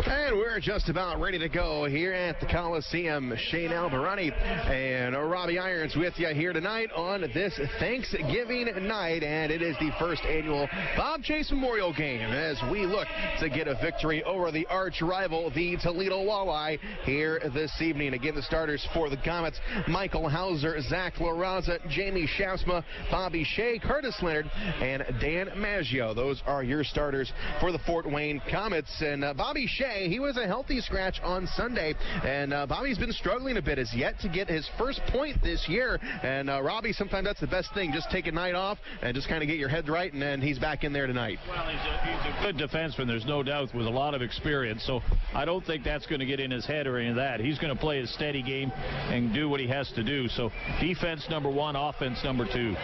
And we're just about ready to go here at the Coliseum. Shane Albarani and Robbie Irons with you here tonight on this Thanksgiving night. And it is the first annual Bob Chase Memorial Game as we look to get a victory over the arch rival, the Toledo Walleye, here this evening. Again, the starters for the Komets: Michael Hauser, Zach LaRaza, Jamie Shafsma, Bobby Shea, Curtis Leonard, and Dan Maggio. Those are your starters for the Fort Wayne Komets. And Bobby Shea, he was a healthy scratch on Sunday, and Bobby's been struggling a bit, has yet to get his first point this year. And Robbie, sometimes that's the best thing, just take a night off and just kind of get your head right, and then he's back in there tonight. Well, he's a good defenseman, there's no doubt, with a lot of experience, so I don't think that's going to get in his head or any of that. He's going to play his steady game and do what he has to do. So defense number one, offense number two.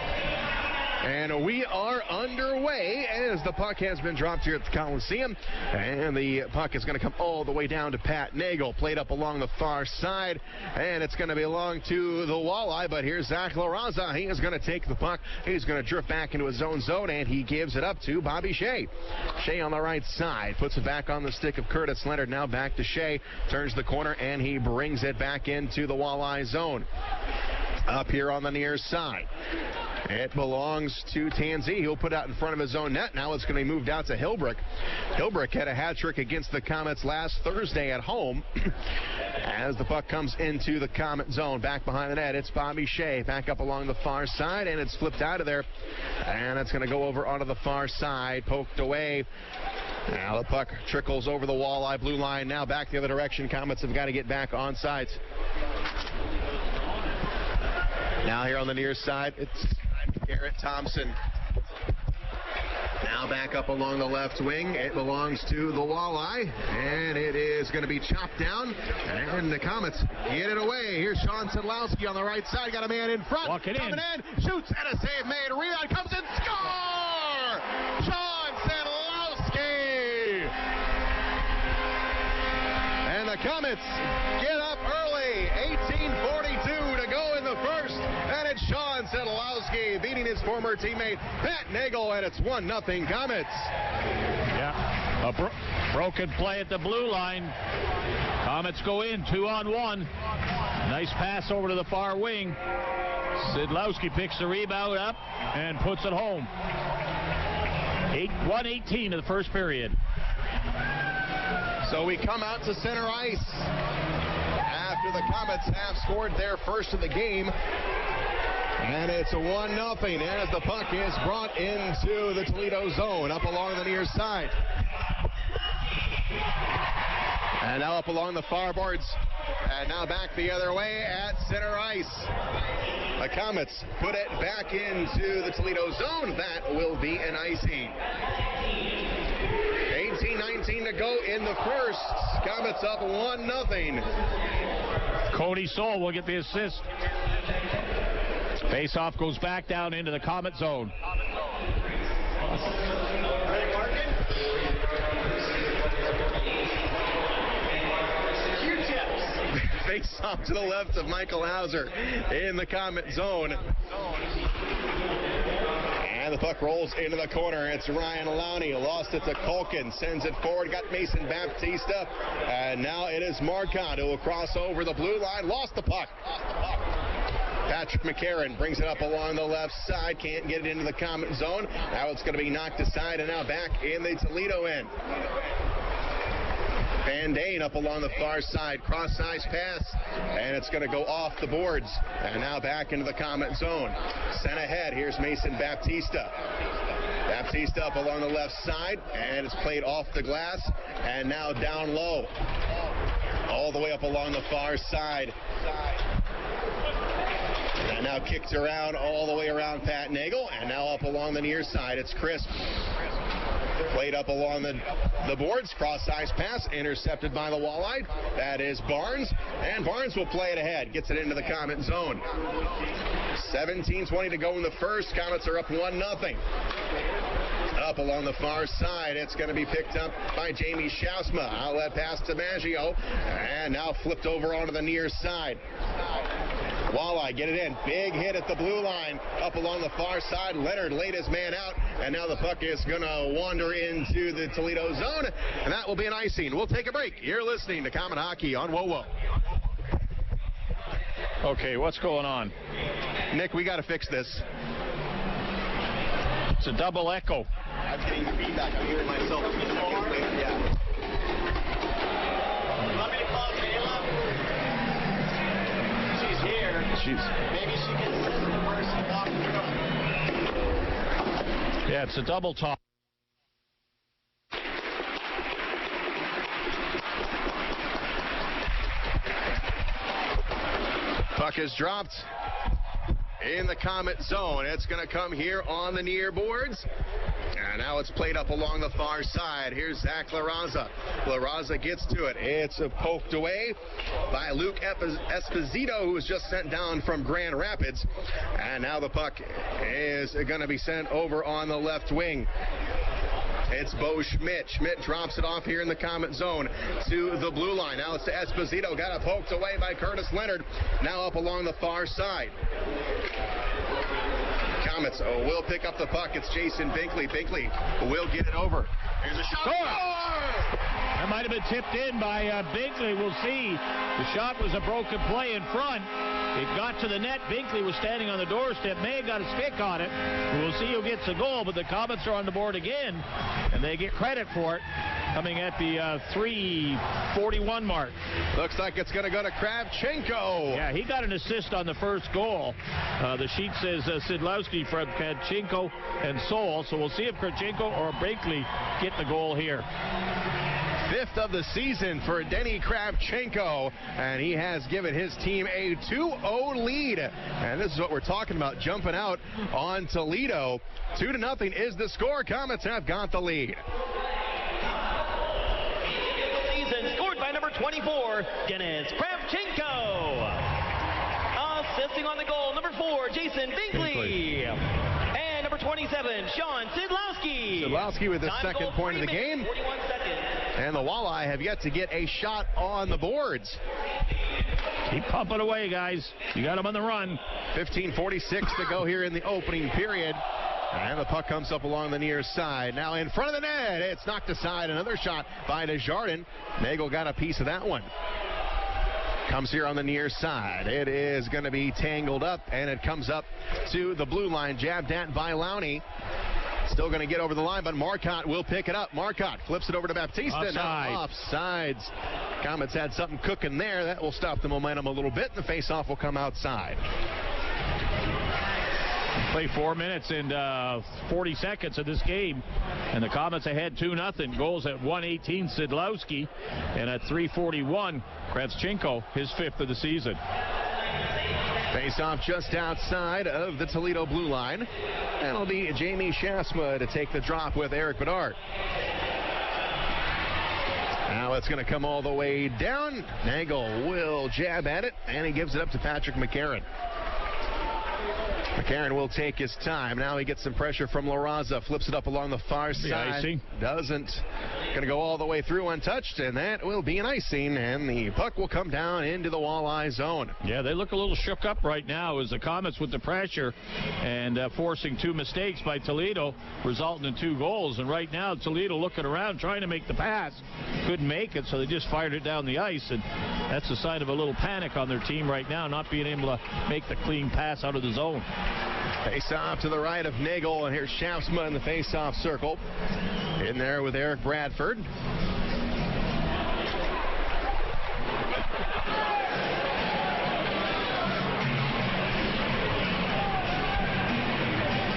And we are underway as the puck has been dropped here at the Coliseum. And the puck is going to come all the way down to Pat Nagel. Played up along the far side. And it's going to belong to the Walleye. But here's Zach LaRaza. He is going to take the puck. He's going to drift back into his own zone. And he gives it up to Bobby Shea. Shea on the right side. Puts it back on the stick of Curtis Leonard. Now back to Shea. Turns the corner and he brings it back into the Walleye zone. Up here on the near side. It belongs to Tanzi. He'll put out in front of his own net. Now it's going to be moved out to Hilbrick. Hilbrick had a hat trick against the Komets last Thursday at home. As the puck comes into the Komet zone, back behind the net, it's Bobby Shea back up along the far side, and it's flipped out of there. And it's going to go over onto the far side, poked away. Now the puck trickles over the Walleye blue line. Now back the other direction. Komets have got to get back on sides. Now here on the near side, it's Garrett Thompson. Now back up along the left wing. It belongs to the Walleye, and it is going to be chopped down. And the Komets get it away. Here's Sean Szydlowski on the right side. Got a man in front. Walking coming in. Shoots, and a save made. Rebound comes in. Score! Sean Szydlowski! And the Komets get up early. 18:42 to go in the first. And it's Sean Szydlowski beating his former teammate Pat Nagel, and it's 1-0 Komets. Yeah, a broken play at the blue line. Komets go in 2-on-1. Nice pass over to the far wing. Szydlowski picks the rebound up and puts it home. 1:18 of the first period. So we come out to center ice after the Komets have scored their first of the game. And it's a 1-0 as the puck is brought into the Toledo zone up along the near side. And now up along the far boards. And now back the other way at center ice. The Komets put it back into the Toledo zone. That will be an icing. 18:19 to go in the first. Komets up 1-0. Cody Soul will get the assist. Face-off goes back down into the Komet zone. Face-off to the left of Michael Hauser in the Komet zone. And the puck rolls into the corner. It's Ryan Lowney. Lost it to Culkin. Sends it forward. Got Mason Baptista. And now it is Marcotte who will cross over the blue line. Lost the puck. Patrick McCarron brings it up along the left side. Can't get it into the Komet zone. Now it's going to be knocked aside and now back in the Toledo end. Van Dane up along the far side. Cross-size pass. And it's going to go off the boards. And now back into the Komet zone. Sent ahead. Here's Mason Baptista. Baptista up along the left side. And it's played off the glass. And now down low. All the way up along the far side. And now kicked around all the way around Pat Nagel. And now up along the near side, it's Crisp. Played up along the boards. Cross-size pass intercepted by the Walleye. That is Barnes. And Barnes will play it ahead. Gets it into the Komet zone. 17:20 to go in the first. Komets are up 1-0. Up along the far side, it's going to be picked up by Jamie Shafsma. Outlet pass to Maggio. And now flipped over onto the near side. Walleye get it in. Big hit at the blue line. Up along the far side. Leonard laid his man out. And now the puck is going to wander into the Toledo zone. And that will be an icing. We'll take a break. You're listening to Common Hockey on WoWo. Okay, what's going on? Nick, we got to fix this. It's a double echo. I'm getting feedback. I'm hearing myself. Yeah. Maybe she can listen to where she walked through. Yeah, it's a double talk. Puck is dropped in the Komet zone. It's going to come here on the near boards. And now it's played up along the far side. Here's Zach LaRaza. LaRaza gets to it. It's poked away by Luke Esposito, who was just sent down from Grand Rapids. And now the puck is going to be sent over on the left wing. It's Bo Schmidt. Schmidt drops it off here in the Komet zone to the blue line. Now it's to Esposito. Got it poked away by Curtis Leonard. Now up along the far side. Komets will pick up the puck. It's Jason Binkley. Binkley will get it over. Here's a shot. That might have been tipped in by Binkley. We'll see. The shot was a broken play in front. It got to the net. Binkley was standing on the doorstep. May have got a stick on it. We'll see who gets the goal, but the Komets are on the board again, and they get credit for it. Coming at the 3:41 mark. Looks like it's going to go to Kravchenko. Yeah, he got an assist on the first goal. The sheet says Szydlowski from Kravchenko and Sol. So we'll see if Kravchenko or Binkley get the goal here. Fifth of the season for Denny Kravchenko, and he has given his team a 2-0 lead. And this is what we're talking about, jumping out on Toledo. 2-0 is the score. Komets have got the lead. Scored by number 24, Dennis Kravchenko. Assisting on the goal, number 4, Jason Binkley. And number 27, Sean Szydlowski. Szydlowski with his second point of the game. 41 seconds. And the Walleye have yet to get a shot on the boards. Keep pumping away, guys. You got them on the run. 15:46 to go here in the opening period. And the puck comes up along the near side. Now in front of the net. It's knocked aside. Another shot by Desjardins. Nagel got a piece of that one. Comes here on the near side. It is going to be tangled up, and it comes up to the blue line. Jabbed at by Lowney. Still going to get over the line, but Marcotte will pick it up. Marcotte flips it over to Baptista. Offside. Now offsides. Komets had something cooking there. That will stop the momentum a little bit, and the face-off will come outside. Play 4 minutes and 40 seconds of this game, and the Komets ahead 2-0. Goals at 1:18, Szydlowski, and at 3:41, Kravchenko, his 5th of the season. Face-off just outside of the Toledo blue line. That'll be Jamie Shasma to take the drop with Eric Bedard. Now it's going to come all the way down. Nagel will jab at it, and he gives it up to Patrick McCarron. McCarron will take his time. Now he gets some pressure from LaRaza. Flips it up along the far side. Icing. Doesn't. Going to go all the way through untouched, and that will be an icing, and the puck will come down into the Walleye zone. Yeah, they look a little shook up right now as the Komets with the pressure and forcing 2 mistakes by Toledo, resulting in 2 goals. And right now, Toledo looking around, trying to make the pass. Couldn't make it, so they just fired it down the ice. And that's a sign of a little panic on their team right now, not being able to make the clean pass out of the zone. Face-off to the right of Nagel, and here's Schaafsma in the face-off circle. In there with Eric Bradford.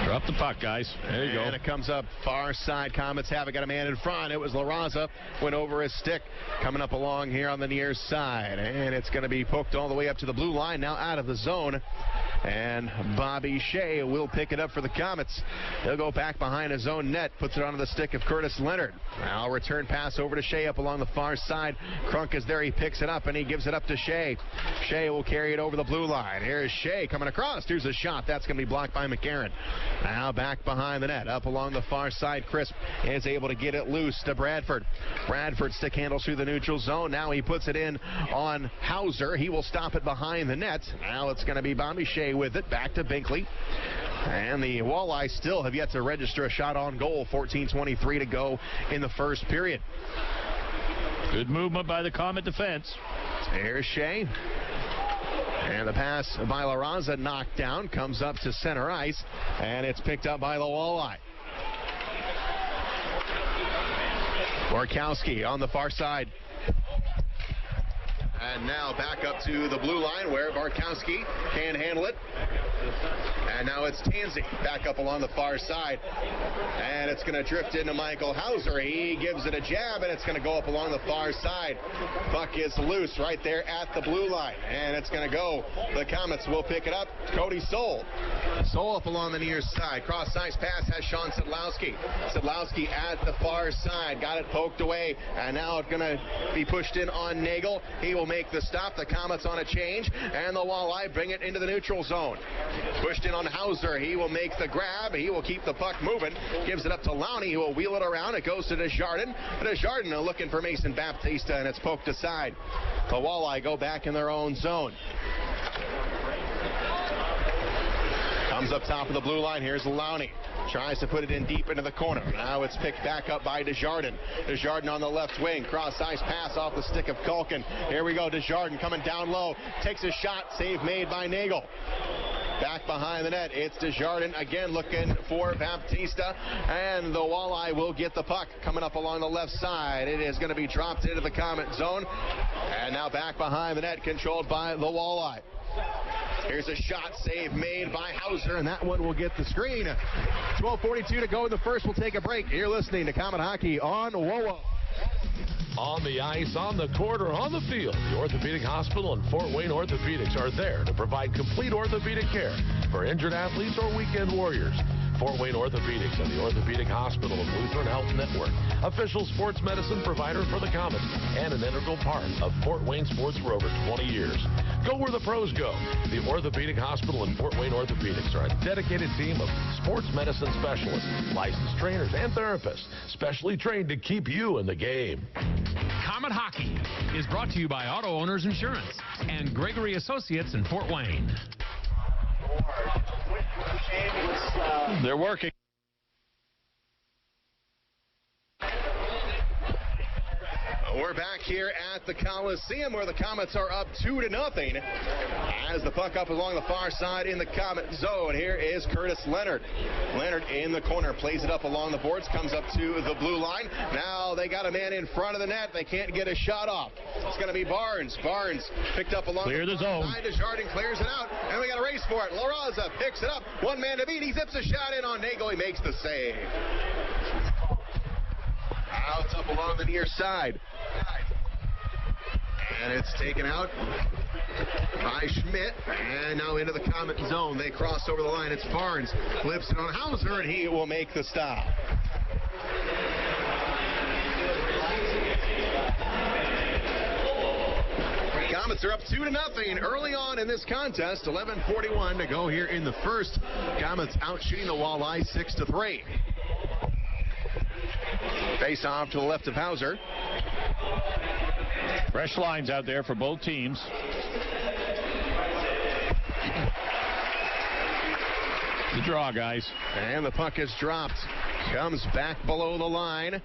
Drop the puck, guys. There you go. And it comes up far side. Komets have it. Got a man in front. It was LaRaza. Went over his stick. Coming up along here on the near side. And it's going to be poked all the way up to the blue line. Now out of the zone. And Bobby Shea will pick it up for the Komets. He'll go back behind his own net, puts it onto the stick of Curtis Leonard. Now return pass over to Shea up along the far side. Crunk is there. He picks it up and he gives it up to Shea. Shea will carry it over the blue line. Here's Shea coming across. Here's a shot. That's going to be blocked by McCarron. Now back behind the net. Up along the far side. Crisp is able to get it loose to Bradford. Bradford stick handles through the neutral zone. Now he puts it in on Hauser. He will stop it behind the net. Now it's going to be Bobby Shea with it. Back to Binkley. And the Walleye still have yet to register a shot on goal. 14:23 to go in the first period. Good movement by the Komet defense. Here's Shea. And the pass by La Raza knocked down. Comes up to center ice. And it's picked up by the Walleye. Borkowski on the far side. And now back up to the blue line where Borkowski can handle it. And now it's Tansey back up along the far side. And it's going to drift into Michael Hauser. He gives it a jab, and it's going to go up along the far side. Puck is loose right there at the blue line. And it's going to go. The Komets will pick it up. Cody Soul. Soul up along the near side. Cross-ice pass has Sean Szydlowski. Szydlowski at the far side. Got it poked away. And now it's going to be pushed in on Nagel. He will make the stop. The Komets on a change. And the Walleye bring it into the neutral zone. Pushed in on Hauser. He will make the grab. He will keep the puck moving. Gives it up to Lowney, who will wheel it around. It goes to Desjardins. Desjardins looking for Mason Baptista, and it's poked aside. The Walleye go back in their own zone. Comes up top of the blue line. Here's Lowney. Tries to put it in deep into the corner. Now it's picked back up by Desjardins. Desjardins on the left wing. Cross-ice pass off the stick of Culkin. Here we go. Desjardins coming down low. Takes a shot. Save made by Nagel. Back behind the net, it's Desjardins again looking for Baptista, and the Walleye will get the puck coming up along the left side. It is going to be dropped into the Komet zone, and now back behind the net, controlled by the Walleye. Here's a shot save made by Hauser, and that one will get the screen. 12:42 to go in the first. We'll take a break. You're listening to Komet Hockey on WOWO. On the ice, on the court, or on the field, the Orthopedic Hospital and Fort Wayne Orthopedics are there to provide complete orthopedic care for injured athletes or weekend warriors. Fort Wayne Orthopedics and the Orthopedic Hospital of Lutheran Health Network, official sports medicine provider for the Komets, and an integral part of Fort Wayne sports for over 20 years. Go where the pros go. The Orthopedic Hospital and Fort Wayne Orthopedics are a dedicated team of sports medicine specialists, licensed trainers, and therapists, specially trained to keep you in the game. Komet Hockey is brought to you by Auto Owners Insurance and Gregory Associates in Fort Wayne. They're working. We're back here at the Coliseum where the Komets are up 2-0 as the puck up along the far side in the Komet zone. Here is Curtis Leonard. Leonard in the corner, plays it up along the boards, comes up to the blue line. Now they got a man in front of the net. They can't get a shot off. It's going to be Barnes. Barnes picked up along the zone. Side. Desjardins clears it out, and we got a race for it. La Raza picks it up. One man to beat. He zips a shot in on Nagel. He makes the save. Out up along the near side. And it's taken out by Schmidt. And now into the Komet zone. They cross over the line. It's Barnes. Flips it on Hauser, and he will make the stop. Komets are up 2-0 early on in this contest. 11:41 to go here in the first. Komets out shooting the Walleye 6-3. Face off to the left of Hauser. Fresh lines out there for both teams. The draw, guys. And the puck is dropped. Comes back below the line.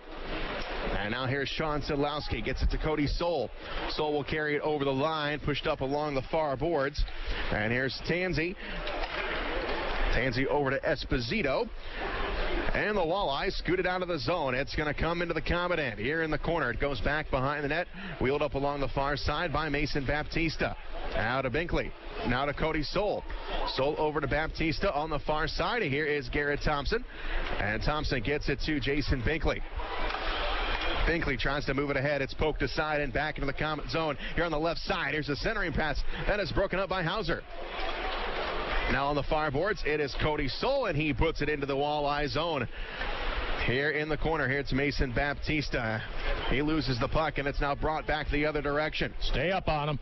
And now here's Sean Szydlowski. Gets it to Cody Soul. Soul will carry it over the line. Pushed up along the far boards. And here's Tansey. Tansey over to Esposito. And the Walleye scooted out of the zone. It's going to come into the Komet end. Here in the corner. It goes back behind the net. Wheeled up along the far side by Mason Baptista. Now to Binkley. Now to Cody Soul. Soul over to Baptista on the far side. Here is Garrett Thompson. And Thompson gets it to Jason Binkley. Binkley tries to move it ahead. It's poked aside and back into the Komet zone. Here on the left side. Here's a centering pass. That is broken up by Hauser. Now on the far boards, it is Cody Soul, and he puts it into the Walleye zone. Here in the corner, here it's Mason Baptista. He loses the puck, and it's now brought back the other direction. Stay up on him.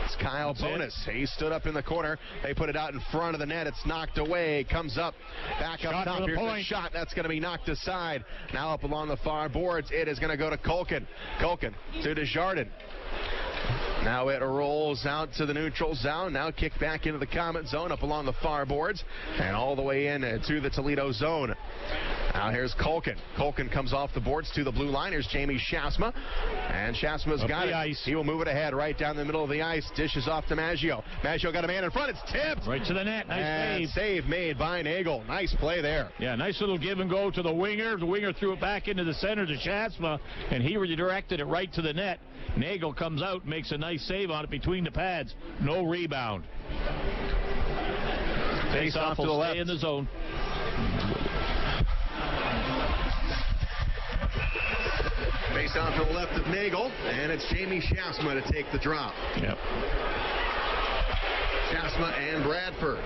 It's Kyle Bonus. He stood up in the corner. They put it out in front of the net. It's knocked away. Comes up. Back up top. Here's the shot. That's going to be knocked aside. Now up along the far boards, it is going to go to Culkin. Culkin to Desjardins. Now it rolls out to the neutral zone. Now kicked back into the Komet zone up along the far boards and all the way in to the Toledo zone. Now here's Culkin. Culkin comes off the boards to the blue line. Here's Jamie Shasma. And Shasma's got it. Ice. He will move it ahead right down the middle of the ice. Dishes off to Maggio. Maggio got a man in front. It's tipped. Right to the net. Nice save made by Nagel. Nice play there. Yeah, nice little give and go to the winger. The winger threw it back into the center to Shasma, and he redirected it right to the net. Nagel comes out, makes a nice save on it between the pads. No rebound. Face off to the left. Stay in the zone. Face off to the left of Nagel, and it's Jamie Shasma to take the drop. Yep. Shasma and Bradford.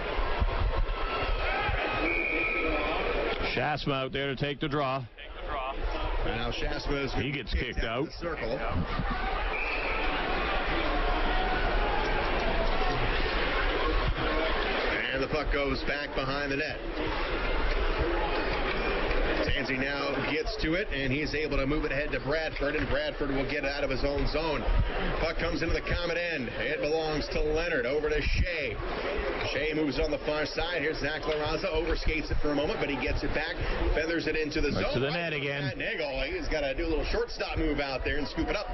Shasma out there to take the draw. And now Shasma is he gets kicked out. The circle. And the puck goes back behind the net. Tansy now gets to it, and he's able to move it ahead to Bradford, and Bradford will get it out of his own zone. Puck comes into the Komet end. It belongs to Leonard. Over to Shea. Shea moves on the far side. Here's Zach LaRaza. Overskates it for a moment, but he gets it back. Feathers it into the zone. To the net again. Nagel, he's got to do a little shortstop move out there and scoop it up.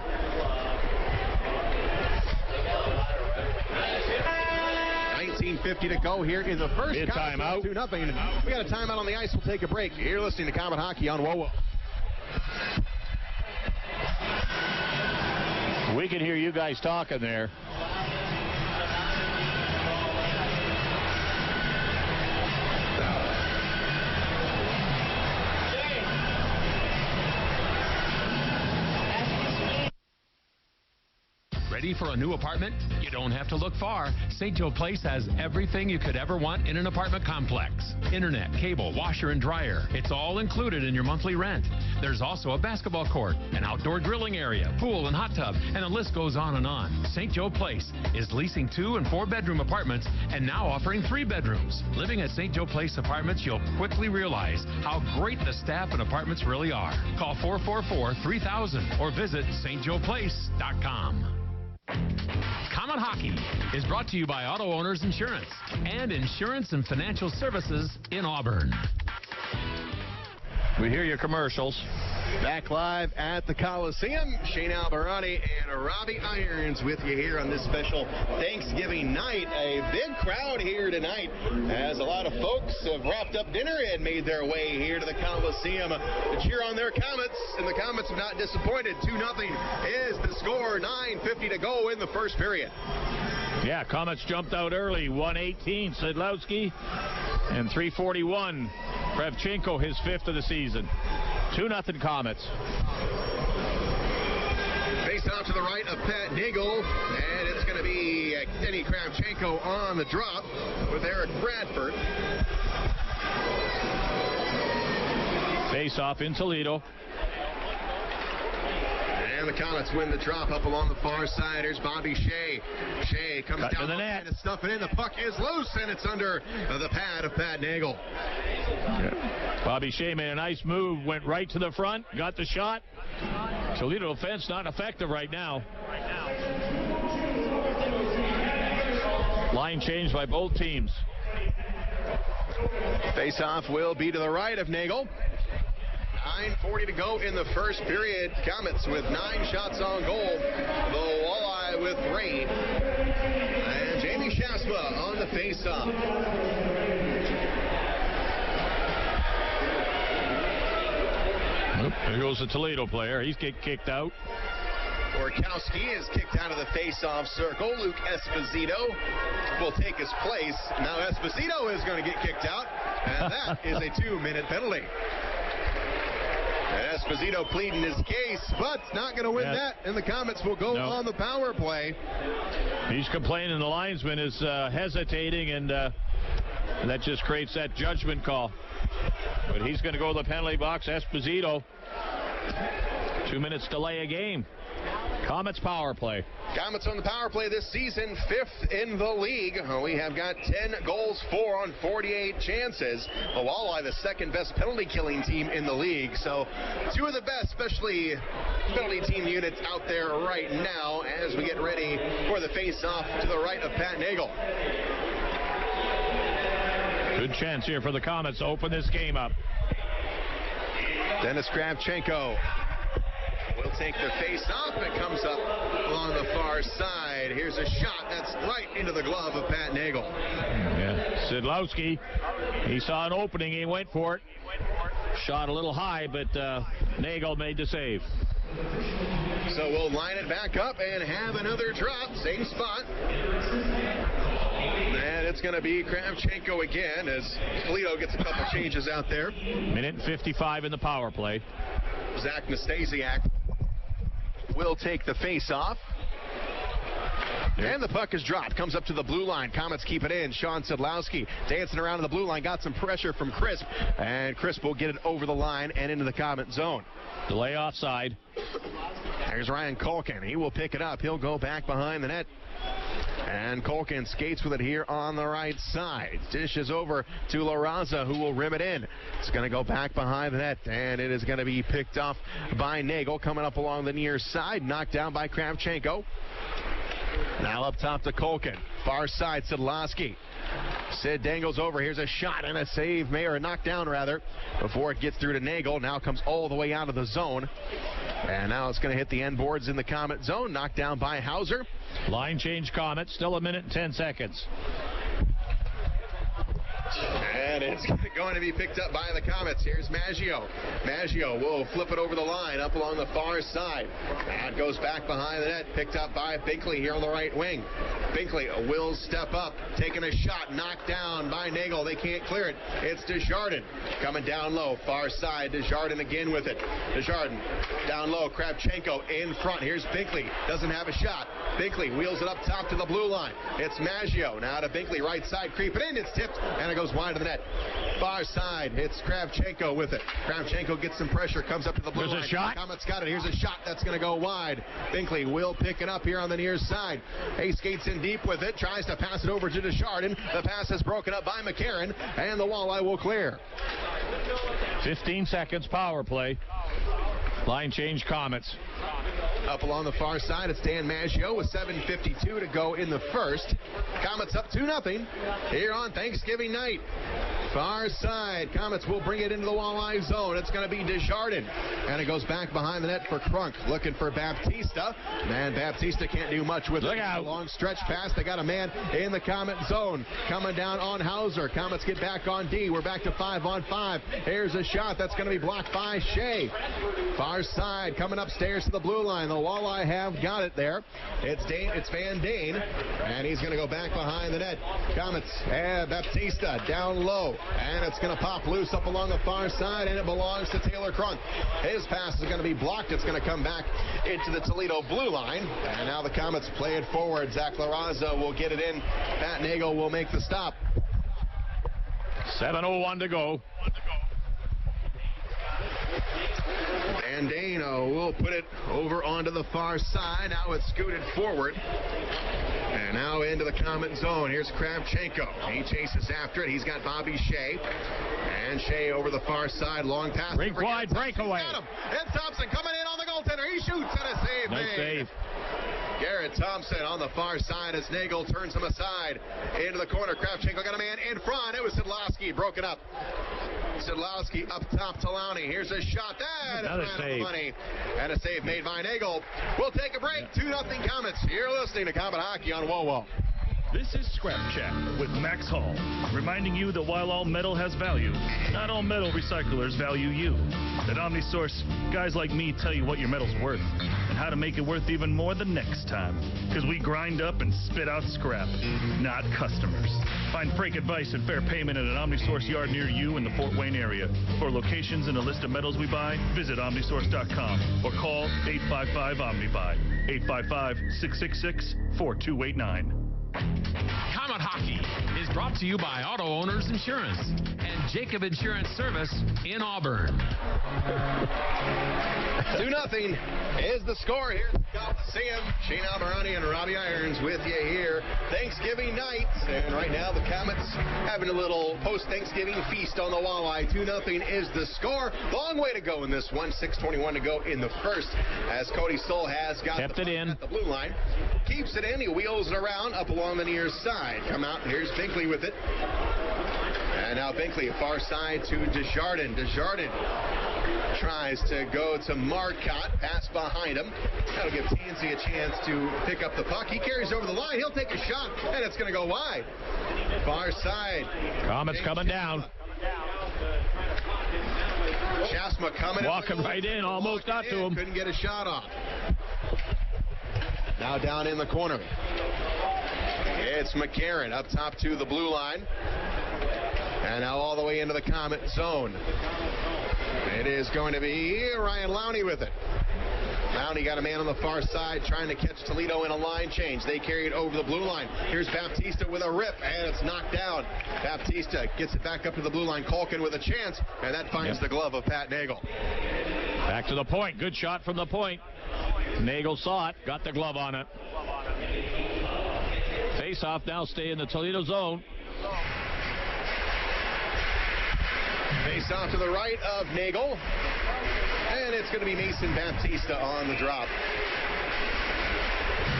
19:50 to go here in the first. Timeout. 2-0. We got a timeout on the ice. We'll take a break. You're listening to Komet Hockey on WOWO. We can hear you guys talking there. Ready for a new apartment? You don't have to look far. St. Joe Place has everything you could ever want in an apartment complex. Internet, cable, washer and dryer. It's all included in your monthly rent. There's also a basketball court, an outdoor grilling area, pool and hot tub, and the list goes on and on. St. Joe Place is leasing 2- and 4-bedroom apartments and now offering 3 bedrooms. Living at St. Joe Place Apartments, you'll quickly realize how great the staff and apartments really are. Call 444-3000 or visit stjoeplace.com. Komet Hockey is brought to you by Auto Owners Insurance and Insurance and Financial Services in Auburn. We hear your commercials. Back live at the Coliseum, Shane Alvarani and Robbie Irons with you here on this special Thanksgiving night. A big crowd here tonight as a lot of folks have wrapped up dinner and made their way here to the Coliseum to cheer on their Komets, and the Komets have not disappointed. 2-0 is the score, 9:50 to go in the first period. Yeah, Komets jumped out early, 1:18 Szydlowski, and 3:41 Kravchenko, his 5th of the season. 2-0 Komets. Face off to the right of Pat Nagel, and it's going to be Denny Kravchenko on the drop with Eric Bradford. Face off in Toledo. And the Komets win the drop up along the far side. Here's Bobby Shea. Shea comes down to the net and stuff it in. The puck is loose, and it's under the pad of Pat Nagel. Yeah. Bobby Shea made a nice move, went right to the front, got the shot. Toledo offense not effective right now. Line change by both teams. Face-off will be to the right of Nagel. 9:40 to go in the first period. Komets with 9 shots on goal. The Walleye with 3. And Jamie Shasma on the face-off. There goes the Toledo player. He's get kicked out. Orkowski is kicked out of the face-off circle. Luke Esposito will take his place. Now Esposito is going to get kicked out, and that is a 2-minute penalty. Esposito pleading his case, but not going to win that, and the Komets will go on the power play. He's complaining the linesman is hesitating, and And that just creates that judgment call. But he's going to go to the penalty box. Esposito. 2 minutes delay a game. Komets power play. Komets on the power play this season, 5th in the league. We have got 10 goals, 4 on 48 chances. The Walleye, the second best penalty killing team in the league. So 2 of the best, especially penalty team units out there right now as we get ready for the face-off to the right of Pat Nagel. Good chance here for the Komets to open this game up. Dennis Kravchenko will take the face-off. It comes up along the far side. Here's a shot that's right into the glove of Pat Nagel. Yeah, Szydlowski, he saw an opening. He went for it. Shot a little high, but Nagel made the save. So we'll line it back up and have another drop. Same spot. And it's going to be Kravchenko again as Toledo gets a couple changes out there. Minute and 55 in the power play. Zach Nastasiak will take the face-off. And the puck is dropped. Comes up to the blue line. Komets keep it in. Sean Szydlowski dancing around in the blue line. Got some pressure from Crisp. And Crisp will get it over the line and into the Komet zone. Delay offside. There's Ryan Colkin. He will pick it up. He'll go back behind the net. And Colkin skates with it here on the right side. Dishes over to La Raza, who will rim it in. It's going to go back behind the net, and it is going to be picked off by Nagel. Coming up along the near side, knocked down by Kravchenko. Now up top to Colkin. Far side, Szydlowski. Sid dangles over. Here's a shot and a save, or a knockdown rather, before it gets through to Nagel. Now comes all the way out of the zone. And now it's going to hit the end boards in the Komet zone. Knocked down by Hauser. Line change Komets. Still a minute and 10 seconds. And it's going to be picked up by the Komets. Here's Maggio. Maggio will flip it over the line up along the far side. That goes back behind the net. Picked up by Binkley here on the right wing. Binkley will step up. Taking a shot. Knocked down by Nagel. They can't clear it. It's Desjardins coming down low. Far side. Desjardins again with it. Desjardins down low. Kravchenko in front. Here's Binkley. Doesn't have a shot. Binkley wheels it up top to the blue line. It's Maggio. Now to Binkley. Right side. Creeping in. It's tipped. And it goes wide of the net. Far side. It's Kravchenko with it. Kravchenko gets some pressure. Comes up to the blue line. There's a shot. Komets got it. Here's a shot that's going to go wide. Binkley will pick it up here on the near side. He skates in deep with it. Tries to pass it over to Desjardins. The pass is broken up by McCarron. And the Walleye will clear. 15 seconds power play. Line change Komets. Up along the far side, it's Dan Maggio with 7:52 to go in the first. Komets up 2-0 here on Thanksgiving night. Far side, Komets will bring it into the Walleye zone. It's going to be Desjardins. And it goes back behind the net for Crunk. Looking for Baptista. Man, Baptista can't do much with it. Look out. A long stretch pass. They got a man in the Komet zone. Coming down on Hauser. Komets get back on D. We're back to 5-on-5. Here's a shot that's going to be blocked by Shea. Far side, coming upstairs to the blue line. The Walleye have got it there. It's Van Dane. And he's going to go back behind the net. Komets, Baptista down low. And it's going to pop loose up along the far side, and it belongs to Taylor Crunk. His pass is going to be blocked. It's going to come back into the Toledo blue line. And now the Komets play it forward. Zach La Raza will get it in. Pat Nagel will make the stop. 7:01 to go. Van Dane will put it over onto the far side. Now it's scooted forward. And now into the Komet zone. Here's Kravchenko. He chases after it. He's got Bobby Shea. And Shea over the far side. Long pass. Rink wide breakaway. Got him. And Thompson coming in on the goaltender. He shoots and a save. Nice save. Garrett Thompson on the far side as Nagel turns him aside. Into the corner. Kravchenko got a man in front. It was Szydlowski. Broken up. Szydlowski up top to Lowney. Here's a shot. That is right on the money. And a save made by Nagel. We'll take a break. 2-0 Komets. You're listening to Komet Hockey on WOWO. This is Scrap Chat with Max Hall, reminding you that while all metal has value, not all metal recyclers value you. At OmniSource, guys like me tell you what your metal's worth and how to make it worth even more the next time. Because we grind up and spit out scrap, not customers. Find frank advice and fair payment at an OmniSource yard near you in the Fort Wayne area. For locations and a list of metals we buy, visit OmniSource.com or call 855-OMNIBUY, 855-666-4289. Comet Hockey is brought to you by Auto Owners Insurance and Jacob Insurance Service in Auburn. 2-0 is the score here at the Coliseum. Shane Alvarani and Robbie Irons with you here Thanksgiving night. And right now the Komets having a little post-Thanksgiving feast on the Walleye. 2-0 is the score. Long way to go in this one. 6:21 to go in the first as Cody Stoll has got Kept the it in at the blue line. Keeps it in. He wheels it around up along the near side. Come out. Here's Binkley with it. And now Binkley, far side to Desjardins. Desjardins tries to go to Marcotte. Pass behind him. That'll give Tansey a chance to pick up the puck. He carries over the line. He'll take a shot, and it's going to go wide. Far side. Komets coming down. Chasma coming. Walking right in. Almost got to him. Couldn't get a shot off. Now down in the corner. It's McCarron up top to the blue line. And now all the way into the Komet zone. It is going to be Ryan Lowney with it. Lowney got a man on the far side trying to catch Toledo in a line change. They carry it over the blue line. Here's Baptista with a rip, and it's knocked down. Baptista gets it back up to the blue line. Colkin with a chance, and that finds the glove of Pat Nagel. Back to the point. Good shot from the point. Nagel saw it, got the glove on it. Face-off now stay in the Toledo zone. Face off to the right of Nagel. And it's going to be Mason Baptista on the drop.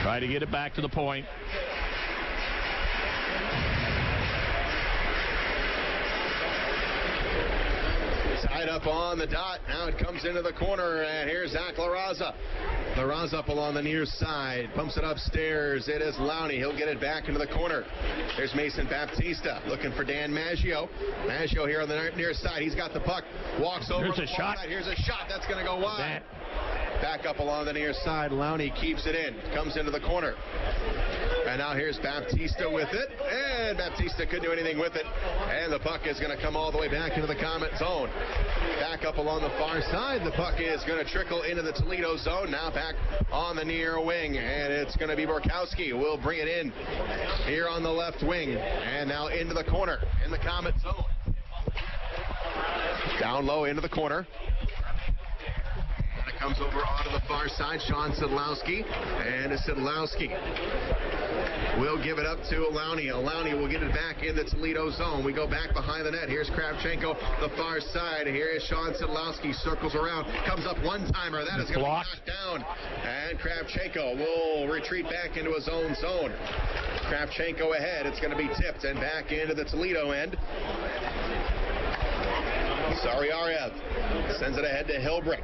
Try to get it back to the point. Tied up on the dot. Now it comes into the corner. And here's Zach LaRaza. LaRaza up along the near side. Pumps it upstairs. It is Lowney. He'll get it back into the corner. There's Mason Baptista looking for Dan Maggio. Maggio here on the near side. He's got the puck. Walks over. Here's a shot. Side. Here's a shot. That's going to go wide. Back up along the near side. Lowney keeps it in. Comes into the corner. And now here's Baptista with it. And Baptista couldn't do anything with it. And the puck is going to come all the way back into the Komet zone. Back up along the far side. The puck is going to trickle into the Toledo zone. Now back on the near wing. And it's going to be Borkowski. We'll bring it in here on the left wing. And now into the corner in the Komet zone. Down low into the corner. Comes over onto the far side. Sean Szydlowski. And Szydlowski will give it up to Lowney. Lowney will get it back in the Toledo zone. We go back behind the net. Here's Kravchenko, the far side. Here is Sean Szydlowski. Circles around. Comes up one-timer. That is going to be knocked down. And Kravchenko will retreat back into his own zone. Kravchenko ahead. It's going to be tipped and back into the Toledo end. Saryarev sends it ahead to Hilbrick.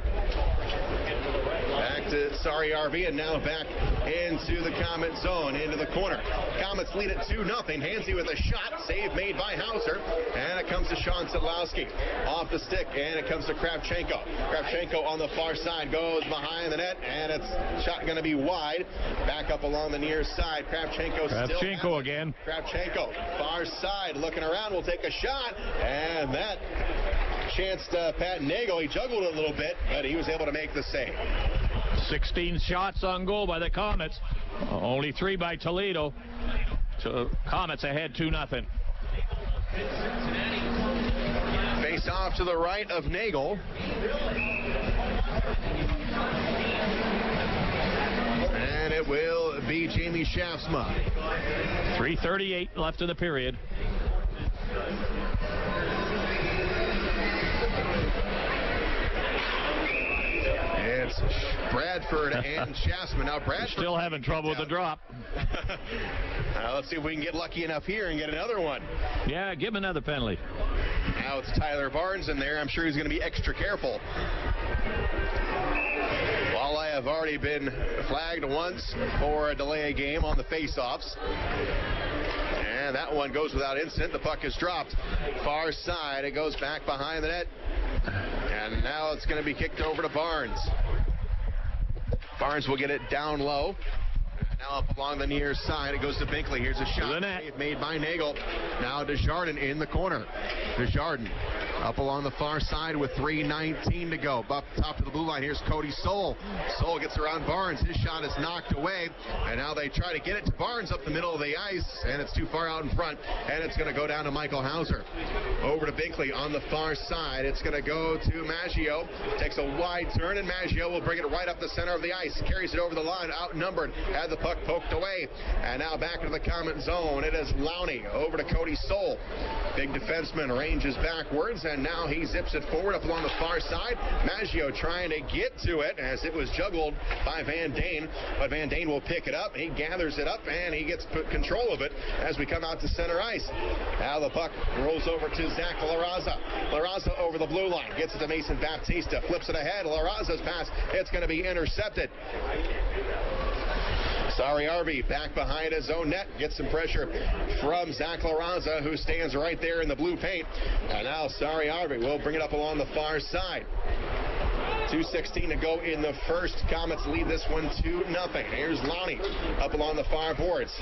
Back to Saryarev, and now back into the Komet zone, into the corner. Komets lead it 2-0. Hansey with a shot, save made by Hauser, and it comes to Sean Szydlowski. Off the stick, and it comes to Kravchenko. Kravchenko on the far side goes behind the net, and it's shot going to be wide. Back up along the near side. Kravchenko still again. Kravchenko, far side, looking around, will take a shot, and that chanced Pat Nagel. He juggled a little bit, but he was able to make the save. 16 shots on goal by the Komets. Only 3 by Toledo. So Komets ahead 2-0. Face off to the right of Nagel. And it will be Jamie Shaftsma. 3:38 left in the period. It's Bradford and Shaftsma. Now Bradford still having trouble with the drop. Let's see if we can get lucky enough here and get another one. Yeah, give him another penalty. Now it's Tyler Barnes in there. I'm sure he's going to be extra careful. Walleye have already been flagged once for a delay of game on the face-offs. And that one goes without incident. The puck is dropped. Far side. It goes back behind the net. And now it's going to be kicked over to Barnes. Barnes will get it down low. Now up along the near side. It goes to Binkley. Here's a shot made by Nagel. Now Desjardins in the corner. Desjardins Up along the far side with 3:19 to go. Up top of the blue line, here's Cody Soul. Soul gets around Barnes. His shot is knocked away. And now they try to get it to Barnes up the middle of the ice. And it's too far out in front. And it's going to go down to Michael Hauser. Over to Binkley on the far side. It's going to go to Maggio. Takes a wide turn, and Maggio will bring it right up the center of the ice. Carries it over the line, outnumbered. Had the puck poked away. And now back into the Komet zone. It is Lowney over to Cody Soul. Big defenseman ranges backwards, and now he zips it forward up along the far side. Maggio trying to get to it as it was juggled by Van Dane, but Van Dane will pick it up. He gathers it up, and he gets control of it as we come out to center ice. Now the puck rolls over to Zach LaRaza. LaRaza over the blue line, gets it to Mason Baptista, flips it ahead. LaRaza's pass, it's going to be intercepted. Sorry, Arby back behind his own net. Gets some pressure from Zach LaRaza, who stands right there in the blue paint. And now Sorry Arby will bring it up along the far side. 2:16 to go in the first. Komets lead this one 2-0. Here's Lowney up along the far boards.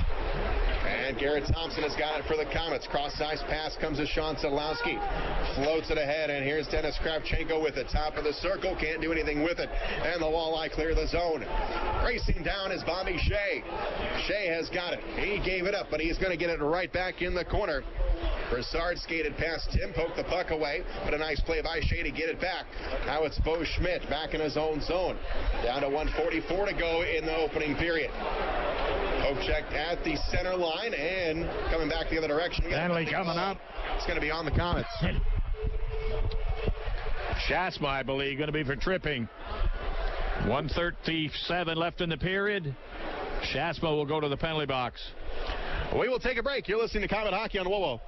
And Garrett Thompson has got it for the Komets. Cross-ice pass comes to Sean Szydlowski. Floats it ahead, and here's Dennis Kravchenko with the top of the circle. Can't do anything with it. And the Walleye clear the zone. Racing down is Bobby Shea. Shea has got it. He gave it up, but he's going to get it right back in the corner. Broussard skated past Tim, poked the puck away, but a nice play by Shea to get it back. Now it's Bo Schmidt back in his own zone. Down to 1:44 to go in the opening period. Poke check at the center line, and coming back the other direction. Stanley coming up. It's going to be on the Komets. Shasma, I believe, going to be for tripping. 1:37 left in the period. Shasma will go to the penalty box. We will take a break. You're listening to Komet Hockey on WOWO.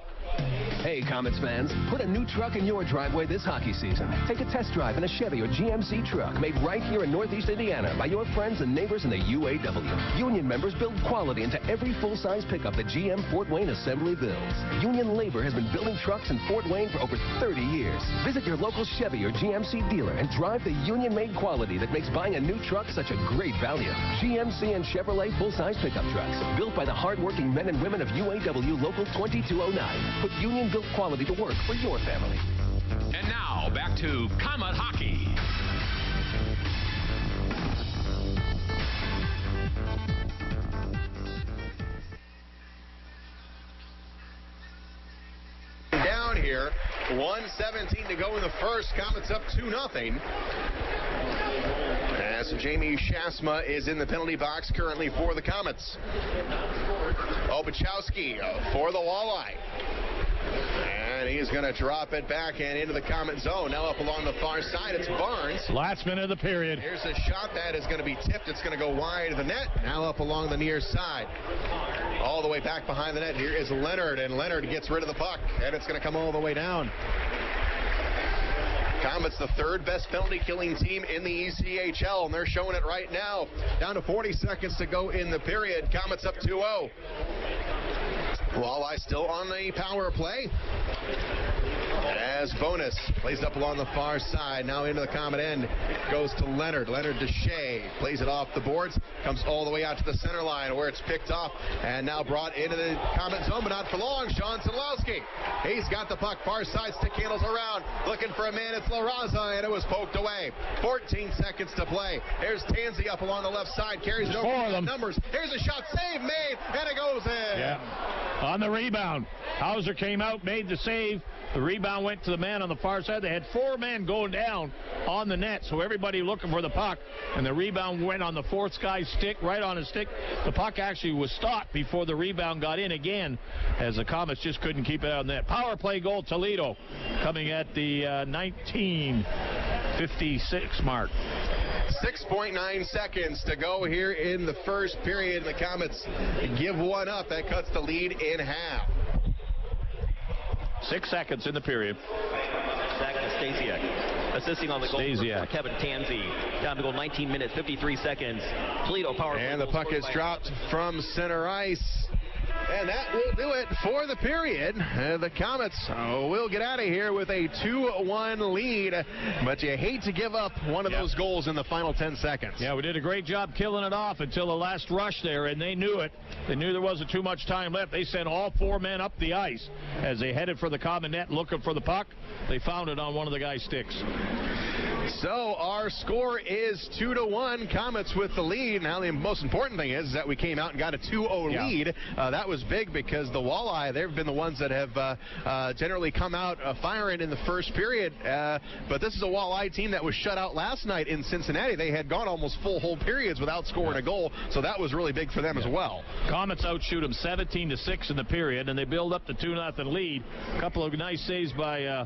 Hey, Komets fans, put a new truck in your driveway this hockey season. Take a test drive in a Chevy or GMC truck made right here in Northeast Indiana by your friends and neighbors in the UAW. Union members build quality into every full-size pickup that GM Fort Wayne Assembly builds. Union labor has been building trucks in Fort Wayne for over 30 years. Visit your local Chevy or GMC dealer and drive the union-made quality that makes buying a new truck such a great value. GMC and Chevrolet full-size pickup trucks, built by the hard-working men and women of UAW Local 2209. Put union-built quality to work for your family. And now, back to Komet Hockey. Down here, 1:17 to go in the first. Komets up 2-0. As Jamie Shasma is in the penalty box currently for the Komets. Obachowski for the Walleye. And he's going to drop it back and into the Komet zone. Now up along the far side, it's Barnes. Last minute of the period. Here's a shot that is going to be tipped. It's going to go wide of the net. Now up along the near side. All the way back behind the net. Here is Leonard, and Leonard gets rid of the puck. And it's going to come all the way down. Komets the third best penalty killing team in the ECHL, and they're showing it right now. Down to 40 seconds to go in the period. Komets up 2-0. Walleye still on the power play. As Bonus plays up along the far side. Now into the Komet end. Goes to Leonard. Leonard to Shea. Plays it off the boards. Comes all the way out to the center line where it's picked off. And now brought into the Komet zone, but not for long. Sean Szydlowski. He's got the puck. Far side. Stick handles around. Looking for a man. It's LaRaza. And it was poked away. 14 seconds to play. Here's Tansey up along the left side. Carries it over the numbers. Here's a shot. Save made. And it goes in. Yeah. On the rebound. Hauser came out, made the save. The rebound went to the man on the far side. They had 4 men going down on the net, so everybody looking for the puck. And the rebound went on the fourth guy's stick, right on his stick. The puck actually was stopped before the rebound got in again, as the Komets just couldn't keep it out of the net. Power play goal, Toledo, coming at the 19:56 mark. 6.9 seconds to go here in the first period. The Komets give one up. That cuts the lead in half. 6 seconds in the period. Back to Stasiak. Assisting on the goal for Kevin Tansey. Down to go 19 minutes, 53 seconds. Toledo power play. And the puck is dropped from center ice. And that will do it for the period. The Komets will get out of here with a 2-1 lead, but you hate to give up one of those goals in the final 10 seconds. Yeah, we did a great job killing it off until the last rush there, and they knew it. They knew there wasn't too much time left. They sent all 4 men up the ice as they headed for the common net looking for the puck. They found it on one of the guy's sticks. So our score is 2-1. Komets with the lead. Now the most important thing is that we came out and got a 2-0 lead. That was big because the Walleye, they've been the ones that have generally come out firing in the first period. But this is a Walleye team that was shut out last night in Cincinnati. They had gone almost full whole periods without scoring a goal, so that was really big for them as well. Komets outshoot them 17-6 in the period, and they build up the 2-0 lead. A couple of nice saves by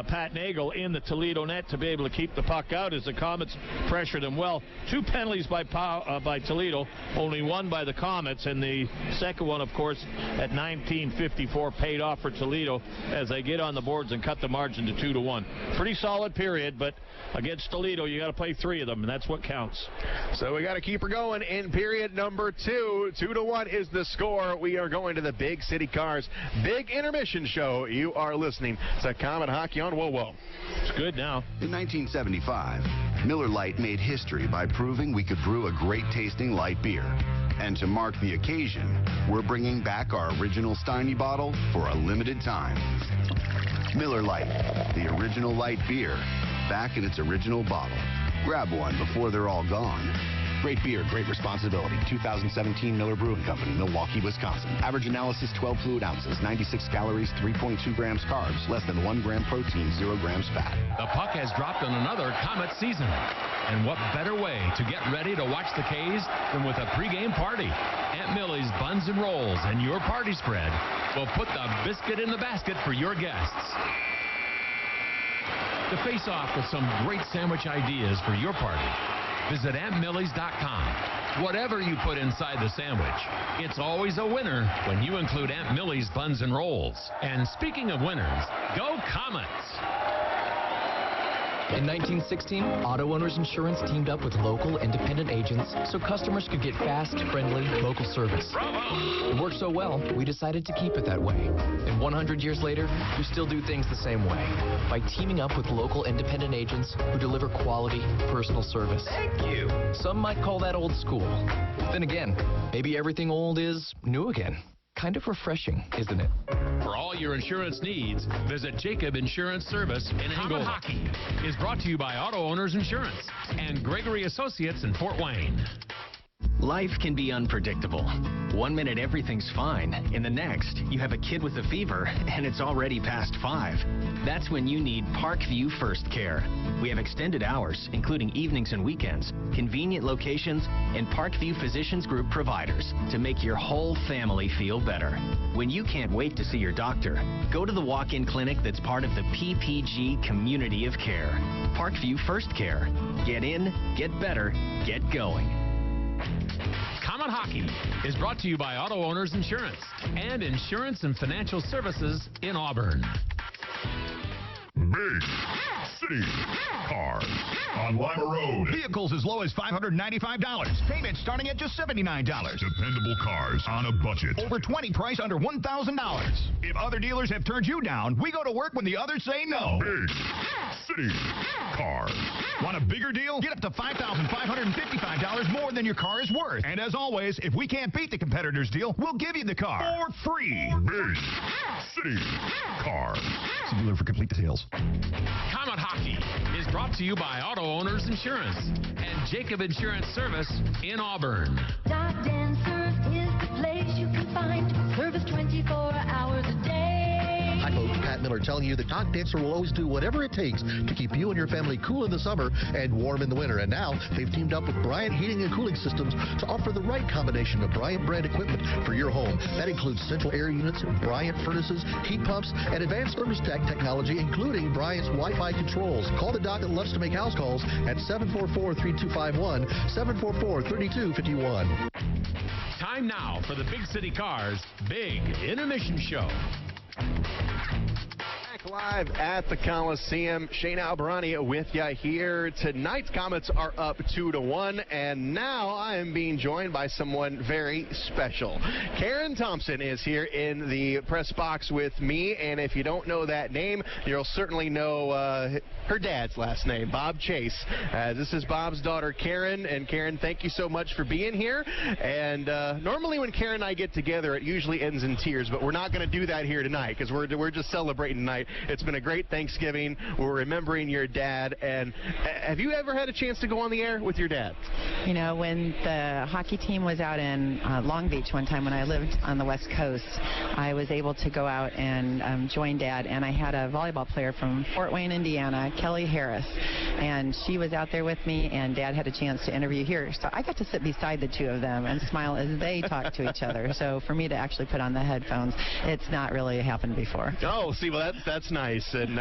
Pat Nagel in the Toledo net to be able to keep the puck out as the Komets pressured them well. 2 penalties by Toledo, only 1 by the Komets, and the second one, of course, at 19:54 paid off for Toledo as they get on the boards and cut the margin to 2-1. Pretty solid period, but against Toledo, you got to play 3 of them, and that's what counts. So we got to keep her going in period number 2. 2-1 is the score. We are going to the Big City Cars Big Intermission Show. You are listening to Komet Hockey on WoWo. It's good now. In 1975, Miller Lite made history by proving we could brew a great-tasting light beer. And to mark the occasion, we're bringing back our original Steiny bottle for a limited time. Miller Lite, the original light beer, back in its original bottle. Grab one before they're all gone. Great beer, great responsibility. 2017 Miller Brewing Company, Milwaukee, Wisconsin. Average analysis 12 fluid ounces, 96 calories, 3.2 grams carbs, less than 1 gram protein, 0 grams fat. The puck has dropped on another Komet season. And what better way to get ready to watch the K's than with a pregame party? Aunt Millie's Buns and Rolls and your party spread will put the biscuit in the basket for your guests. To face off with some great sandwich ideas for your party, visit AuntMillie's.com. Whatever you put inside the sandwich, it's always a winner when you include Aunt Millie's Buns and Rolls. And speaking of winners, go Komets! In 1916, Auto Owners Insurance teamed up with local independent agents so customers could get fast, friendly, local service. Bravo! It worked so well, we decided to keep it that way. And 100 years later, we still do things the same way by teaming up with local independent agents who deliver quality, personal service. Thank you. Some might call that old school. Then again, maybe everything old is new again. Kind of refreshing, isn't it? For all your insurance needs, visit Jacob Insurance Service in Angola. Hockey is brought to you by Auto Owners Insurance and Gregory Associates in Fort Wayne. Life can be unpredictable. One minute everything's fine. In the next, you have a kid with a fever and it's already past 5. That's when you need Parkview First Care. We have extended hours, including evenings and weekends, convenient locations, and Parkview Physicians Group providers to make your whole family feel better. When you can't wait to see your doctor, go to the walk-in clinic that's part of the PPG community of care. Parkview First Care. Get in, get better, get going. Komet Hockey is brought to you by Auto Owners Insurance and Insurance and Financial Services in Auburn. Big City Cars on Lima Road. Vehicles as low as $595. Payments starting at just $79. Dependable cars on a budget. Over 20 price under $1,000. If other dealers have turned you down, we go to work when the others say no. Big City Cars. Want a bigger deal? Get up to $5,555 more than your car is worth. And as always, if we can't beat the competitor's deal, we'll give you the car for free. Big City Cars. See dealer for complete details. Komet Hockey is brought to you by Auto Owners Insurance and Jacob Insurance Service in Auburn. Dock Dancers is the place you can find service 24 hours a day. Hi folks, Pat Miller telling you the Dock Dancer will always do whatever it takes to keep you and your family cool in the summer and warm in the winter. And now they've teamed up with Bryant Heating and Cooling Systems to offer the right combination of Bryant brand equipment for your home. That includes central air units, Bryant furnaces, heat pumps, and advanced thermostat technology, including Bryant's Wi-Fi controls. Call the doc that loves to make house calls at 744-3251, 744-3251. Time now for the Big City Cars Big Intermission Show. Live at the Coliseum. Shane Albarani with you here tonight. Komets are up 2-1, and now I am being joined by someone very special. Karen Thompson is here in the press box with me, and if you don't know that name, you'll certainly know her dad's last name, Bob Chase. This is Bob's daughter, Karen, and Karen, thank you so much for being here. And normally when Karen and I get together, it usually ends in tears, but we're not going to do that here tonight because we're just celebrating tonight. It's been a great Thanksgiving. We're remembering your dad. And have you ever had a chance to go on the air with your dad? You know, when the hockey team was out in Long Beach one time when I lived on the West Coast, I was able to go out and join Dad. And I had a volleyball player from Fort Wayne, Indiana, Kelly Harris. And she was out there with me, and Dad had a chance to interview her. So I got to sit beside the two of them and smile as they talked to each other. So for me to actually put on the headphones, it's not really happened before. Oh, see, well, that's nice. And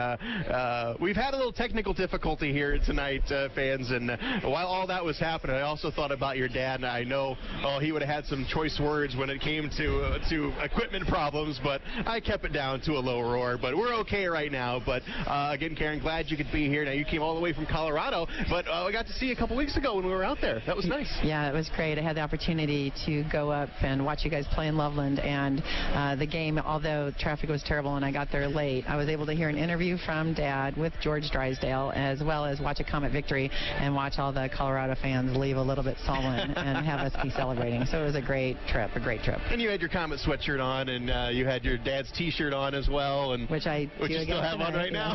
we've had a little technical difficulty here tonight, fans. And while all that was happening, I also thought about your dad. And I know, he would have had some choice words when it came to equipment problems. But I kept it down to a low roar. But we're okay right now. But again, Karen, glad you could be here. Now, you came all the way from Colorado. But we got to see you a couple weeks ago when we were out there. That was nice. Yeah, it was great. I had the opportunity to go up and watch you guys play in Loveland. And the game, although traffic was terrible and I got there late, I was able to hear an interview from Dad with George Drysdale, as well as watch a Comet victory and watch all the Colorado fans leave a little bit sullen and have us be celebrating. So it was a great trip. And you had your Comet sweatshirt on, and you had your dad's T-shirt on as well, and which you still have on right now.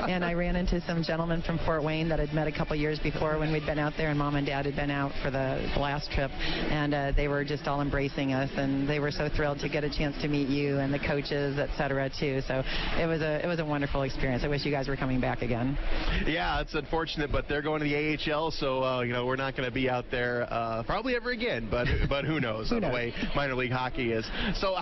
And I ran into some gentlemen from Fort Wayne that I'd met a couple years before when we'd been out there, and Mom and Dad had been out for the last trip, and they were just all embracing us, and they were so thrilled to get a chance to meet you and the coaches, etc. too. So it was a wonderful experience. I wish you guys were coming back again. Yeah, it's unfortunate, but they're going to the AHL, so we're not going to be out there probably ever again. But who knows? The way minor league hockey is. So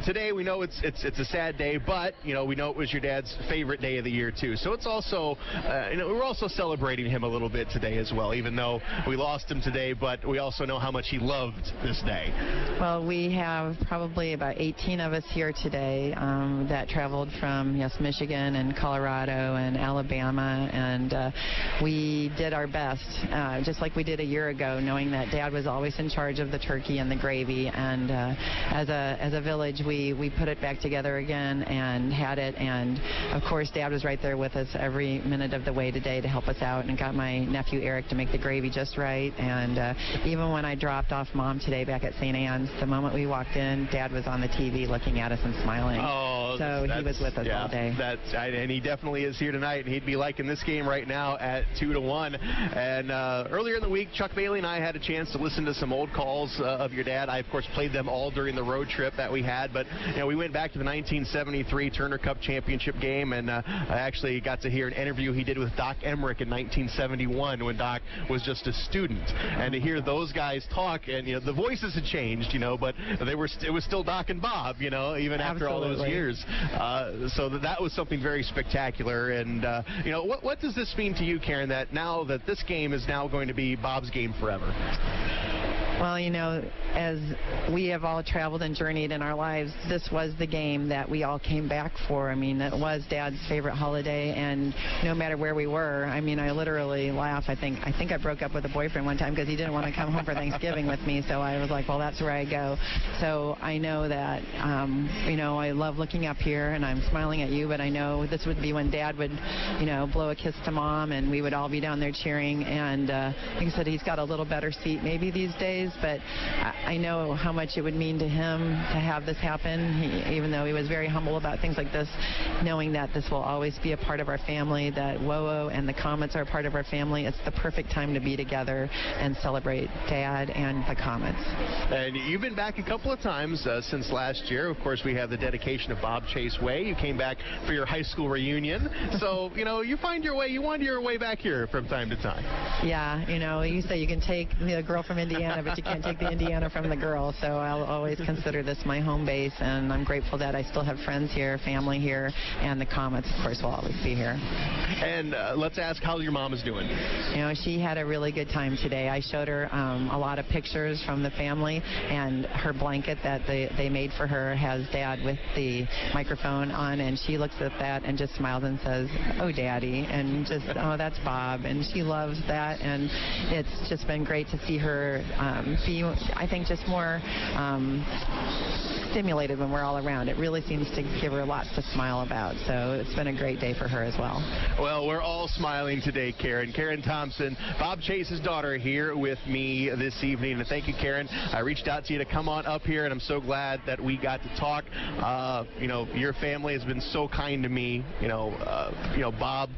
today we know it's a sad day, but we know it was your dad's favorite day of the year too. So it's also we're also celebrating him a little bit today as well, even though we lost him today. But we also know how much he loved this day. Well, we have probably about 18 of us here today that traveled from Michigan and Colorado and Alabama, and we did our best, just like we did a year ago, knowing that Dad was always in charge of the turkey and the gravy, and as a village we put it back together again and had it, and of course Dad was right there with us every minute of the way today to help us out, and got my nephew Eric to make the gravy just right. And even when I dropped off Mom today back at St. Anne's, the moment we walked in, Dad was on the TV looking at us and smiling. So he was with us all day. And he definitely is here tonight, and he'd be liking this game right now at 2-1. And earlier in the week, Chuck Bailey and I had a chance to listen to some old calls of your dad. I, of course, played them all during the road trip that we had, but we went back to the 1973 Turner Cup Championship game, and I actually got to hear an interview he did with Doc Emmerich in 1971 when Doc was just a student. And to hear those guys talk, and the voices had changed, but it was still Doc and Bob, even after all those years. So that was something very spectacular. And what does this mean to you, Karen, that now that this game is now going to be Bob's game forever? Well, as we have all traveled and journeyed in our lives, this was the game that we all came back for. I mean, it was Dad's favorite holiday, and no matter where we were, I mean, I literally laugh. I think I broke up with a boyfriend one time because he didn't want to come home for Thanksgiving with me, so I was like, well, that's where I go. So I know that, I love looking up here, and I'm smiling at you, but I know this would be when Dad would, blow a kiss to Mom, and we would all be down there cheering. And like I said, he's got a little better seat maybe these days, but I know how much it would mean to him to have this happen, even though he was very humble about things like this, knowing that this will always be a part of our family, that WOWO and the Komets are a part of our family. It's the perfect time to be together and celebrate Dad and the Komets. And you've been back a couple of times since last year. Of course, we have the dedication of Bob Chase Way. You came back for your high school reunion. So, you find your way. You wander your way back here from time to time. Yeah, you say you can take the girl from Indiana, but you can't take the Indiana from the girls, so I'll always consider this my home base, and I'm grateful that I still have friends here, family here, and the Komets, of course, will always be here. And let's ask how your mom is doing. You know, she had a really good time today. I showed her a lot of pictures from the family, and her blanket that they made for her has Dad with the microphone on, and she looks at that and just smiles and says, "Oh, Daddy," and just, "Oh, that's Bob," and she loves that, and it's just been great to see her be, I think, just more stimulated when we're all around. It really seems to give her lots to smile about, so it's been a great day for her as well. Well, we're all smiling today, Karen. Karen Thompson, Bob Chase's daughter, here with me this evening. And thank you, Karen. I reached out to you to come on up here, and I'm so glad that we got to talk. You know, your family has been so kind to me. Bob,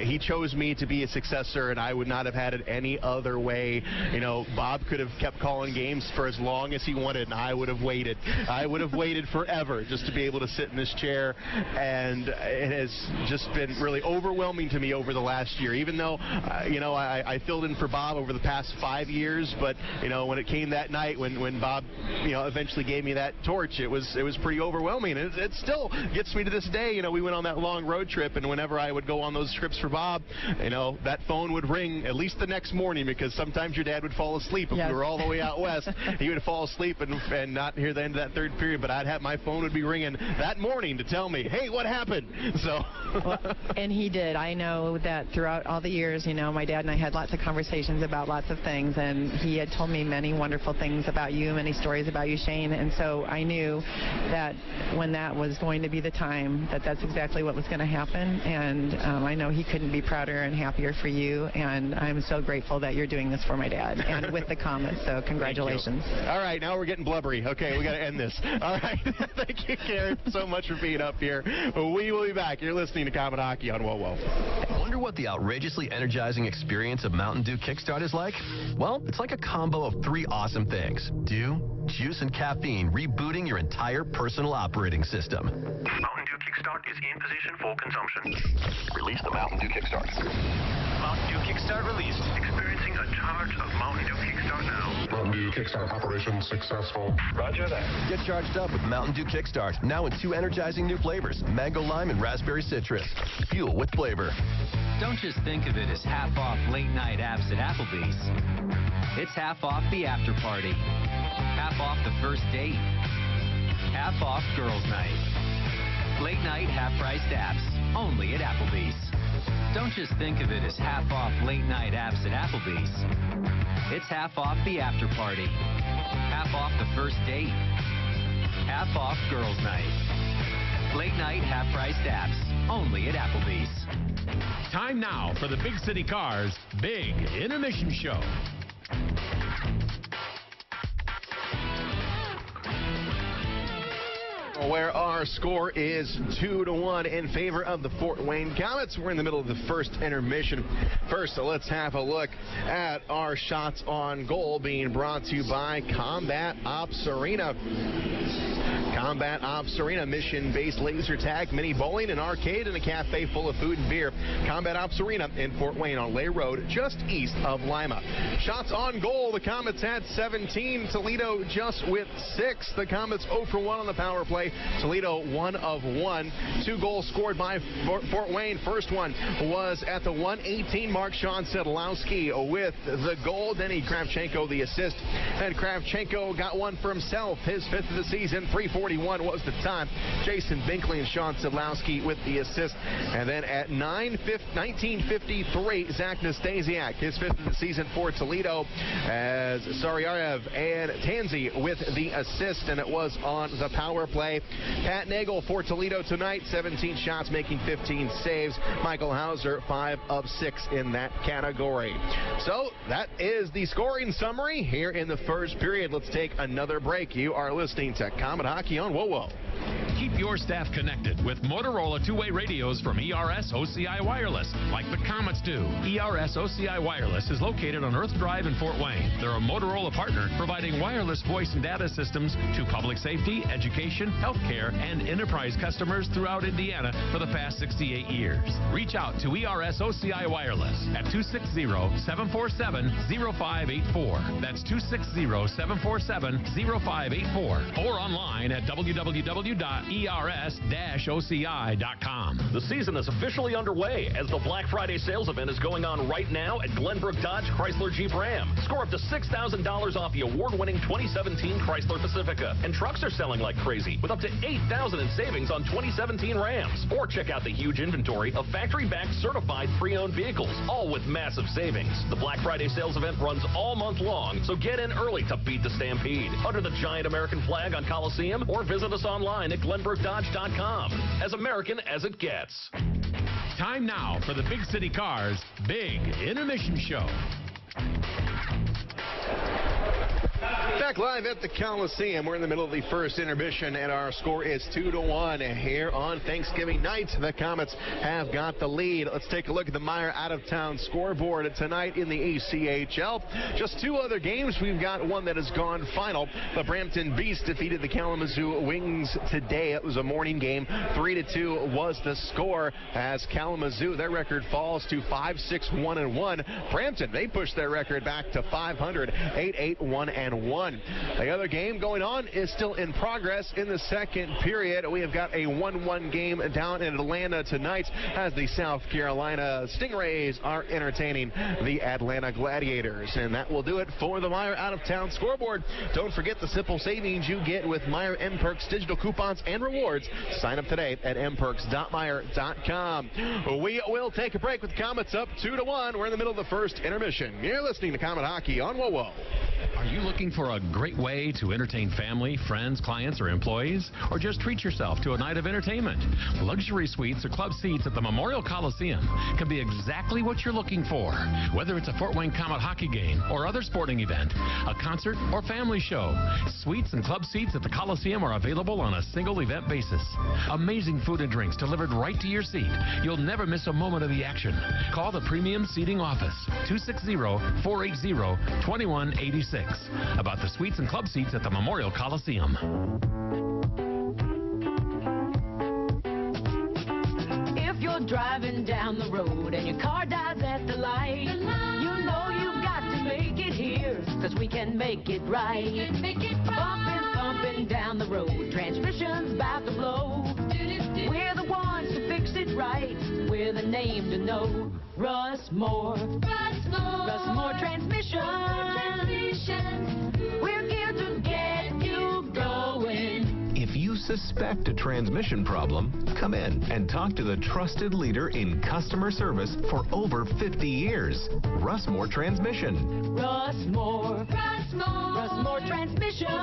he chose me to be a successor, and I would not have had it any other way. You know, Bob could have kept calling games for as long as he wanted, and I would have waited. I would have waited forever just to be able to sit in this chair, and it has just been really overwhelming to me over the last year. Even though, I filled in for Bob over the past 5 years, but when it came that night when Bob, eventually gave me that torch, it was pretty overwhelming. And it still gets me to this day. We went on that long road trip, and whenever I would go on those trips for Bob, that phone would ring at least the next morning, because sometimes your dad would fall asleep if we were all the way out west. He would fall asleep and not hear the end of that third period, but I'd have my phone would be ringing that morning to tell me, hey, what happened? So. And he did. I know that throughout all the years, my dad and I had lots of conversations about lots of things, and he had told me many wonderful things about you, many stories about you, Shane, and so I knew that when that was going to be the time, that's exactly what was going to happen, and I know he couldn't be prouder and happier for you, and I'm so grateful that you're doing this for my dad and with the Komets, so congratulations. All right, now we're getting blubbery. Okay, we got to end this. All right, thank you, Karen, so much for being up here. We will be back. You're listening to Komet Hockey on Whoa. Wonder what the outrageously energizing experience of Mountain Dew Kickstart is like? Well, it's like a combo of 3 awesome things: dew, juice, and caffeine, rebooting your entire personal operating system. Mountain Dew Kickstart is in position for consumption. Release the Mountain Dew Kickstart. Mountain Dew Kickstart released. Experiencing a charge of Mountain Dew Kickstart now. Mountain Dew Kickstart operation successful. Roger that. Get charged up with Mountain Dew Kickstart, now in 2 energizing new flavors: mango lime and raspberry citrus. Fuel with flavor. Don't just think of it as half off late night apps at Applebee's. It's half off the after party, half off the first date, half off girls' night. Late night half priced apps, only at Applebee's. Don't just think of it as half off late night apps at Applebee's. It's half off the after party, half off the first date, half off girls' night. Late night half priced apps, only at Applebee's. Time now for the Big City Cars Big Intermission Show. Where our score is 2-1 in favor of the Fort Wayne Komets. We're in the middle of the first intermission. First, so let's have a look at our shots on goal, being brought to you by Combat Ops Arena. Combat Ops Arena, mission-based laser tag, mini bowling, an arcade, and a cafe full of food and beer. Combat Ops Arena in Fort Wayne on Lay Road, just east of Lima. Shots on goal, the Komets had 17. Toledo just with 6. The Komets 0 for 1 on the power play. Toledo 1 of 1. 2 goals scored by Fort Wayne. First one was at the 1:18 mark. Sean Szydlowski with the goal. Then Kravchenko the assist. And Kravchenko got one for himself. His 5th of the season. 3:41 was the time. Jason Binkley and Sean Szydlowski with the assist. And then at 19:53, Zach Nastasiak, his 5th of the season for Toledo, as Saryarev and Tansy with the assist, and it was on the power play. Pat Nagel for Toledo tonight, 17 shots, making 15 saves. Michael Hauser, 5 of 6 in that category. So that is the scoring summary here in the first period. Let's take another break. You are listening to Komet Hockey on Whoa. Keep your staff connected with Motorola two-way radios from ERS OCI Wireless, like the Komets do. ERS OCI Wireless is located on Earth Drive in Fort Wayne. They're a Motorola partner providing wireless voice and data systems to public safety, education, healthcare, and enterprise customers throughout Indiana for the past 68 years. Reach out to ERS OCI Wireless at 260-747-0584. That's 260-747-0584. Or online at www.ers-oci.com. The season is officially underway as the Black Friday sales event is going on right now at Glenbrook Dodge Chrysler Jeep Ram. Score up to $6,000 off the award-winning 2017 Chrysler Pacifica. And trucks are selling like crazy with up to $8,000 in savings on 2017 Rams. Or check out the huge inventory of factory-backed certified pre-owned vehicles, all with massive savings. The Black Friday sales event runs all month long, so get in early to beat the stampede. Under the giant American flag on Coliseum, or visit us online at glenbrookdodge.com. As American as it gets. Time now for the Big City Cars Big Intermission Show. Back live at the Coliseum. We're in the middle of the first intermission, and our score is 2-1 here on Thanksgiving night. The Komets have got the lead. Let's take a look at the Meyer out-of-town scoreboard tonight in the ECHL. Just two other games. We've got one that has gone final. The Brampton Beast defeated the Kalamazoo Wings today. It was a morning game. 3-2 was the score as Kalamazoo, their record falls to 5-6-1-1. Brampton, they pushed their record back to 500, 8-8-1-1. The other game going on is still in progress in the second period. We have got a 1-1 game down in Atlanta tonight as the South Carolina Stingrays are entertaining the Atlanta Gladiators. And that will do it for the Meyer out-of-town scoreboard. Don't forget the simple savings you get with Meyer M-Perks digital coupons and rewards. Sign up today at mperks.meyer.com. We will take a break with Komets up 2-1. We're in the middle of the first intermission. You're listening to Komet Hockey on WOWO. Are you looking for a great way to entertain family, friends, clients, or employees? Or just treat yourself to a night of entertainment? Luxury suites or club seats at the Memorial Coliseum can be exactly what you're looking for. Whether it's a Fort Wayne Komet hockey game or other sporting event, a concert or family show, suites and club seats at the Coliseum are available on a single event basis. Amazing food and drinks delivered right to your seat. You'll never miss a moment of the action. Call the Premium Seating Office, 260-480-2186. About the suites and club seats at the Memorial Coliseum. If you're driving down the road and your car dies at the light, you know you've got to make it here, because we can make it right. Bumping down the road, transmission's about to blow. We're the ones to fix it right. We're the name to know. Russ Moore Transmission. We're here to get you going. If you suspect a transmission problem, come in and talk to the trusted leader in customer service for over 50 years, Russ Moore Transmission. Russ Moore Transmission.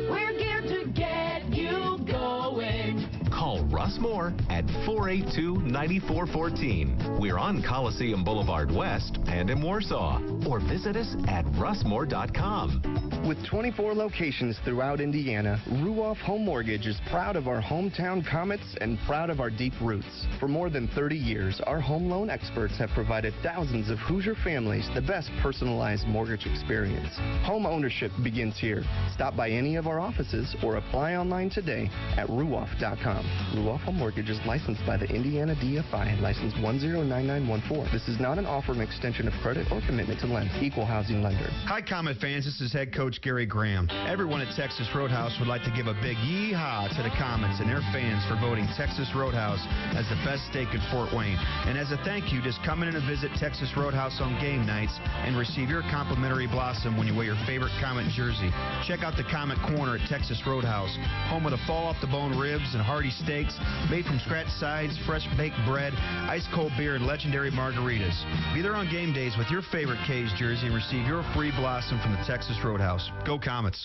We're here to get you going. Call Russ Moore at 482-9414. We're on Coliseum Boulevard West and in Warsaw. Or visit us at russmore.com. With 24 locations throughout Indiana, Ruoff Home Mortgage is proud of our hometown Komets and proud of our deep roots. For more than 30 years, our home loan experts have provided thousands of Hoosier families the best personalized mortgage experience. Home ownership begins here. Stop by any of our offices or apply online today at ruoff.com. Ruoff Home Mortgage is licensed by the Indiana DFI, license 109914. This is not an offer, an extension of credit, or commitment to lend. Equal housing lender. Hi, Komet fans. This is head coach Gary Graham. Everyone at Texas Roadhouse would like to give a big yee-haw to the Komets and their fans for voting Texas Roadhouse as the best steak in Fort Wayne. And as a thank you, just come in and visit Texas Roadhouse on game nights and receive your complimentary blossom when you wear your favorite Komet jersey. Check out the Komet Corner at Texas Roadhouse, home of the fall-off-the-bone ribs and hearty steaks, made from scratch sides, fresh baked bread, ice-cold beer, and legendary margaritas. Be there on game days with your favorite K's jersey and receive your free blossom from the Texas Roadhouse. Go Komets.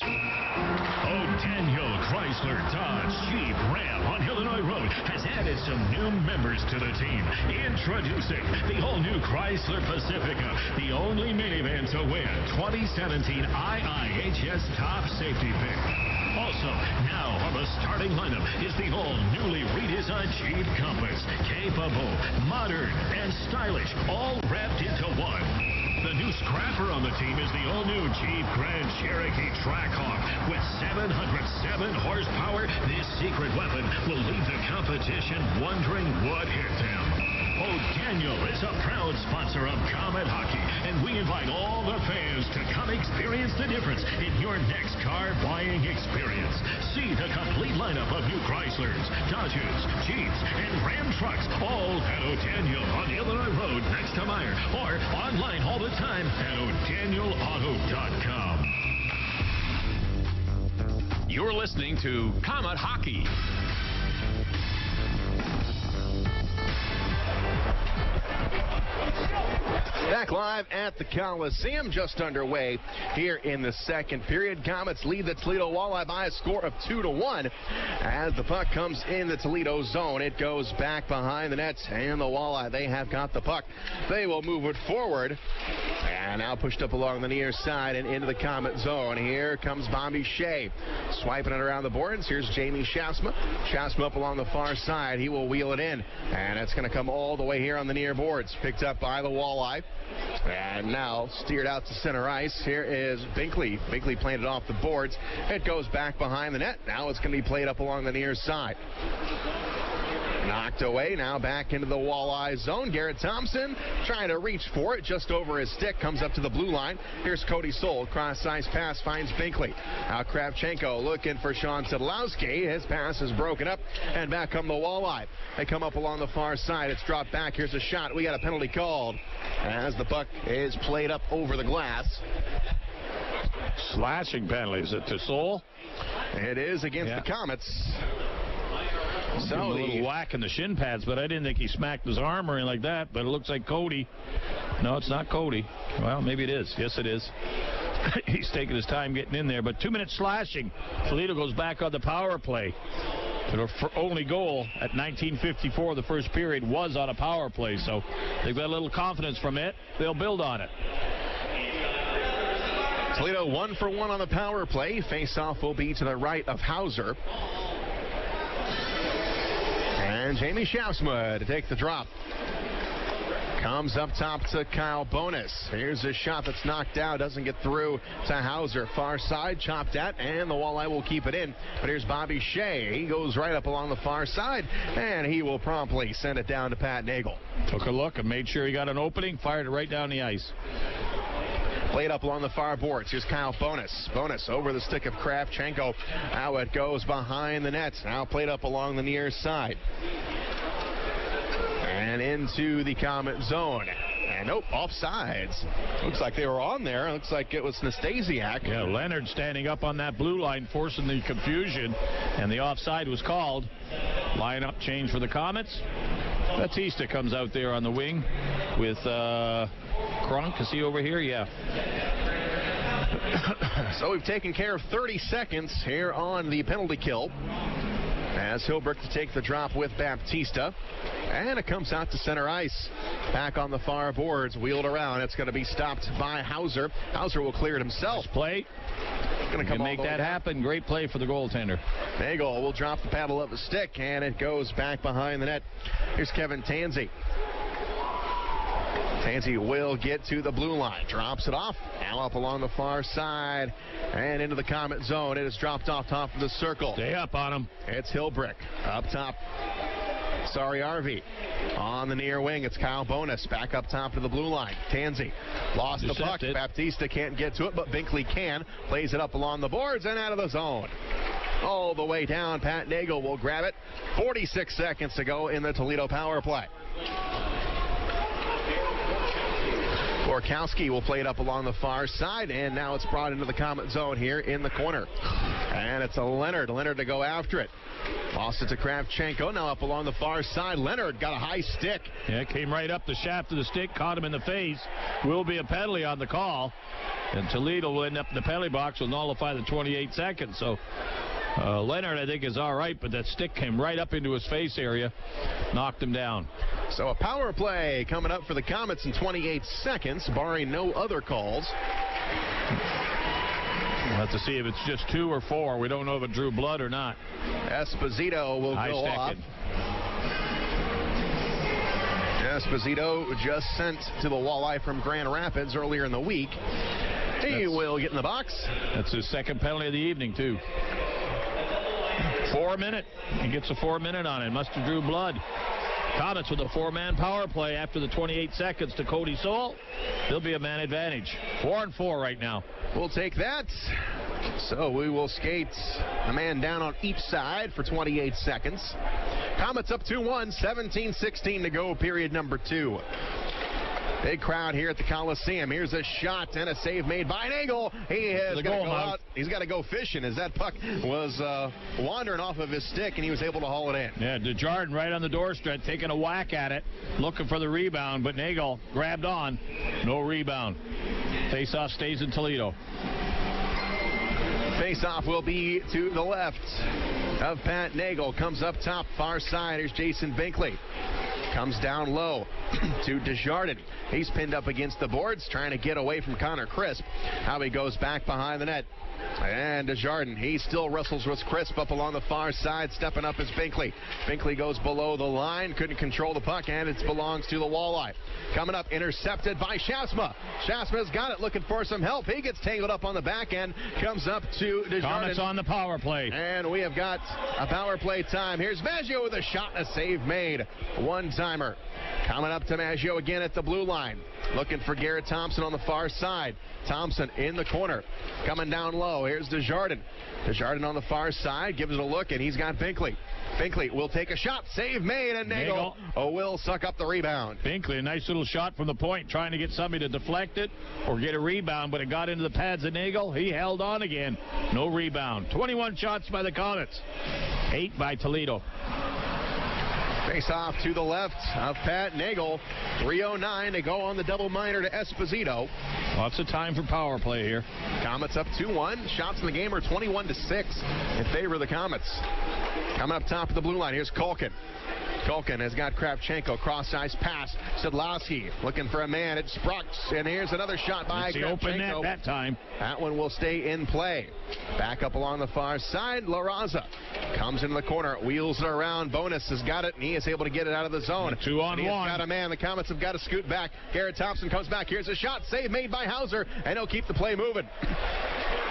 Daniel Chrysler Dodge Jeep Ram on Illinois Road has added some new members to the team. Introducing the all-new Chrysler Pacifica, the only minivan to win 2017 IIHS Top Safety Pick. Also, now on the starting lineup is the all-newly redesigned Jeep Compass. Capable, modern, and stylish, all wrapped into one. The new scrapper on the team is the all-new Jeep Grand Cherokee Trackhawk. With 707 horsepower, this secret weapon will leave the competition wondering what hit them. O'Daniel is a proud sponsor of Komet Hockey, and we invite all the fans to come experience the difference in your next car buying experience. See the complete lineup of new Chryslers, Dodges, Jeeps, and Ram trucks, all at O'Daniel on Illinois Road next to Meyer, or online all the time at o'danielauto.com. You're listening to Komet Hockey. Back live at the Coliseum, just underway here in the second period. Komets lead the Toledo Walleye by a score of 2-1. As the puck comes in the Toledo zone, it goes back behind the net, and the Walleye, they have got the puck. They will move it forward, and now pushed up along the near side and into the Komet zone. Here comes Bobby Shea, swiping it around the boards. Here's Jamie Shafsma. Shafsma up along the far side. He will wheel it in, and it's going to come all the way here on the near boards. Picked up by the Walleye. And now steered out to center ice. Here is Binkley. Binkley playing it off the boards. It goes back behind the net. Now it's going to be played up along the near side. Knocked away, now back into the Walleye zone. Garrett Thompson trying to reach for it, just over his stick, comes up to the blue line. Here's Cody Soul, cross-ice pass, finds Binkley. Now Kravchenko looking for Szydlowski. His pass is broken up, and back come the Walleye. They come up along the far side. It's dropped back. Here's a shot. We got a penalty called as the puck is played up over the glass. Slashing penalty. Is it to Soul? It is against the Komets. So a little whack in the shin pads, but I didn't think he smacked his arm or anything like that. But it looks like Cody. No, it's not Cody. Well, maybe it is. Yes, it is. He's taking his time getting in there. But 2 minutes slashing. Toledo goes back on the power play. Their only goal at 19:54, the first period, was on a power play. So they've got a little confidence from it. They'll build on it. Toledo 1 for 1 on the power play. Face-off will be to the right of Hauser. And Jamie Shafsma to take the drop. Comes up top to Kyle Bonas. Here's a shot that's knocked out. Doesn't get through to Hauser. Far side, chopped at, and the Walleye will keep it in. But here's Bobby Shea. He goes right up along the far side, and he will promptly send it down to Pat Nagel. Took a look and made sure he got an opening. Fired it right down the ice. Played up along the far boards. Here's Kyle Bonas. Bonas over the stick of Kravchenko. Now it goes behind the net. Now played up along the near side. And into the Komet zone. And nope, offsides. Looks like they were on there. Looks like it was Nastasiak. Yeah, Leonard standing up on that blue line, forcing the confusion. And the offside was called. Lineup change for the Komets. Baptista comes out there on the wing with Crunk. Is he over here? Yeah. So we've taken care of 30 seconds here on the penalty kill. As Hilbrick to take the drop with Baptista. And it comes out to center ice. Back on the far boards, wheeled around. It's going to be stopped by Hauser. Hauser will clear it himself. Nice play. Going to come make that happen. Great play for the goaltender. Nagel will drop the paddle of the stick, and it goes back behind the net. Here's Kevin Tansey. Tansey will get to the blue line. Drops it off. Now up along the far side and into the Komet zone. It is dropped off top of the circle. Stay up on him. It's Hilbrick up top. Sorry, RV. On the near wing, it's Kyle Bonas back up top to the blue line. Tansey lost the puck. Baptista can't get to it, but Binkley can. Plays it up along the boards and out of the zone. All the way down. Pat Nagel will grab it. 46 seconds to go in the Toledo power play. Gorkowski will play it up along the far side, and now it's brought into the Komet zone here in the corner. And it's a Leonard. Leonard to go after it. Lost it to Kravchenko. Now up along the far side. Leonard got a high stick. Yeah, it came right up the shaft of the stick, caught him in the face. Will be a penalty on the call. And Toledo will end up in the penalty box, will nullify the 28 seconds. So Leonard, I think, is all right, but that stick came right up into his face area, knocked him down. So a power play coming up for the Komets in 28 seconds, barring no other calls. We'll have to see if it's just 2 or 4. We don't know if it drew blood or not. Esposito will go off. Esposito just sent to the Walleye from Grand Rapids earlier in the week. He will get in the box. That's his second penalty of the evening, too. 4-minute. He gets a 4-minute on it. Must have drew blood. Komets with a 4-man power play after the 28 seconds to Cody Soul. There'll be a man advantage. 4-4 right now. We'll take that. So we will skate a man down on each side for 28 seconds. Komets up 2-1, 17-16 to go, period number 2. Big crowd here at the Coliseum. Here's a shot and a save made by Nagel. He has got to go out. He's got to go fishing as that puck was wandering off of his stick, and he was able to haul it in. Yeah, Desjardins right on the doorstep, taking a whack at it, looking for the rebound, but Nagel grabbed on. No rebound. Face-off stays in Toledo. Face-off will be to the left of Pat Nagel. Comes up top, far side. Here's Jason Binkley. Comes down low to Desjardins. He's pinned up against the boards, trying to get away from Connor Crisp. How he goes back behind the net. And Desjardins, he still wrestles with Crisp up along the far side. Stepping up is Binkley. Binkley goes below the line, couldn't control the puck, and it belongs to the Walleye. Coming up, intercepted by Shasma. Shasma's got it, looking for some help. He gets tangled up on the back end, comes up to Desjardins. Komets on the power play. And we have got a power play time. Here's Maggio with a shot and a save made. One-timer. Coming up to Maggio again at the blue line. Looking for Garrett Thompson on the far side. Thompson in the corner. Coming down low. Here's Desjardins. Desjardins on the far side. Gives it a look, and he's got Binkley. Binkley will take a shot. Save made, and Nagel will suck up the rebound. Binkley, a nice little shot from the point, trying to get somebody to deflect it or get a rebound, but it got into the pads of Nagel. He held on again. No rebound. 21 shots by the Komets. 8 by Toledo. Face off to the left of Pat Nagel. 3:09 to go on the double minor to Esposito. Lots of time for power play here. Komets up 2-1. Shots in the game are 21-6 in favor of the Komets. Coming up top of the blue line, here's Kulkin. Kulkin has got Kravchenko, cross-ice pass. Szydlowski looking for a man. It's Sprux, and here's another shot by Kravchenko. Open net that time. That one will stay in play. Back up along the far side, La Raza comes into the corner, wheels it around. Bonus has got it, and he is able to get it out of the zone. 2-on-1. He's got a man. The Komets have got to scoot back. Garrett Thompson comes back. Here's a shot. Save made by Hauser, and he'll keep the play moving.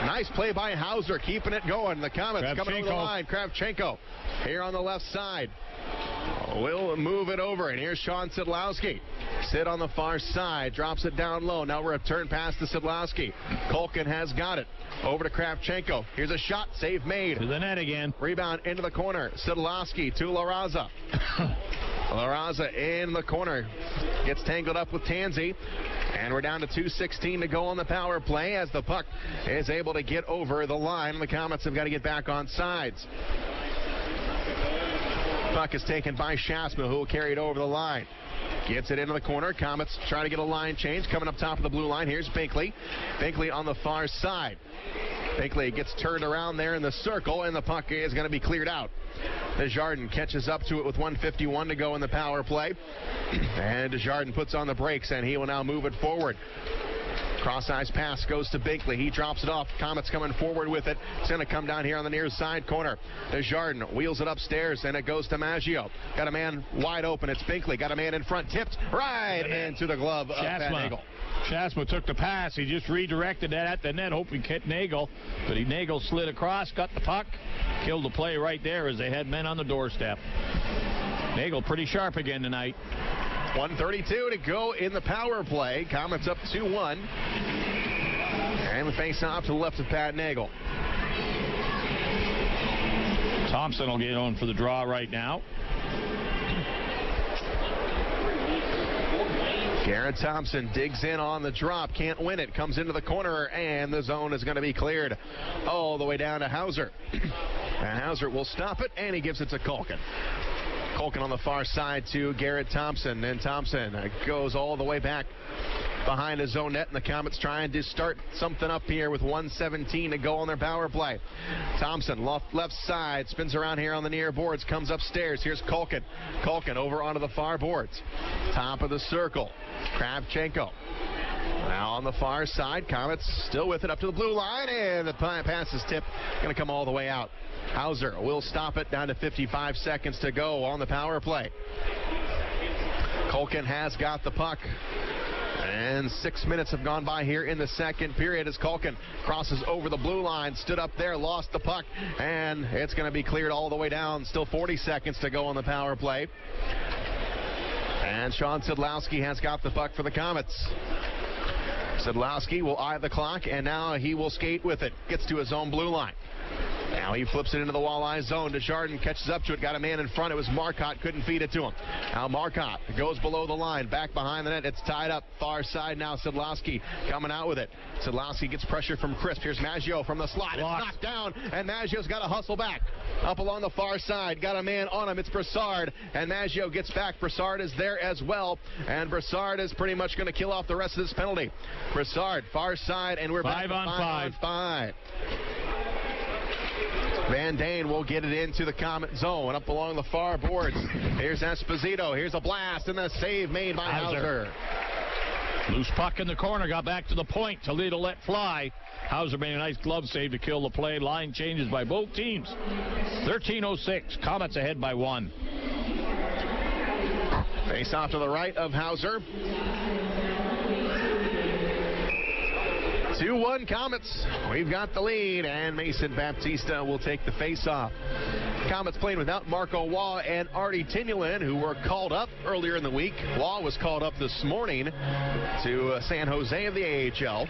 Nice play by Hauser, keeping it going. The Komets coming over the line. Kravchenko here on the left side. We'll move it over, and here's Sean Szydlowski. Sid on the far side, drops it down low. Now we're a turn pass to Szydlowski. Kulkin has got it. Over to Kravchenko. Here's a shot, save made. To the net again. Rebound into the corner. Szydlowski to La Raza. La Raza in the corner. Gets tangled up with Tansey. And we're down to 2:16 to go on the power play as the puck is able to get over the line. The Komets have got to get back on sides. Puck is taken by Shasma, who will carry it over the line. Gets it into the corner. Komets trying to get a line change. Coming up top of the blue line. Here's Binkley. Binkley on the far side. Binkley gets turned around there in the circle, and the puck is going to be cleared out. Desjardins catches up to it with 1:51 to go in the power play. And Desjardins puts on the brakes, and he will now move it forward. Cross-ice pass goes to Binkley. He drops it off. Komets coming forward with it. It's going to come down here on the near side corner. Desjardins wheels it upstairs, and it goes to Maggio. Got a man wide open. It's Binkley. Got a man in front. Tipped right into the glove of Pat Nagel. Shasma took the pass. He just redirected that at the net, hoping to hit Nagel. But Nagel slid across, got the puck, killed the play right there as they had men on the doorstep. Nagel pretty sharp again tonight. 1:32 to go in the power play. Komets up 2-1. And the face-off to the left of Pat Nagel. Thompson will get on for the draw right now. Garrett Thompson digs in on the drop. Can't win it. Comes into the corner, and the zone is going to be cleared all the way down to Hauser. And Hauser will stop it, and he gives it to Kulkin. Kulkin on the far side to Garrett Thompson, and Thompson goes all the way back behind his own net, and the Komets trying to start something up here with 1:17 to go on their power play. Thompson left side, spins around here on the near boards, comes upstairs. Here's Kulkin. Kulkin over onto the far boards. Top of the circle. Kravchenko Now on the far side, Komets still with it up to the blue line, and the pass is tipped. Going to come all the way out. Hauser will stop it down to 55 seconds to go on the power play. Culkin has got the puck. And 6 minutes have gone by here in the second period as Culkin crosses over the blue line, stood up there, lost the puck, and it's going to be cleared all the way down. Still 40 seconds to go on the power play. And Sean Szydlowski has got the puck for the Komets. Szydlowski will eye the clock, and now he will skate with it. Gets to his own blue line. Now he flips it into the Walleye zone. Desjardins catches up to it, got a man in front. It was Marcotte, couldn't feed it to him. Now Marcotte goes below the line, back behind the net. It's tied up, far side now. Szydlowski coming out with it. Szydlowski gets pressure from Crisp. Here's Maggio from the slot. It's knocked down, and Maggio's got to hustle back. Up along the far side, got a man on him. It's Brassard, and Maggio gets back. Brassard is there as well, and Brassard is pretty much going to kill off the rest of this penalty. Brassard, far side, and we're back to 5 on 5. Van Dane will get it into the Komet zone, up along the far boards. Here's Esposito. Here's a blast, and the save made by Hauser. Loose puck in the corner, got back to the point. Toledo let fly. Hauser made a nice glove save to kill the play. Line changes by both teams. 13:06. Komets ahead by 1. Face off to the right of Hauser. 2-1 Komets. We've got the lead, and Mason Baptista will take the face-off. Komets playing without Marco Waugh and Artie Tinulin, who were called up earlier in the week. Waugh was called up this morning to San Jose of the AHL.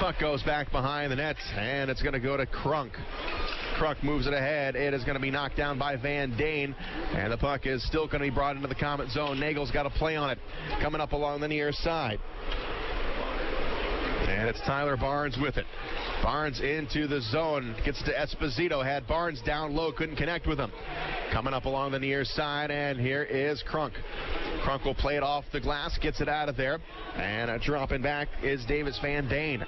Puck goes back behind the net, and it's going to go to Crunk. Crunk moves it ahead. It is going to be knocked down by Van Dane, and the puck is still going to be brought into the Komet zone. Nagel's got to play on it. Coming up along the near side. And it's Tyler Barnes with it. Barnes into the zone. Gets to Esposito. Had Barnes down low. Couldn't connect with him. Coming up along the near side. And here is Crunk. Crunk will play it off the glass. Gets it out of there. And dropping back is Davis Van Dane.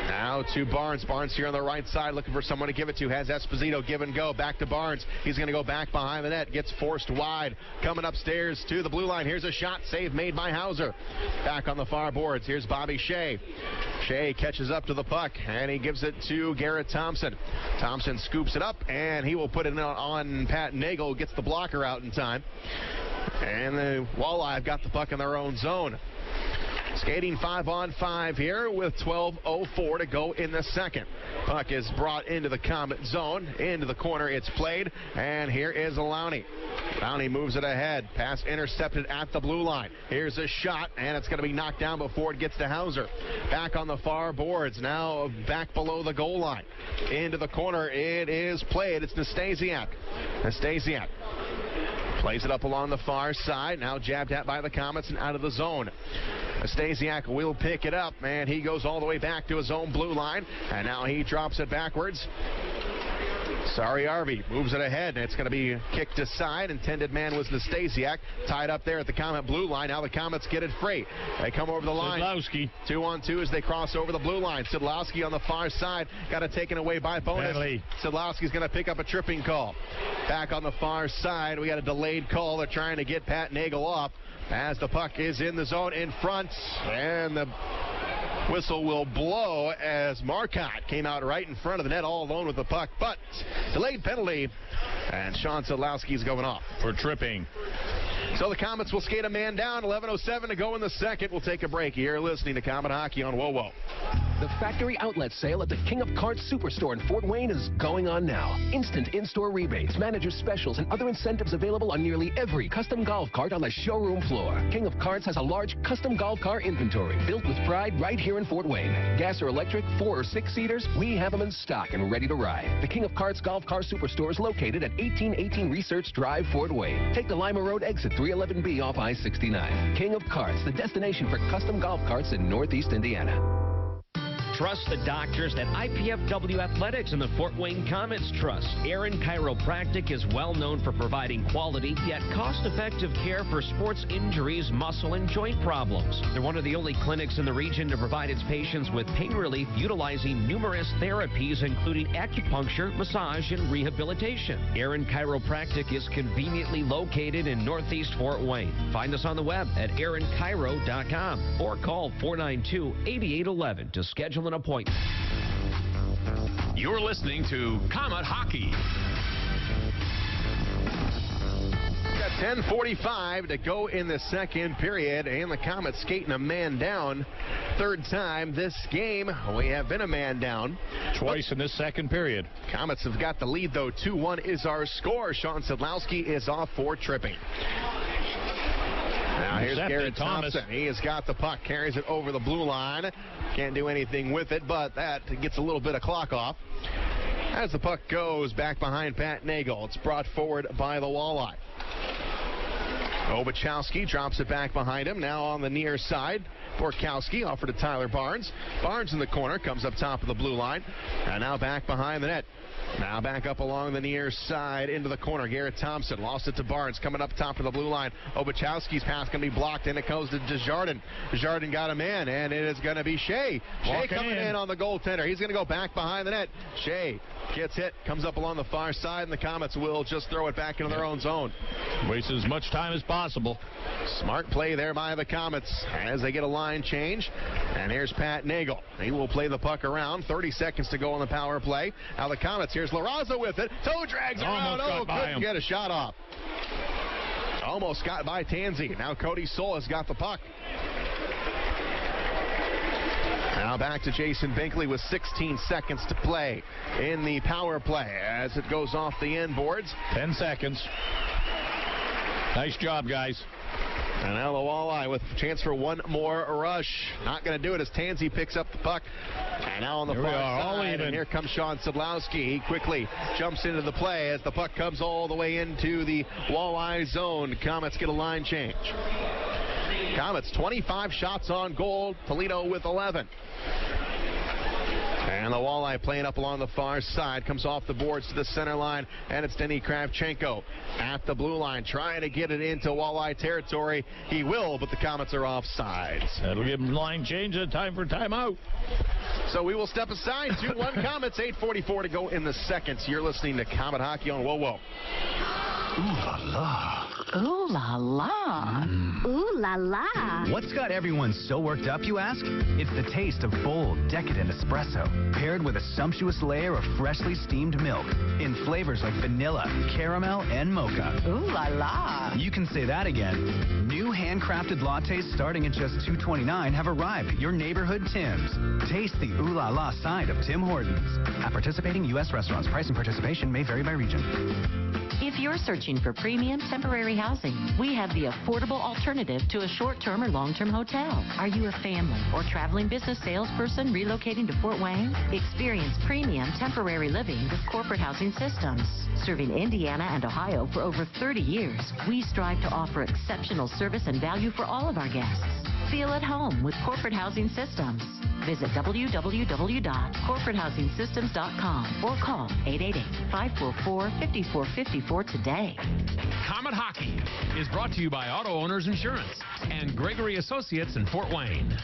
Now to Barnes. Barnes here on the right side looking for someone to give it to. Has Esposito give and go. Back to Barnes. He's going to go back behind the net. Gets forced wide. Coming upstairs to the blue line. Here's a shot. Save made by Hauser. Back on the far boards. Here's Bobby Shea. Shea catches up to the puck, and he gives it to Garrett Thompson. Thompson scoops it up, and he will put it on Pat Nagel. Gets the blocker out in time. And the Walleye have got the puck in their own zone. Skating 5 on 5 here with 12:04 to go in the second. Puck is brought into the Komet zone. Into the corner it's played. And here is Lowney. Lowney moves it ahead. Pass intercepted at the blue line. Here's a shot, and it's going to be knocked down before it gets to Hauser. Back on the far boards. Now back below the goal line. Into the corner. It is played. It's Nastasiak. Nastasiak plays it up along the far side. Now jabbed at by the Komets and out of the zone. Stasiak will pick it up, and he goes all the way back to his own blue line, and now he drops it backwards. Sorry, Arvey moves it ahead, and it's going to be kicked aside. Intended man was Nastasiak, tied up there at the Komet blue line. Now the Komets get it free. They come over the line. Szydlowski. 2-on-2 as they cross over the blue line. Szydlowski on the far side, got it taken away by bonus. Szydlowski's going to pick up a tripping call. Back on the far side, we got a delayed call. They're trying to get Pat Nagel off as the puck is in the zone in front, and the whistle will blow as Marcotte came out right in front of the net all alone with the puck, but delayed penalty, and Sean Szydlowski is going off for tripping. So the Komets will skate a man down. 11:07 to go in the second. We'll take a break. You're listening to Komet Hockey on WoWo. The factory outlet sale at the King of Carts Superstore in Fort Wayne is going on now. Instant in-store rebates, manager specials, and other incentives available on nearly every custom golf cart on the showroom floor. King of Carts has a large custom golf car inventory built with pride right here in Fort Wayne. Gas or electric, 4 or 6-seaters, we have them in stock and ready to ride. The King of Carts Golf Car Superstore is located at 1818 Research Drive, Fort Wayne. Take the Lima Road exit 311B off I-69. King of Carts, the destination for custom golf carts in Northeast Indiana. Trust the doctors at IPFW Athletics and the Fort Wayne Komets Trust. Aaron Chiropractic is well known for providing quality yet cost-effective care for sports injuries, muscle, and joint problems. They're one of the only clinics in the region to provide its patients with pain relief utilizing numerous therapies, including acupuncture, massage, and rehabilitation. Aaron Chiropractic is conveniently located in Northeast Fort Wayne. Find us on the web at aaronchiro.com or call 492-8811 to schedule an appointment. You're listening to Komet Hockey. Got 10:45 to go in the second period, and the Komets skating a man down. Third time this game, we have been a man down. Twice in this second period. Komets have got the lead, though. 2-1 is our score. Szydlowski is off for tripping. Now here's Garrett Thompson. He has got the puck, carries it over the blue line. Can't do anything with it, but that gets a little bit of clock off. As the puck goes back behind Pat Nagel, it's brought forward by the Walleye. Obachowski drops it back behind him. Now on the near side, Borkowski offered to Tyler Barnes. Barnes in the corner, comes up top of the blue line. And now back behind the net. Now back up along the near side into the corner. Garrett Thompson lost it to Barnes, coming up top of the blue line. Obachowski's pass going to be blocked, and it goes to Desjardins. Desjardins got a man, and it is going to be Shea. Shea coming in on the goaltender. He's going to go back behind the net. Shea gets hit, comes up along the far side, and the Komets will just throw it back into their own zone. Waste as much time as possible. Smart play there by the Komets as they get a line change. And here's Pat Nagel. He will play the puck around. 30 seconds to go on the power play. Now the Komets, here's LaRaza with it. Toe drags around. Oh, couldn't get a shot off. Almost got by Tansey. Now Cody Soul has got the puck. Now back to Jason Binkley with 16 seconds to play in the power play as it goes off the end boards. 10 seconds. Nice job, guys. And now the Walleye with a chance for one more rush. Not going to do it as Tansey picks up the puck. And now on the far side, and here comes Szydlowski. He quickly jumps into the play as the puck comes all the way into the Walleye zone. Komets get a line change. Komets 25 shots on goal. Toledo with 11. And the Walleye playing up along the far side. Comes off the boards to the center line. And it's Denny Kravchenko at the blue line trying to get it into Walleye territory. He will, but the Komets are offsides. That'll give him line change and time for timeout. So we will step aside. 2-1 Komets. 8:44 to go in the second. You're listening to Komet Hockey on WoWo. Ooh la la. Ooh la la. Ooh la la. What's got everyone so worked up, you ask? It's the taste of bold, decadent espresso, paired with a sumptuous layer of freshly steamed milk in flavors like vanilla, caramel, and mocha. Ooh la la. You can say that again. New handcrafted lattes starting at just $2.29 have arrived at your neighborhood Tim's. Taste the ooh la la side of Tim Hortons. At participating U.S. restaurants, price and participation may vary by region. If you're searching for premium temporary housing, we have the affordable alternative to a short-term or long-term hotel. Are you a family or traveling business salesperson relocating to Fort Wayne? Experience premium temporary living with Corporate Housing Systems. Serving Indiana and Ohio for over 30 years, we strive to offer exceptional service and value for all of our guests. Feel at home with Corporate Housing Systems. Visit www.corporatehousinsystems.com or call 888-544-5454 today. Komet Hockey is brought to you by Auto Owners Insurance and Gregory Associates in Fort Wayne.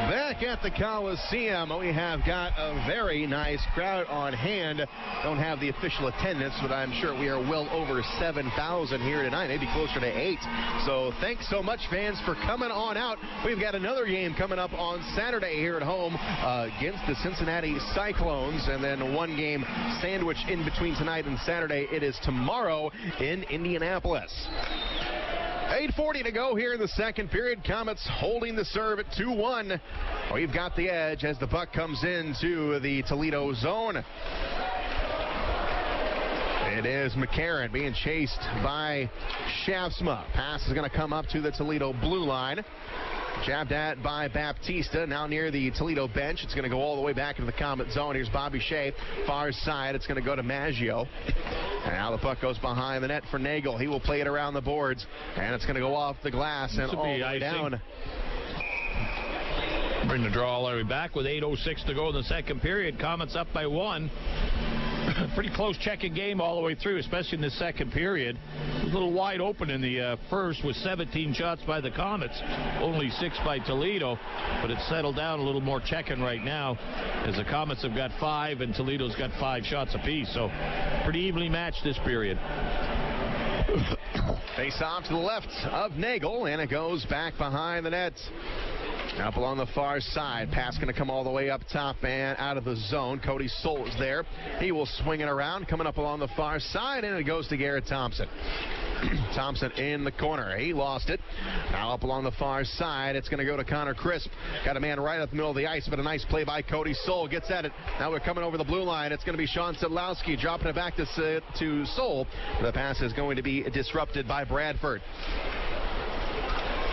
Back at the Coliseum, we have got a very nice crowd on hand. Don't have the official attendance, but I'm sure we are well over 7,000 here tonight, maybe closer to 8. So thanks so much, fans, for coming on out. We've got another game coming up on Saturday here at home against the Cincinnati Cyclones, and then one game sandwiched in between tonight and Saturday. It is tomorrow in Indianapolis. 8:40 to go here in the second period. Komets holding the serve at 2-1. We've got the edge as the puck comes into the Toledo zone. It is McCarron being chased by Shavsma. Pass is going to come up to the Toledo blue line. Jabbed at by Baptista, now near the Toledo bench. It's going to go all the way back into the Komet zone. Here's Bobby Shea, far side. It's going to go to Maggio. And now the puck goes behind the net for Nagel. He will play it around the boards, and it's going to go off the glass and all the way down. Bring the draw all the way back with 8:06 to go in the second period. Komets up by 1. Pretty close checking game all the way through, especially in the second period. It was a little wide open in the first with 17 shots by the Komets, only 6 by Toledo, but it's settled down a little more checking right now as the Komets have got 5 and Toledo's got 5 shots apiece, so pretty evenly matched this period. Face off to the left of Nagel, and it goes back behind the net. Up along the far side. Pass going to come all the way up top and out of the zone. Cody Soul is there. He will swing it around, coming up along the far side, and it goes to Garrett Thompson. Thompson in the corner. He lost it. Now up along the far side, it's going to go to Connor Crisp. Got a man right at the middle of the ice, but a nice play by Cody Soul. Gets at it. Now we're coming over the blue line. It's going to be Sean Szydlowski dropping it back to Soul. The pass is going to be disrupted by Bradford.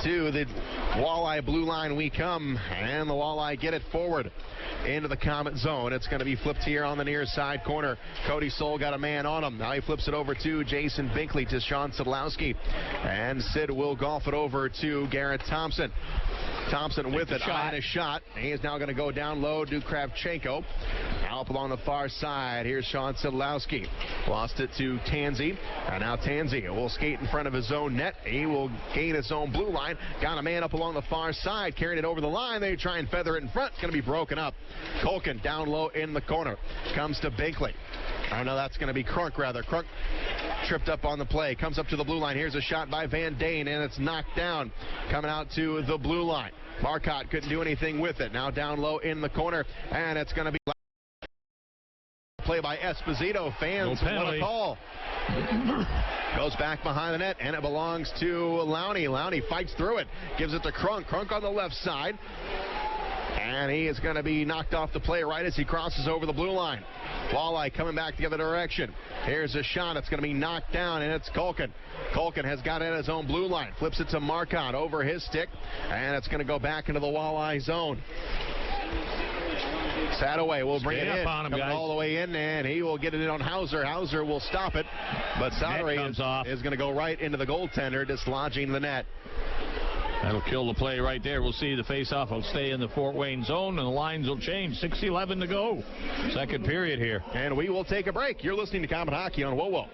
To the Walleye blue line we come, and the Walleye get it forward into the Komet zone. It's going to be flipped here on the near side corner. Cody Soul got a man on him. Now he flips it over to Jason Binkley to Sean Szydlowski, and Sid will golf it over to Garrett Thompson. Thompson with it on a shot. He is now going to go down low to Kravchenko. Now up along the far side. Here's Sean Szydlowski. Lost it to Tansey. And now Tansey will skate in front of his own net. He will gain his own blue line. Got a man up along the far side. Carrying it over the line. They try and feather it in front. It's going to be broken up. Colkin down low in the corner. Comes to Binkley. Oh, no, that's going to be Crunk, rather. Crunk tripped up on the play. Comes up to the blue line. Here's a shot by Van Dane, and it's knocked down. Coming out to the blue line. Marcotte couldn't do anything with it. Now down low in the corner, and it's going to be play by Esposito. Fans, what a call. Goes back behind the net, and it belongs to Lowney. Lowney fights through it. Gives it to Crunk. Crunk on the left side. And he is going to be knocked off the play right as he crosses over the blue line. Walleye coming back the other direction. Here's a shot. It's going to be knocked down, and it's Colkin. Colkin has got it in his own blue line. Flips it to Marcotte over his stick, and it's going to go back into the Walleye zone. Sadaway will bring it in. Coming all the way in, and he will get it in on Hauser. Hauser will stop it, but Sadaway is going to go right into the goaltender, dislodging the net. That'll kill the play right there. We'll see the face-off will stay in the Fort Wayne zone, and the lines will change. 6:11 to go. Second period here. And we will take a break. You're listening to Komet Hockey on WoWo.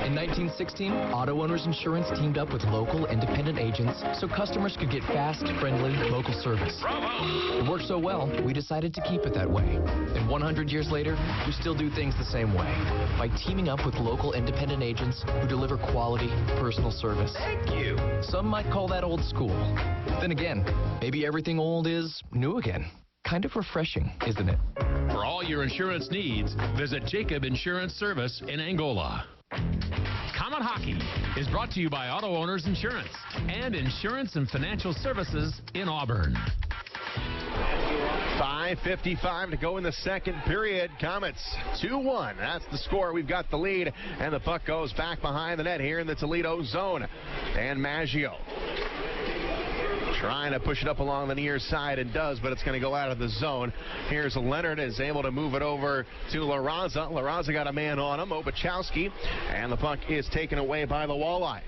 In 1916, Auto Owners Insurance teamed up with local independent agents so customers could get fast, friendly, local service. It worked so well, we decided to keep it that way. And 100 years later, we still do things the same way by teaming up with local independent agents who deliver quality, personal service. Thank you. Some might call that old school. Then again, maybe everything old is new again. Kind of refreshing, isn't it? For all your insurance needs, visit Jacob Insurance Service in Angola. Komet Hockey is brought to you by Auto Owners Insurance and Insurance and Financial Services in Auburn. 5:55 to go in the second period. Komets 2-1. That's the score. We've got the lead, and the puck goes back behind the net here in the Toledo zone. And Maggio trying to push it up along the near side, and does, but it's going to go out of the zone. Here's Leonard, is able to move it over to LaRaza. LaRaza got a man on him, Obachowski, and the puck is taken away by the Walleye.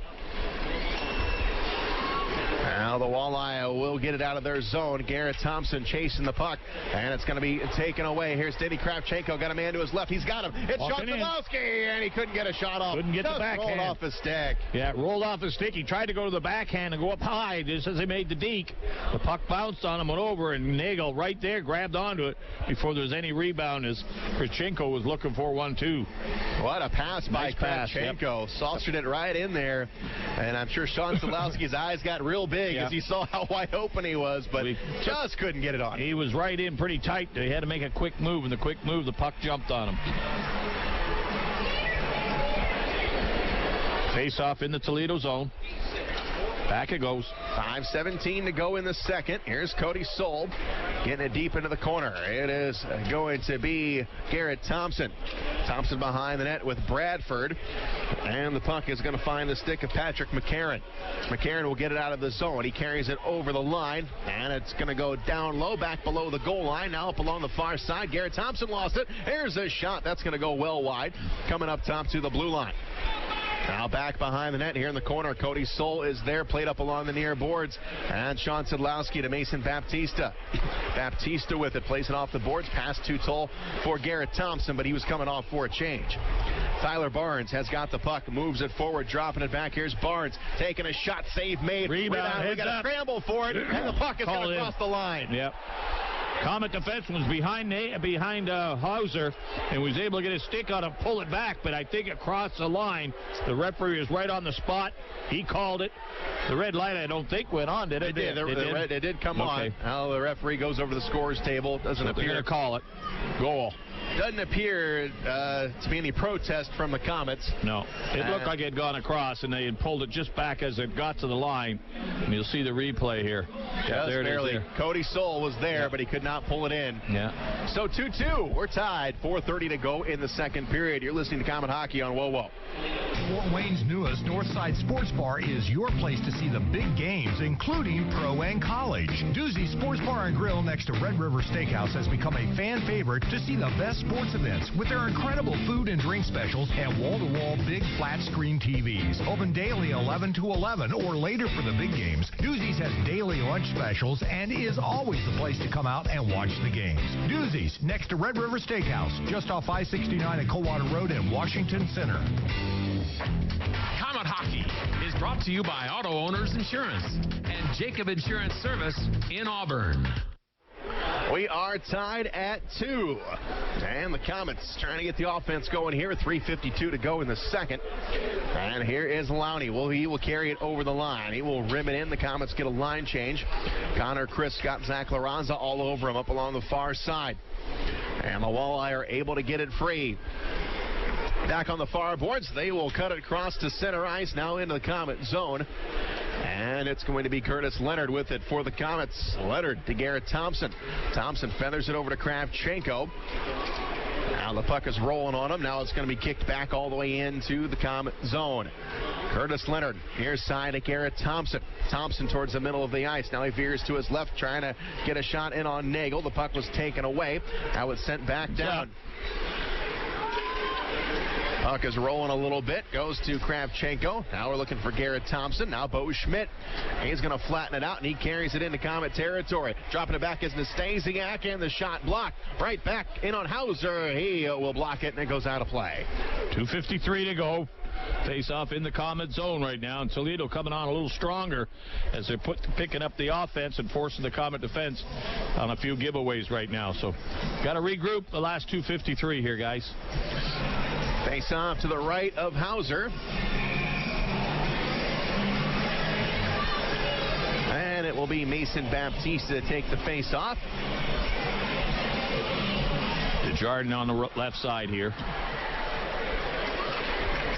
Now the Walleye will get it out of their zone. Garrett Thompson chasing the puck, and it's going to be taken away. Here's Denny Kravchenko, got a man to his left. He's got him. It's Sean Szydlowski, and he couldn't get a shot off. Couldn't get the backhand. Rolled off his stick. Yeah, rolled off his stick. He tried to go to the backhand and go up high just as he made the deke. The puck bounced on him, went over, and Nagel right there grabbed onto it before there was any rebound as Kravchenko was looking for 1-2. What a pass by Kravchenko. Saucered it right in there, and I'm sure Sean Szydlowski's eyes got real big as he saw how wide open he was, but just couldn't get it on. He was right in pretty tight. They had to make a quick move, and the quick move, the puck jumped on him. Face off in the Toledo zone. Back it goes. 5:17 to go in the second. Here's Cody Soul getting it deep into the corner. It is going to be Garrett Thompson. Thompson behind the net with Bradford. And the puck is going to find the stick of Patrick McCarron. McCarron will get it out of the zone. He carries it over the line. And it's going to go down low, back below the goal line. Now up along the far side. Garrett Thompson lost it. Here's a shot. That's going to go well wide. Coming up top to the blue line. Now back behind the net here in the corner. Cody Soul is there, played up along the near boards. And Sean Szydlowski to Mason Baptista. Baptista with it, plays it off the boards. Pass to Toll for Garrett Thompson, but he was coming off for a change. Tyler Barnes has got the puck, moves it forward, dropping it back. Here's Barnes taking a shot, save made. Rebound, we got to scramble for it, and the puck is going to cross the line. Yep. Comet defenseman was behind Hauser and was able to get his stick on him, pull it back, but I think it crossed the line. The referee is right on the spot. He called it. The red light, I don't think, went on, did it? It did come on. Now the referee goes over to the scores table. Doesn't appear to call it. Goal. Doesn't appear to be any protest from the Komets. No. It looked like it had gone across, and they had pulled it just back as it got to the line. And you'll see the replay here. Yeah, there barely. it is. There. Cody Soul was there, but he could not pull it in. Yeah. So 2-2. We're tied. 4:30 to go in the second period. You're listening to Comet Hockey on WoWo. Fort Wayne's newest Northside Sports Bar is your place to see the big games, including pro and college. Doozy Sports Bar and Grill next to Red River Steakhouse has become a fan favorite to see the best sports events with their incredible food and drink specials and wall-to-wall big flat screen TVs. Open daily 11 to 11 or later for the big games. Doozy's has daily lunch specials and is always the place to come out and watch the games. Doozy's next to Red River Steakhouse, just off I-69 at Coldwater Road in Washington Center. Comet Hockey is brought to you by Auto Owners Insurance and Jacob Insurance Service in Auburn. We are tied at 2. And the Komets trying to get the offense going here. 3:52 to go in the second. And here is Lowney. Well, he will carry it over the line. He will rim it in. The Komets get a line change. Connor Chris got Zach Laranza all over him up along the far side. And the Walleye are able to get it free. Back on the far boards, they will cut it across to center ice, now into the Komet zone. And it's going to be Curtis Leonard with it for the Komets. Leonard to Garrett Thompson. Thompson feathers it over to Kravchenko. Now the puck is rolling on him. Now it's going to be kicked back all the way into the Komet zone. Curtis Leonard, near side to Garrett Thompson. Thompson towards the middle of the ice. Now he veers to his left, trying to get a shot in on Nagel. The puck was taken away. Now it's sent back down. Puck is rolling a little bit. Goes to Kravchenko. Now we're looking for Garrett Thompson. Now Bo Schmidt. He's going to flatten it out, and he carries it into Komet territory. Dropping it back is Nastasiak, and the shot blocked. Right back in on Hauser. He will block it, and it goes out of play. 2:53 to go. Face off in the Komet zone right now, and Toledo coming on a little stronger as they're picking up the offense and forcing the Komet defense on a few giveaways right now. So got to regroup the last 2:53 here, guys. Face off to the right of Hauser. And it will be Mason Baptista to take the face off. Desjardins on the left side here.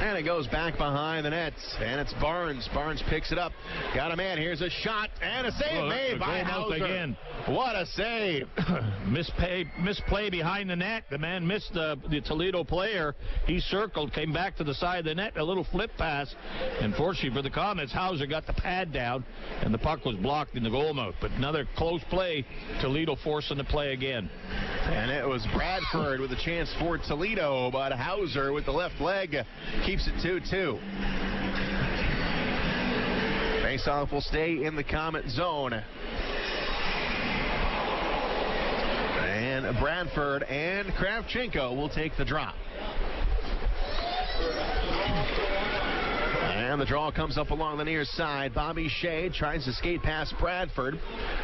And it goes back behind the net. And it's Barnes. Barnes picks it up. Got a man. Here's a shot. And a save made by Hauser. Again. What a save. Misplay behind the net. The man missed the Toledo player. He circled, came back to the side of the net. A little flip pass. Unfortunately for the Komets, Hauser got the pad down, and the puck was blocked in the goal mouth. But another close play. Toledo forcing the play again. And it was Bradford with a chance for Toledo, but Hauser with the left leg keeps it 2-2. Faceoff will stay in the Komet zone. And Bradford and Kravchenko will take the drop. And the draw comes up along the near side. Bobby Shea tries to skate past Bradford.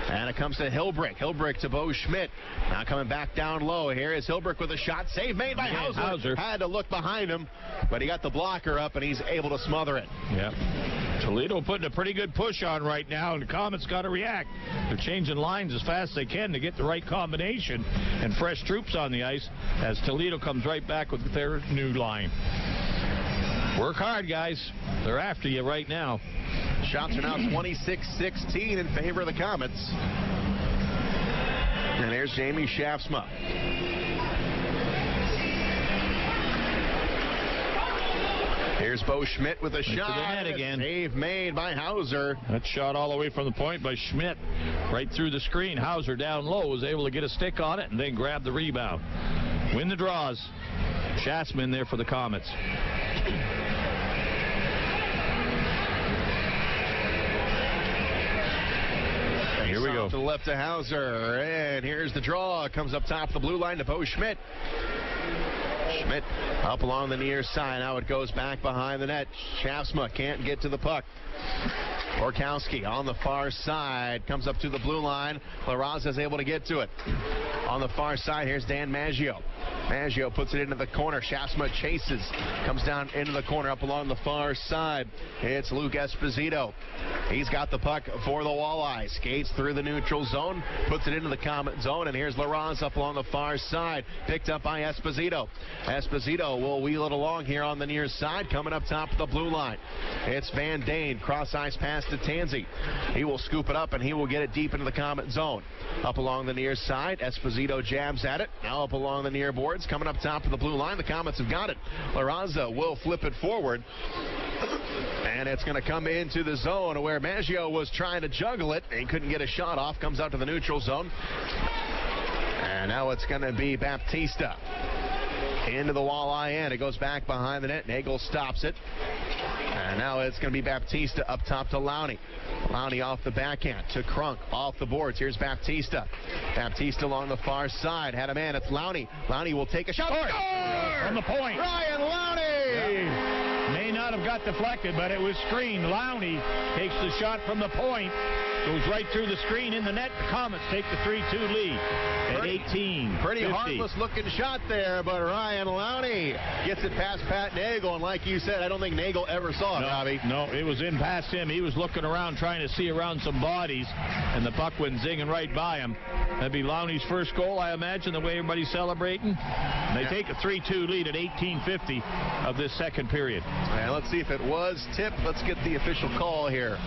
And it comes to Hilbrick. Hilbrick to Bo Schmidt. Now coming back down low. Here is Hilbrick with a shot. Save made by Hauser. Had to look behind him, but he got the blocker up, and he's able to smother it. Yep. Toledo putting a pretty good push on right now, and the Komets got to react. They're changing lines as fast as they can to get the right combination and fresh troops on the ice as Toledo comes right back with their new line. Work hard, guys. They're after you right now. Shots are now 26-16 in favor of the Komets. And there's Jamie Schaafsma. Here's Bo Schmidt with a shot. To the net again. Save made by Hauser. That shot all the way from the point by Schmidt. Right through the screen. Hauser down low was able to get a stick on it and then grab the rebound. Win the draws. Schaafsma there for the Komets. Here we go. To the left to Hauser. And here's the draw. Comes up top of the blue line to Bo Schmidt. Schmidt up along the near side. Now it goes back behind the net. Schaafsma can't get to the puck. Borkowski on the far side. Comes up to the blue line. LaRaza is able to get to it. On the far side, here's Dan Maggio. Maggio puts it into the corner. Schaafsma chases. Comes down into the corner up along the far side. It's Luke Esposito. He's got the puck for the Walleye. Skates through the neutral zone. Puts it into the Komet zone. And here's LaRaza up along the far side. Picked up by Esposito. Esposito will wheel it along here on the near side. Coming up top of the blue line. It's Van Dane. Cross-ice pass to Tansey. He will scoop it up and he will get it deep into the Komet zone. Up along the near side. Esposito jabs at it. Now up along the near boards. Coming up top of the blue line. The Komets have got it. LaRaza will flip it forward. And it's going to come into the zone where Maggio was trying to juggle it. He couldn't get a shot off. Comes out to the neutral zone. And now it's going to be Baptista. Into the Walleye end. It goes back behind the net. Nagel stops it. And now it's going to be Baptista up top to Lowney. Lowney off the backhand to Crunk. Off the boards. Here's Baptista. Baptista along the far side. Had a man. It's Lowney. Lowney will take a shot. Score! From the point. Ryan Lowney! Yep. May not have got deflected, but it was screened. Lowney takes the shot from the point. Goes right through the screen in the net. The Komets take the 3-2 lead at 18. Pretty harmless looking shot there, but Ryan Lowney gets it past Pat Nagel, and like you said, I don't think Nagel ever saw it, Robbie. No, it was in past him. He was looking around trying to see around some bodies, and the puck went zinging right by him. That'd be Lowney's first goal, I imagine, the way everybody's celebrating. And they take a 3-2 lead at 18:50 of this second period. And let's see if it was tipped. Let's get the official call here.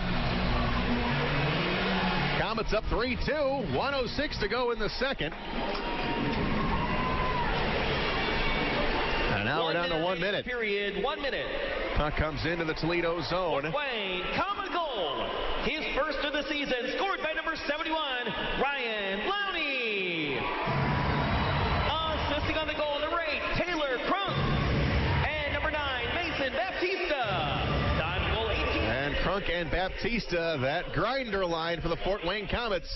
Komets up 3-2, 1:06 to go in the second. And now we're down to 1 minute. Period, 1 minute. Puck comes into the Toledo zone. Wayne, Komets goal. His first of the season, scored by number 71, Ryan Lowney. Assisting on the goal, number 8, Taylor Crunk. And number 9, Mason Baptista. And Crunk and Baptista, that grinder line for the Fort Wayne Komets,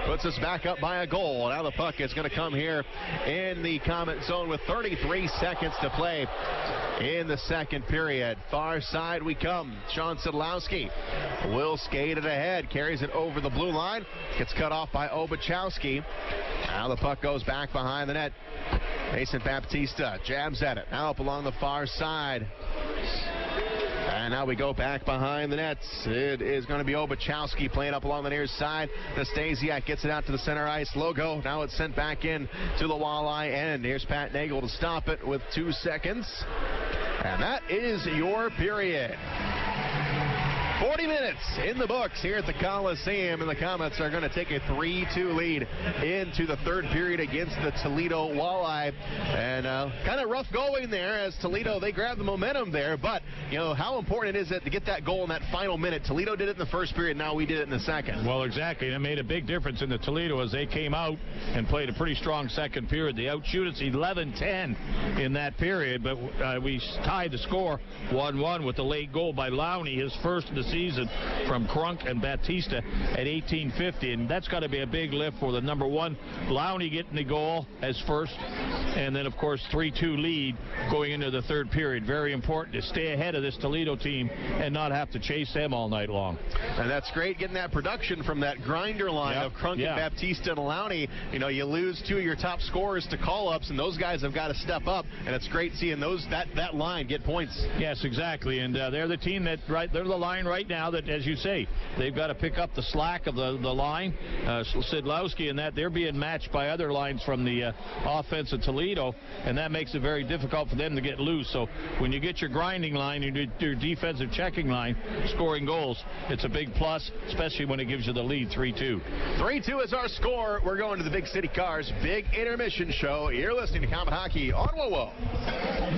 puts us back up by a goal. Now the puck is going to come here in the Komet zone with 33 seconds to play in the second period. Far side we come. Sean Szydlowski will skate it ahead, carries it over the blue line, gets cut off by Obachowski. Now the puck goes back behind the net. Mason Baptista jabs at it. Now up along the far side. And now we go back behind the nets. It is going to be Obachowski playing up along the near side. Nastasiak gets it out to the center ice logo. Now it's sent back in to the Walleye end. Here's Pat Nagel to stop it with 2 seconds. And that is your period. 40 minutes in the books here at the Coliseum, and the Komets are going to take a 3-2 lead into the third period against the Toledo Walleye. And kind of rough going there as Toledo, they grabbed the momentum there, but you know how important is it to get that goal in that final minute? Toledo did it in the first period, now we did it in the second. Well, exactly, and it made a big difference in the Toledo as they came out and played a pretty strong second period. They outshoot us 11-10 in that period, but we tied the score 1-1 with the late goal by Lowney, his first of the season from Crunk and Baptista at 18:50, and that's got to be a big lift for the number one. Lowney getting the goal as first, and then of course 3-2 lead going into the third period. Very important to stay ahead of this Toledo team and not have to chase them all night long. And that's great getting that production from that grinder line of Crunk and Baptista and Lowney. You know, you lose 2 of your top scorers to call-ups, and those guys have got to step up, and it's great seeing that line get points. Yes, exactly, and they're the team that they're the line right now that, as you say, they've got to pick up the slack of the line. Szydlowski and that they're being matched by other lines from the offense of Toledo. Toledo, and that makes it very difficult for them to get loose. So when you get your grinding line and your defensive checking line scoring goals, it's a big plus, especially when it gives you the lead 3-2. 3-2 is our score. We're going to the Big City Cars Big Intermission Show. You're listening to Comet Hockey on WoWo.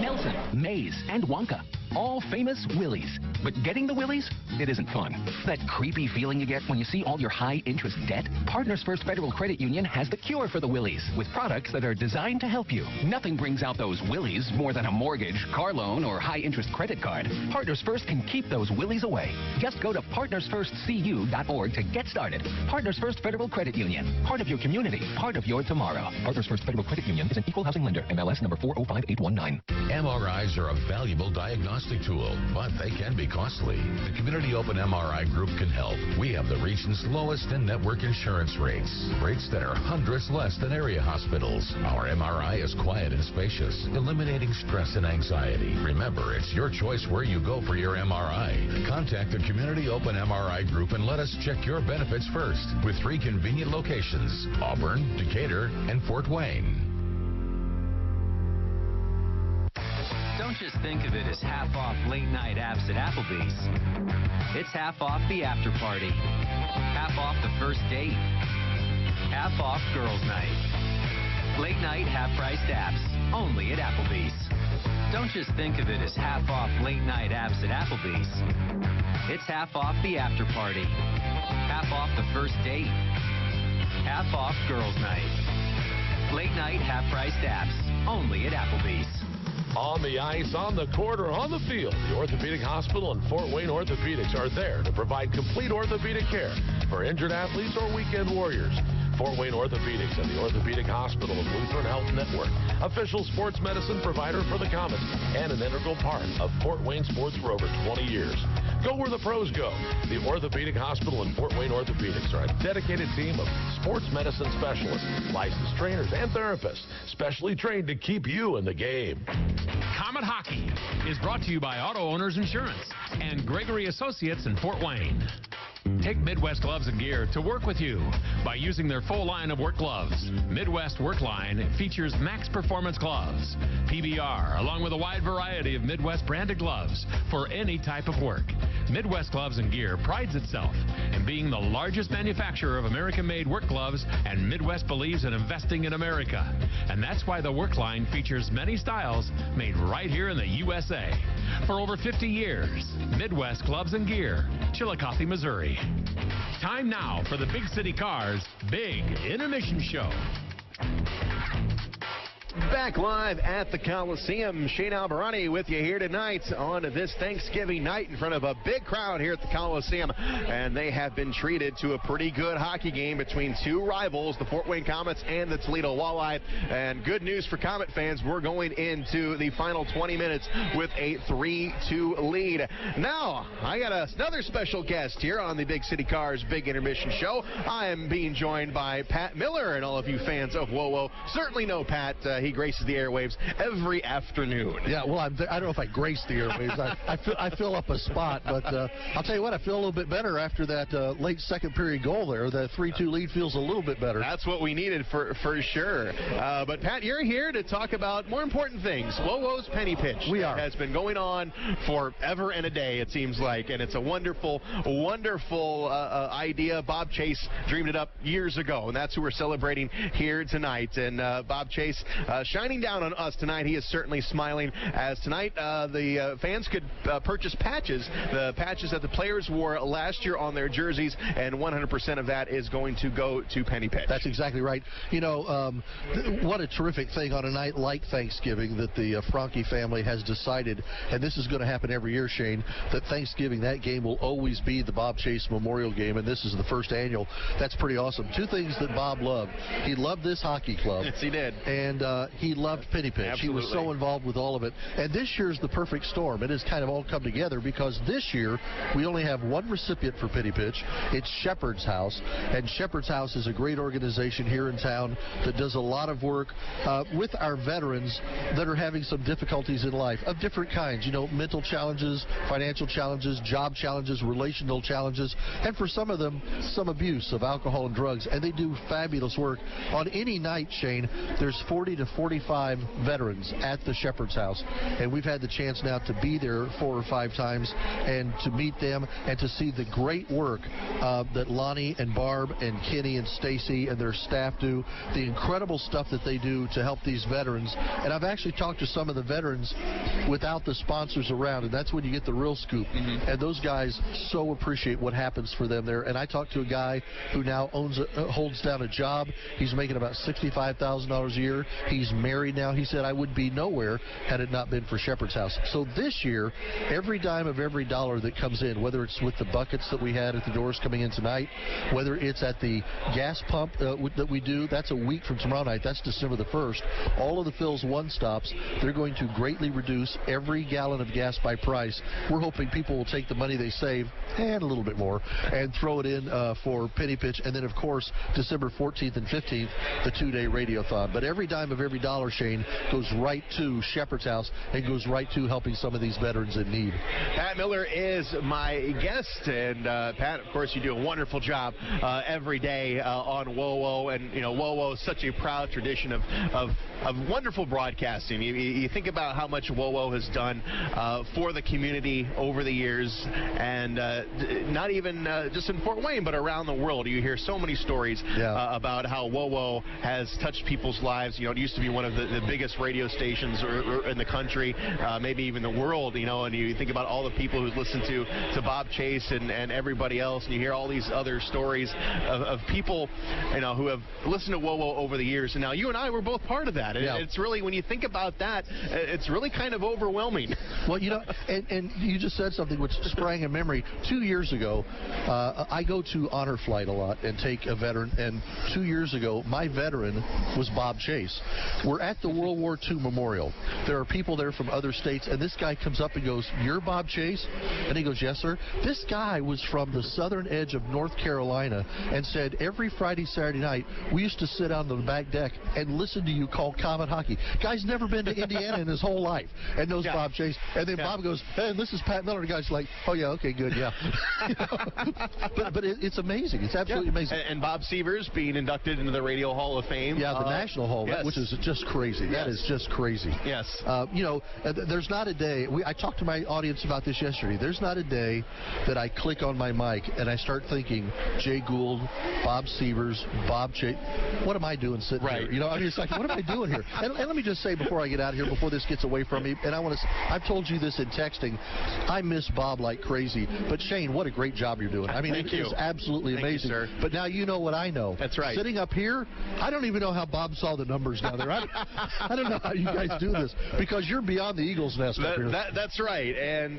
Nelson, Mays, and Wonka. All famous Willies. But getting the Willies, it isn't fun. That creepy feeling you get when you see all your high-interest debt? Partners First Federal Credit Union has the cure for the Willies, with products that are designed to help you. Nothing brings out those Willies more than a mortgage, car loan, or high-interest credit card. Partners First can keep those Willies away. Just go to partnersfirstcu.org to get started. Partners First Federal Credit Union. Part of your community, part of your tomorrow. Partners First Federal Credit Union is an equal housing lender. MLS number 405819. MRIs are a valuable diagnostic tool, but they can be costly. The Community Open MRI Group can help. We have the region's lowest in-network insurance rates that are hundreds less than area hospitals. Our MRI is quiet and spacious, eliminating stress and anxiety. Remember, it's your choice where you go for your MRI. Contact the Community Open MRI Group and let us check your benefits first, with 3 convenient locations: Auburn, Decatur, and Fort Wayne. Don't just think of it as half off late night apps at Applebee's. It's half off the after party, half off the first date, half off girls' night. Late night half-priced apps, only at Applebee's. Don't just think of it as half off late night apps at Applebee's. It's half off the after party, half off the first date, half off girls' night. Late night half-priced apps, only at Applebee's. On the ice, on the court, or on the field, the Orthopedic Hospital and Fort Wayne Orthopedics are there to provide complete orthopedic care for injured athletes or weekend warriors. Fort Wayne Orthopedics and the Orthopedic Hospital of Lutheran Health Network, official sports medicine provider for the Komets, and an integral part of Fort Wayne sports for over 20 years. Go where the pros go. The Orthopedic Hospital and Fort Wayne Orthopedics are a dedicated team of sports medicine specialists, licensed trainers, and therapists, specially trained to keep you in the game. Comet Hockey is brought to you by Auto Owners Insurance and Gregory Associates in Fort Wayne. Take Midwest Gloves and Gear to work with you by using their full line of work gloves. Midwest Work Line features Max Performance Gloves, PBR, along with a wide variety of Midwest branded gloves for any type of work. Midwest Gloves and Gear prides itself in being the largest manufacturer of American-made work gloves, and Midwest believes in investing in America. And that's why the Work Line features many styles made right here in the USA. For over 50 years, Midwest Gloves and Gear, Chillicothe, Missouri. Time now for the Big City Cars Big Intermission Show. Back live at the Coliseum. Shane Albarani with you here tonight on this Thanksgiving night in front of a big crowd here at the Coliseum. And they have been treated to a pretty good hockey game between 2 rivals, the Fort Wayne Komets and the Toledo Walleye. And good news for Komet fans, we're going into the final 20 minutes with a 3-2 lead. Now, I got another special guest here on the Big City Cars Big Intermission Show. I am being joined by Pat Miller, and all of you fans of WoWo certainly know Pat. He graces the airwaves every afternoon. Yeah, well, I don't know if I grace the airwaves. I fill up a spot, but I'll tell you what, I feel a little bit better after that late second period goal there. The 3-2 lead feels a little bit better. That's what we needed for sure. But Pat, you're here to talk about more important things. WoWo's Penny Pitch. We are. Has been going on forever and a day, it seems like, and it's a wonderful, wonderful idea. Bob Chase dreamed it up years ago, and that's who we're celebrating here tonight. And Bob Chase shining down on us tonight. He is certainly smiling, as tonight the fans could purchase patches, the patches that the players wore last year on their jerseys, and 100% of that is going to go to Penny Pitch. That's exactly right. You know, what a terrific thing on a night like Thanksgiving that the Franke family has decided, and this is going to happen every year, Shane, that Thanksgiving, that game will always be the Bob Chase Memorial Game, and this is the first annual. That's pretty awesome. 2 things that Bob loved. He loved this hockey club. Yes, he did. And he loved Penny Pitch. Absolutely. He was so involved with all of it. And this year's the perfect storm. It has kind of all come together because this year we only have 1 recipient for Penny Pitch. It's Shepherd's House. And Shepherd's House is a great organization here in town that does a lot of work with our veterans that are having some difficulties in life of different kinds. You know, mental challenges, financial challenges, job challenges, relational challenges, and for some of them, some abuse of alcohol and drugs. And they do fabulous work. On any night, Shane, there's 40 to have 45 veterans at the Shepherd's House, and we've had the chance now to be there 4 or 5 times and to meet them and to see the great work that Lonnie and Barb and Kenny and Stacy and their staff do, the incredible stuff that they do to help these veterans. And I've actually talked to some of the veterans without the sponsors around, and that's when you get the real scoop. And those guys so appreciate what happens for them there. And I talked to a guy who now holds down a job. He's making about $65,000 a year. He's married now. He said, I would be nowhere had it not been for Shepherd's House. So this year, every dime of every dollar that comes in, whether it's with the buckets that we had at the doors coming in tonight, whether it's at the gas pump that we do, that's a week from tomorrow night. That's December the 1st. All of the Phil's One Stops, they're going to greatly reduce every gallon of gas by price. We're hoping people will take the money they save and a little bit more and throw it in for Penny Pitch. And then, of course, December 14th and 15th, the 2-day radiothon. But every dime of every dollar, Shane, goes right to Shepherd's House and goes right to helping some of these veterans in need. Pat Miller is my guest, and Pat, of course, you do a wonderful job every day on WOWO, and you know WOWO is such a proud tradition of wonderful broadcasting. You think about how much WOWO has done for the community over the years, and not even just in Fort Wayne, but around the world. You hear so many stories about how WOWO has touched people's lives. You know, it used to be one of the biggest radio stations in the country, maybe even the world, you know, and you think about all the people who listen to Bob Chase and everybody else, and you hear all these other stories of people, you know, who have listened to WOWO over the years, and now you and I were both part of that. It's really, when you think about that, it's really kind of overwhelming. Well, you know, and you just said something which sprang a memory. 2 years ago, I go to Honor Flight a lot and take a veteran, and 2 years ago, my veteran was Bob Chase. We're at the World War II Memorial. There are people there from other states, and this guy comes up and goes, "You're Bob Chase?" And he goes, "Yes, sir." This guy was from the southern edge of North Carolina and said every Friday, Saturday night, we used to sit on the back deck and listen to you call Comet hockey. Guy's never been to Indiana in his whole life and knows Bob Chase. And then Bob goes, "Hey, this is Pat Miller." And the guy's like, "Oh, yeah, okay, good, yeah." You know? But it's amazing. It's absolutely amazing. And Bob Severs being inducted into the Radio Hall of Fame. Yeah, the National Hall, which is just crazy. That is just crazy. Yes. You know, there's not a day, I talked to my audience about this yesterday, there's not a day that I click on my mic and I start thinking, Jay Gould, Bob Severs, Bob Chase, what am I doing sitting here? You know, I mean, it's like, what am I doing here? And let me just say before I get out of here, before this gets away from me, and I want to, I've told you this in texting, I miss Bob like crazy, but Shane, what a great job you're doing. I mean, it is absolutely amazing. You, but now you know what I know. That's right. Sitting up here, I don't even know how Bob saw the numbers down there. I don't know how you guys do this, because you're beyond the Eagles' nest up here. That's right. And,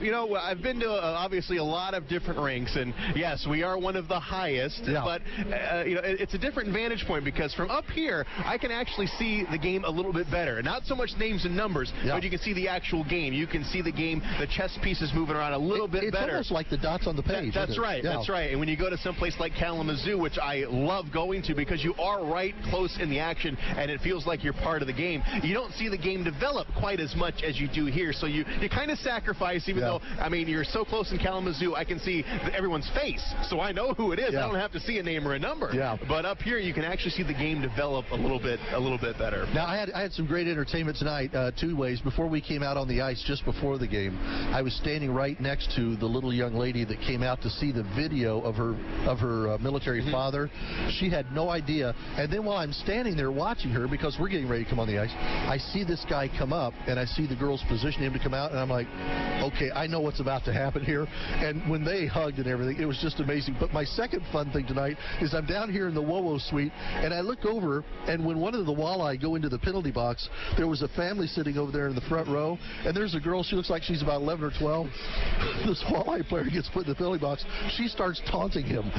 you know, I've been to, obviously, a lot of different rinks, and, yes, we are one of the highest, but, you know, it's a different vantage point, because from up here, I can actually see the game a little bit better. Not so much names and numbers, but you can see the actual game. You can see the game, the chess pieces moving around a little bit better. It's almost like the dots on the page. That's right. That's right. And when you go to someplace like Kalamazoo, which I love going to because you are right close in the action and it feels like you're part of the game, you don't see the game develop quite as much as you do here. So you kind of sacrifice, even though, I mean, you're so close in Kalamazoo, I can see everyone's face, so I know who it is. I don't have to see a name or a number. But up here, you can actually see the game develop a little bit better. Now, I had some great entertainment tonight, two ways. Before we came out on the ice, just before the game, I was standing right next to the little young lady that came out to see the video of her military father. She had no idea. And then while I'm standing there watching her, because we're getting ready to come on the ice, I see this guy come up, and I see the girls position him to come out, and I'm like, okay, I know what's about to happen here. And when they hugged and everything, it was just amazing. But my second fun thing tonight is I'm down here in the WOWO suite, and I look over, and when one of the Walleye go into the penalty box, there was a family sitting over there in the front row, and there's a girl, she looks like she's about 11 or 12. This Walleye player gets put in the penalty box. She starts taunting him.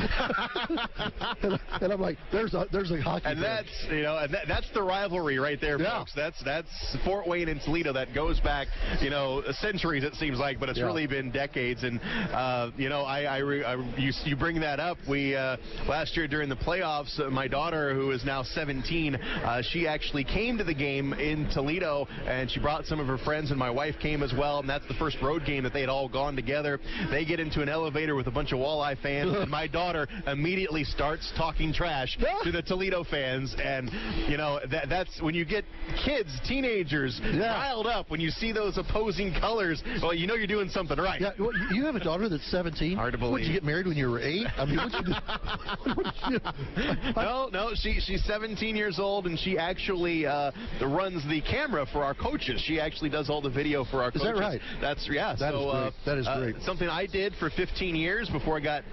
and I'm like, there's a hockey and player. That's, you know, and that's the rivalry right there, folks. That's Fort Wayne and Toledo. That goes back, you know, centuries, it seems like, but it's really been decades. And you know, you bring that up. We last year during the playoffs, my daughter, who is now 17, she actually came to the game in Toledo, and she brought some of her friends, and my wife came as well. And that's the first road game that they had all gone together. They get into an elevator with a bunch of Walleye fans, and my daughter immediately starts talking trash to the Toledo fans. And, you know, that's when you get kids, teenagers, riled up when you see those opposing colors. Well, you know you're doing something right. Yeah, well, you have a daughter that's 17. Hard to believe. Would you get married when you were 8? I mean, what'd you do? No, she's 17 years old, and she actually runs the camera for our coaches. She actually does all the video for our coaches. Is that right? That's That is great. That is great. Something I did for 15 years before I got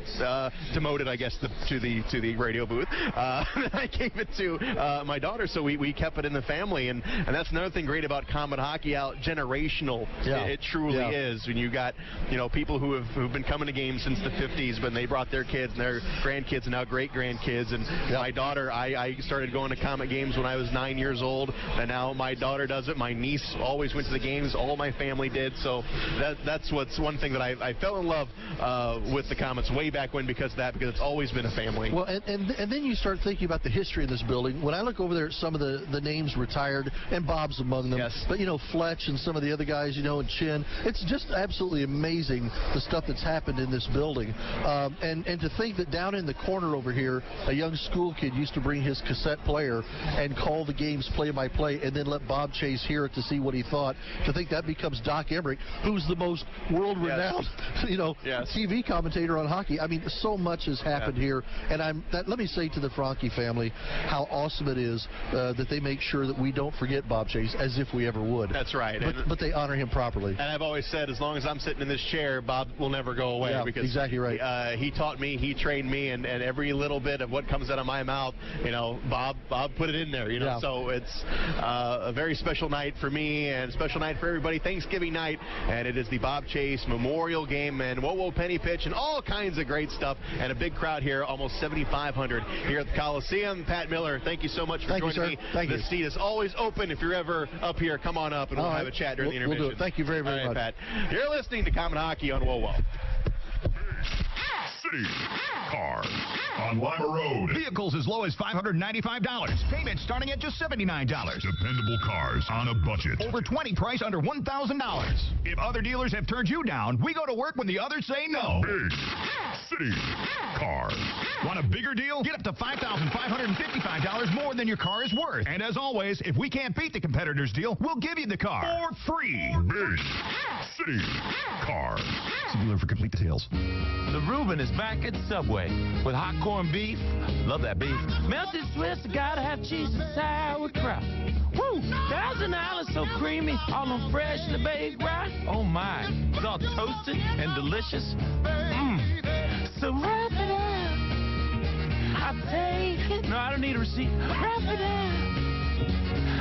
demoted, I guess, to the radio booth. I gave it to my daughter, so we kept it in the family, and that's another thing great about Comet hockey, how generational it truly is. When you got people who've been coming to games since the 50s, but they brought their kids and their grandkids and now great grandkids. And my daughter, I started going to Comet games when I was 9 years old, and now my daughter does it. My niece always went to the games. All my family did. So that's what's one thing that I fell in love with the Komets way back when because it's always been a family. Well, and then you start thinking about the history of this building. When I look over there at some of the names retired, and Bob's among them, but Fletch and some of the other guys, and Chin, it's just absolutely amazing the stuff that's happened in this building. And to think that down in the corner over here, a young school kid used to bring his cassette player and call the games play-by-play and then let Bob Chase hear it to see what he thought. To think that becomes Doc Emmerich, who's the most world-renowned, TV commentator on hockey. I mean, so much has happened here, and let me say to the Franke family how awesome it is that they make sure that we don't forget Bob Chase as if we ever would. That's right. But they honor him properly. And I've always said, as long as I'm sitting in this chair, Bob will never go away. Yeah, because exactly right. He taught me, he trained me, and every little bit of what comes out of my mouth, Bob put it in there. So it's a very special night for me and a special night for everybody. Thanksgiving night, and it is the Bob Chase Memorial Game and Whoa Penny Pitch and all kinds of great stuff, and a big crowd here, almost 7,500 here at the Coliseum. Pat Miller, thank you so much for joining me. The seat is always open. If you're ever up here, come on up and we'll have a chat during the intermission. We'll do it. Thank you very, very much. Pat. You're listening to Comet Hockey on Whoa. City Cars on Lima Road. Vehicles as low as $595. Payments starting at just $79. Dependable cars on a budget. Over 20 price under $1,000. If other dealers have turned you down, we go to work when the others say no. Big City Cars. Want a bigger deal? Get up to $5,555 more than your car is worth. And as always, if we can't beat the competitor's deal, we'll give you the car for free. Big City Cars. See dealer for complete details. The Reuben is back at Subway with hot corned beef. Love that beef. Melted Swiss, gotta have cheese and sauerkraut. Woo! Thousand Island so creamy, all on freshly baked rice. Oh my, it's all toasted and delicious. So wrap it up. I'll take it. No, I don't need a receipt. Wrap it up.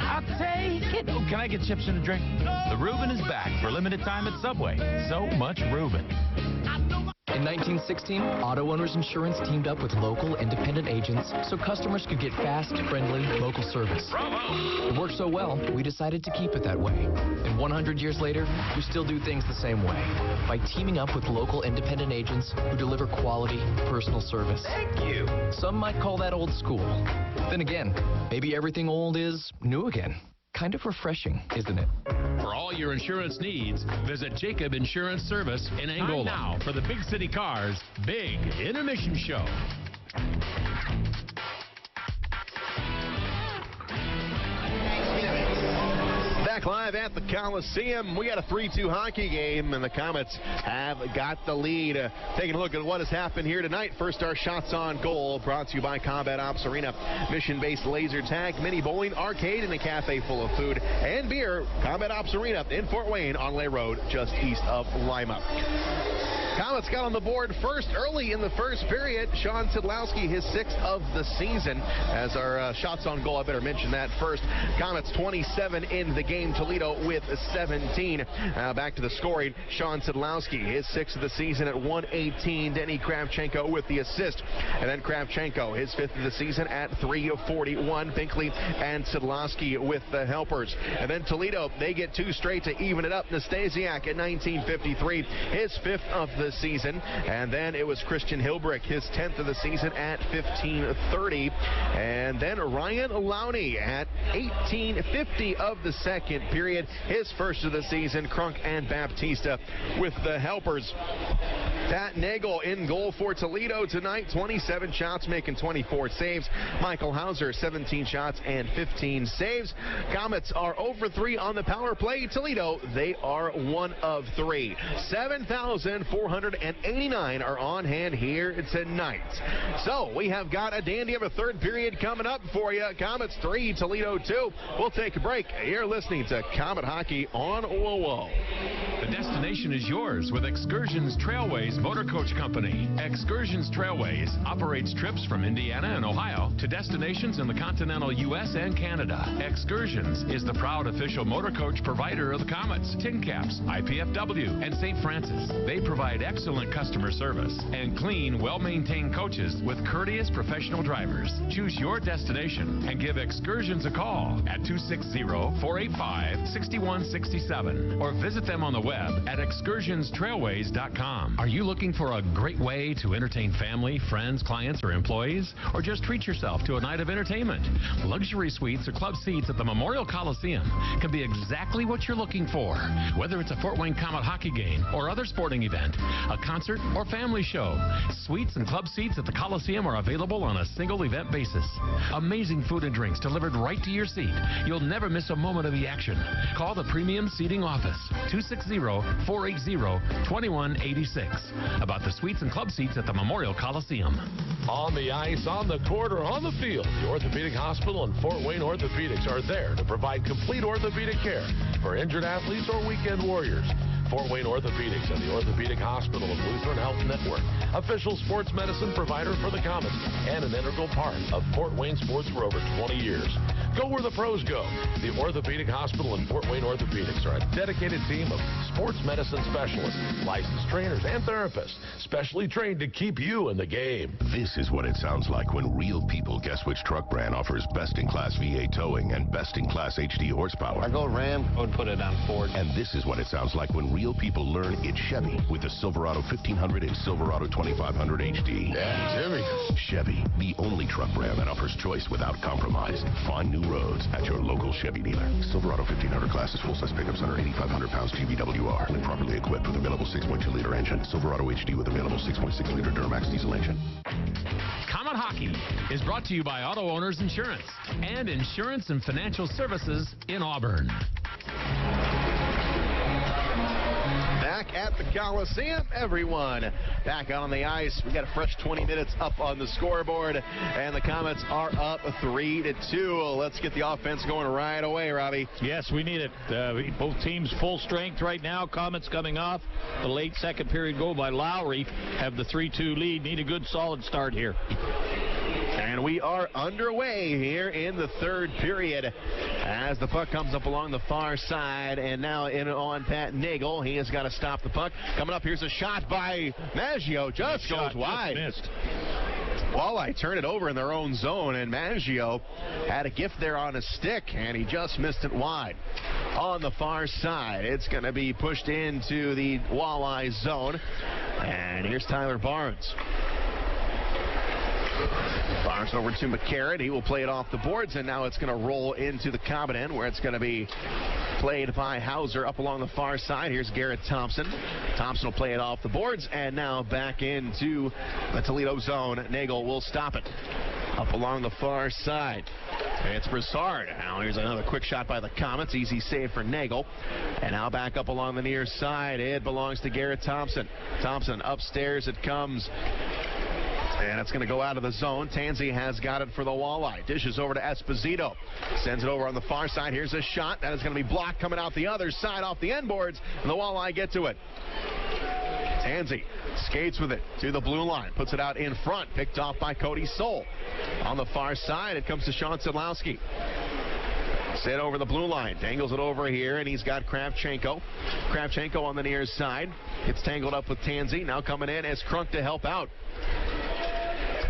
I'll take it. Oh, can I get chips and a drink? The Reuben is back for limited time at Subway. So much Reuben. In 1916, auto owners insurance teamed up with local independent agents so customers could get fast, friendly, local service. It worked so well, we decided to keep it that way. And 100 years later, we still do things the same way by teaming up with local independent agents who deliver quality, personal service. Thank you. Some might call that old school. Then again, maybe everything old is new again. Kind of refreshing, isn't it? For all your insurance needs, visit Jacob Insurance Service in Angola. Time now for the Big City Cars Big Intermission Show. Back live at the Coliseum. We got a 3-2 hockey game, and the Komets have got the lead. Taking a look at what has happened here tonight. First, our shots on goal, brought to you by Combat Ops Arena. Mission-based laser tag, mini bowling, arcade, and a cafe full of food and beer. Combat Ops Arena in Fort Wayne on Lay Road, just east of Lima. Komets got on the board first early in the first period. Sean Szydlowski, his 6th of the season. As our shots on goal, I better mention that first. Komets 27 in the game. Toledo with 17. Back to the scoring. Sean Szydlowski, his 6th of the season at 118. Denny Kravchenko with the assist. And then Kravchenko, his 5th of the season at 341. Binkley and Szydlowski with the helpers. And then Toledo, they get 2 straight to even it up. Nastasiak at 1953, his 5th of the season. And then it was Christian Hilbrick, his 10th of the season at 1530. And then Ryan Lowney at 1850 of the second period, his 1st of the season. Crunk and Baptista with the helpers. Pat Nagel in goal for Toledo tonight. 27 shots, making 24 saves. Michael Hauser, 17 shots and 15 saves. Komets are 0-for-3 on the power play. Toledo, they are 1 of 3. 7,489 are on hand here tonight. So we have got a dandy of a third period coming up for you. Komets 3, Toledo 2. We'll take a break. You're listening to Komet Hockey on WOWO. The destination is yours with Excursions Trailways Motor Coach Company. Excursions Trailways operates trips from Indiana and Ohio to destinations in the continental U.S. and Canada. Excursions is the proud official motor coach provider of the Komets, Tin Caps, IPFW, and St. Francis. They provide excellent customer service and clean, well-maintained coaches with courteous professional drivers. Choose your destination and give Excursions a call at 260-485-6167 or visit them on the web at excursionstrailways.com. Are you looking for a great way to entertain family, friends, clients, or employees? Or just treat yourself to a night of entertainment? Luxury suites or club seats at the Memorial Coliseum can be exactly what you're looking for. Whether it's a Fort Wayne Komet hockey game or other sporting event, a concert or family show, suites and club seats at the Coliseum are available on a single event basis. Amazing food and drinks delivered right to your seat. You'll never miss a moment of the action. Call the Premium Seating Office, 260-480-2186. About the suites and club seats at the Memorial Coliseum. On the ice, on the court, or on the field, the Orthopedic Hospital and Fort Wayne Orthopedics are there to provide complete orthopedic care for injured athletes or weekend warriors. Fort Wayne Orthopedics and the Orthopedic Hospital of Lutheran Health Network, official sports medicine provider for the Komets, and an integral part of Fort Wayne sports for over 20 years. Go where the pros go. The Orthopedic Hospital and Fort Wayne Orthopedics are a dedicated team of sports medicine specialists, licensed trainers, and therapists, specially trained to keep you in the game. This is what it sounds like when real people guess which truck brand offers best-in-class V8 towing and best-in-class HD horsepower. I go Ram. I would put it on Ford. And this is what it sounds like when real people learn it's Chevy with the Silverado 1500 and Silverado 2500 HD. Yeah, Chevy. Chevy, the only truck brand that offers choice without compromise. Find new roads at your local Chevy dealer. Silverado 1500 class is full-size pickups under 8,500 pounds GVWR when properly equipped with available 6.2-liter engine. Silverado HD with available 6.6-liter Duramax diesel engine. Komet Hockey is brought to you by Auto Owners Insurance and Insurance and Financial Services in Auburn. Back at the Coliseum, everyone back out on the ice. We got a fresh 20 minutes up on the scoreboard, and the Komets are up 3-2. Let's get the offense going right away, Robbie. Yes, we need it. Both teams full strength right now. Komets coming off the late second period goal by Lowry, have the 3-2 lead. Need a good solid start here. And we are underway here in the third period as the puck comes up along the far side, and now in on Pat Nagel. He has got to stop the puck. Coming up, here's a shot by Maggio. Just goes wide. Just missed. Walleye turned it over in their own zone, and Maggio had a gift there on his stick, and he just missed it wide. On the far side, it's going to be pushed into the Walleye zone, and here's Tyler Barnes. Barnes over to McCarron. He will play it off the boards, and now it's going to roll into the Komet end, where it's going to be played by Hauser up along the far side. Here's Garrett Thompson. Thompson will play it off the boards, and now back into the Toledo zone. Nagel will stop it. Up along the far side, it's Broussard. Now here's another quick shot by the Komets. Easy save for Nagel. And now back up along the near side. It belongs to Garrett Thompson. Thompson upstairs it comes. And it's going to go out of the zone. Tansey has got it for the Walleye. Dishes over to Esposito. Sends it over on the far side. Here's a shot. That is going to be blocked coming out the other side off the end boards. And the Walleye get to it. Tansey skates with it to the blue line. Puts it out in front. Picked off by Cody Soul. On the far side, it comes to Sean Szydlowski. Set over the blue line. Dangles it over here, and he's got Kravchenko. Kravchenko on the near side. Gets tangled up with Tansey. Now coming in as Crunk to help out.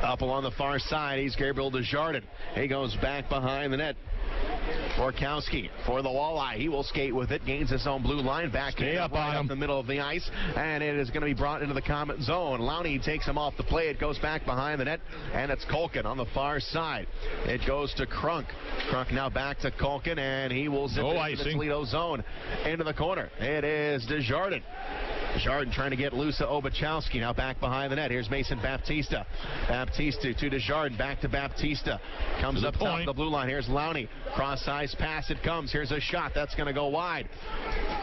Up along the far side, he's Gabriel Desjardins. He goes back behind the net. Borkowski for the Walleye. He will skate with it. Gains his own blue line. Back in up the middle of the ice. And it is going to be brought into the Komet zone. Lowney takes him off the play. It goes back behind the net. And it's Culkin on the far side. It goes to Crunk. Crunk now back to Culkin. And he will zip into the Toledo zone. Into the corner. It is Desjardins. Desjardins trying to get loose to Obachowski. Now back behind the net. Here's Mason Baptista. Baptista to Desjardins. Back to Baptista. Comes up top of the blue line. Here's Lowney. Cross-size pass it comes. Here's a shot. That's going to go wide.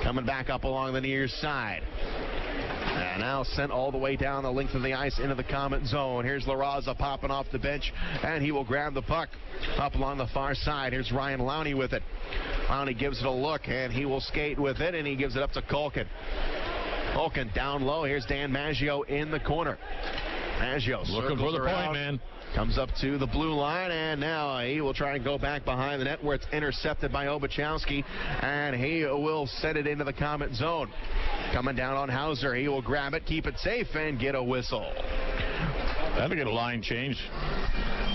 Coming back up along the near side. And now sent all the way down the length of the ice into the Komet zone. Here's LaRaza popping off the bench, and he will grab the puck up along the far side. Here's Ryan Lowney with it. Lowney gives it a look, and he will skate with it, and he gives it up to Culkin. Culkin down low. Here's Dan Maggio in the corner. Maggio looking for the point, man. Comes up to the blue line, and now he will try and go back behind the net where it's intercepted by Obachowski, and he will send it into the Komet zone. Coming down on Hauser. He will grab it, keep it safe, and get a whistle. That'll get a line change.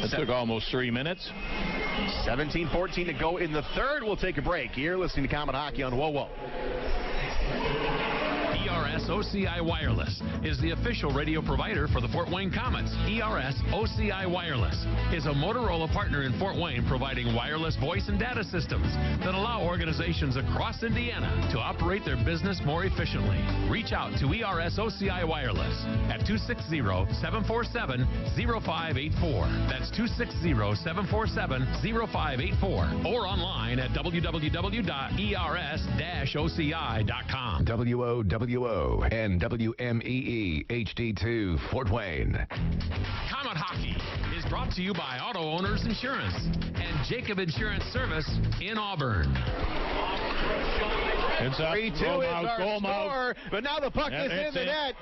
That took almost 3 minutes. 17-14 to go in the third. We'll take a break. You're listening to Komet Hockey on WOWO. ERS OCI Wireless is the official radio provider for the Fort Wayne Komets. ERS OCI Wireless is a Motorola partner in Fort Wayne providing wireless voice and data systems that allow organizations across Indiana to operate their business more efficiently. Reach out to ERS OCI Wireless at 260-747-0584. That's 260-747-0584 or online at www.ers-oci.com. WOWO and WMEE HD2 Fort Wayne. Komet Hockey is brought to you by Auto Owners Insurance and Jacob Insurance Service in Auburn. It's up. 3-2 is our score, but now the puck is in the net.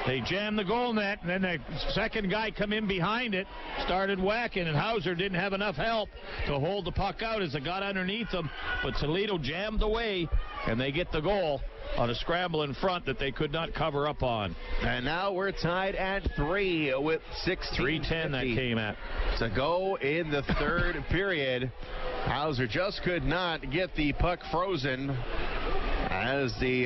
They jammed the goal net, and then the second guy come in behind it, started whacking, and Hauser didn't have enough help to hold the puck out as it got underneath them. But Toledo jammed away, and they get the goal on a scramble in front that they could not cover up on. And now we're tied at 3 with 3:10 that came at. To go in the third period. Hauser just could not get the puck frozen as the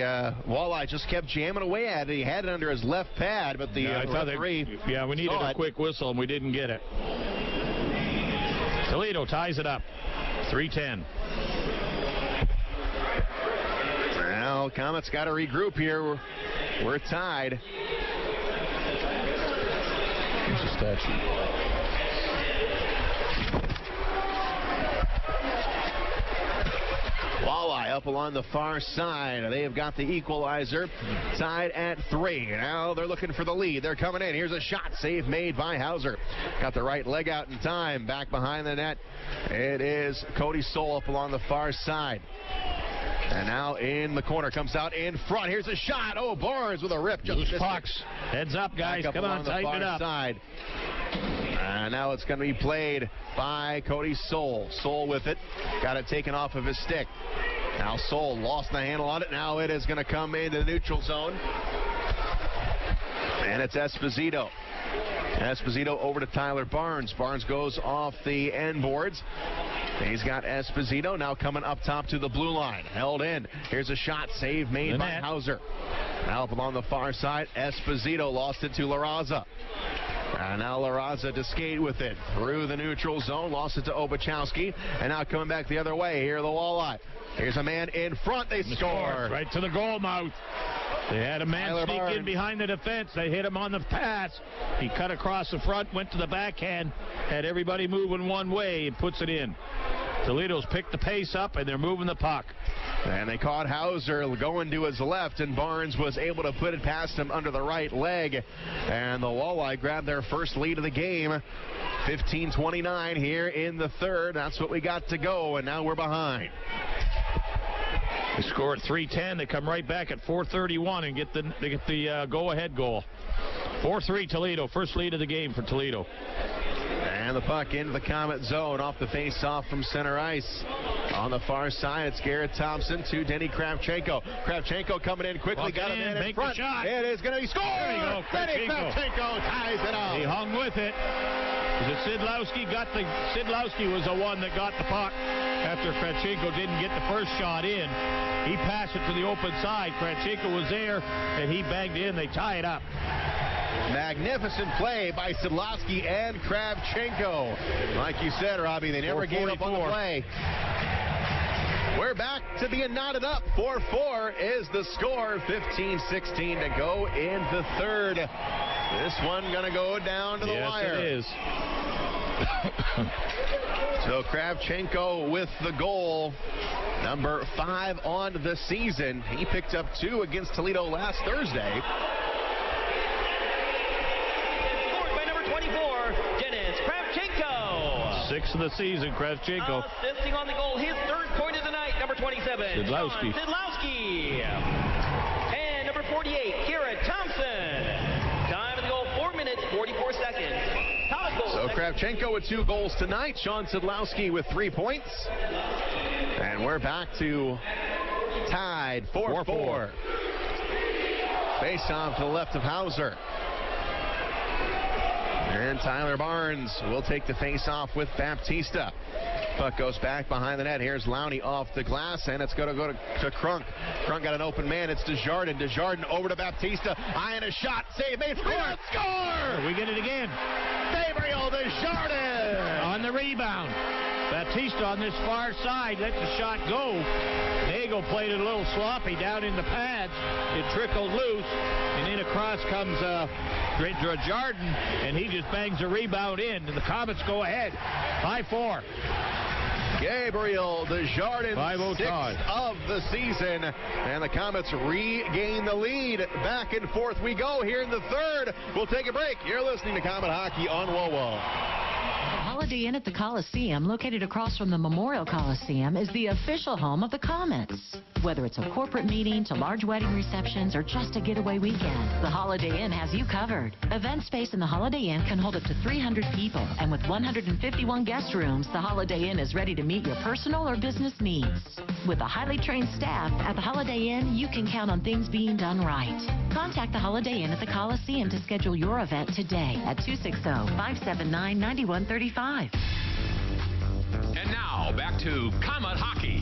Walleye just kept jamming away at it. He had it under his left pad, but the referee... we needed a quick whistle, and we didn't get it. Toledo ties it up. 3:10. Now, Komet's got to regroup here. We're tied. Here's the statue. Walleye up along the far side. They have got the equalizer, tied at 3. Now they're looking for the lead. They're coming in. Here's a shot. Save made by Hauser. Got the right leg out in time. Back behind the net. It is Cody Soul up along the far side. And now in the corner, comes out in front. Here's a shot. Oh, Barnes with a rip. Loose pucks. Heads up, guys. Come on, tighten it up. Side. And now it's going to be played by Cody Soul. Soul with it. Got it taken off of his stick. Now Soul lost the handle on it. Now it is going to come into the neutral zone. And it's Esposito. Esposito over to Tyler Barnes. Barnes goes off the end boards. He's got Esposito now coming up top to the blue line. Held in. Here's a shot. Save made by Hauser. Now up along the far side, Esposito lost it to LaRaza. And now LaRaza to skate with it through the neutral zone. Lost it to Obachowski. And now coming back the other way. Here the Walleye. Here's a man in front. They score. Right to the goal mouth. They had a man Tyler sneak Barnes in behind the defense. They hit him on the pass. He cut across the front, went to the backhand, had everybody moving one way, and puts it in. Toledo's picked the pace up, and they're moving the puck. And they caught Hauser going to his left, and Barnes was able to put it past him under the right leg. And the Walleye grabbed their first lead of the game. 15-29 here in the third. That's what we got to go, and now we're behind. They score at 3:10. They come right back at 4:31 and get the go-ahead goal. 4-3 Toledo. First lead of the game for Toledo. And the puck into the Komet zone off the face-off from center ice. On the far side, it's Garrett Thompson to Denny Kravchenko. Kravchenko coming in quickly, got a man in front. It is going to be scored. There you go, Denny Kravchenko ties it up. He hung with it. Was it Szydlowski? Szydlowski was the one that got the puck after Kravchenko didn't get the first shot in. He passed it to the open side. Kravchenko was there, and he banged in. They tie it up. Magnificent play by Szydlowski and Kravchenko. Like you said, Robbie, they never gave up on the play. We're back to being knotted up. 4-4 is the score. 15-16 to go in the third. This one going to go down to the wire. Yes, it is. So Kravchenko with the goal. Number 5 on the season. He picked up 2 against Toledo last Thursday. Scored by number 24, Dennis Kravchenko. 6th of the season, Kravchenko. Assisting on the goal, his 3rd point of the night, number 27, Szydlowski. Szydlowski. And number 48, Thompson. Time of the goal, 4 minutes, 44 seconds. So Kravchenko with 2 goals tonight. Szydlowski with 3 points. And we're back to tied 4-4. Face off to the left of Hauser. And Tyler Barnes will take the face off with Baptista. Puck goes back behind the net. Here's Lowney off the glass, and it's going to go to Crunk. Crunk got an open man. It's Desjardins. Desjardins over to Baptista. Eyeing a shot. Save made. Score! We get it again. Gabriel Desjardins on the rebound. Baptista on this far side lets the shot go. Nagel played it a little sloppy down in the pads. It trickled loose, and in across comes Desjardins, and he just bangs a rebound in, and the Komets go ahead. 5-4. Gabriel Desjardins, 6th of the season, and the Komets regain the lead. Back and forth we go here in the third. We'll take a break. You're listening to Comet Hockey on WOWO. Holiday Inn at the Coliseum, located across from the Memorial Coliseum, is the official home of the Komets. Whether it's a corporate meeting to large wedding receptions or just a getaway weekend, the Holiday Inn has you covered. Event space in the Holiday Inn can hold up to 300 people, and with 151 guest rooms, the Holiday Inn is ready to meet your personal or business needs. With a highly trained staff at the Holiday Inn, you can count on things being done right. Contact the Holiday Inn at the Coliseum to schedule your event today at 260-579-9135. And now, back to Comet Hockey.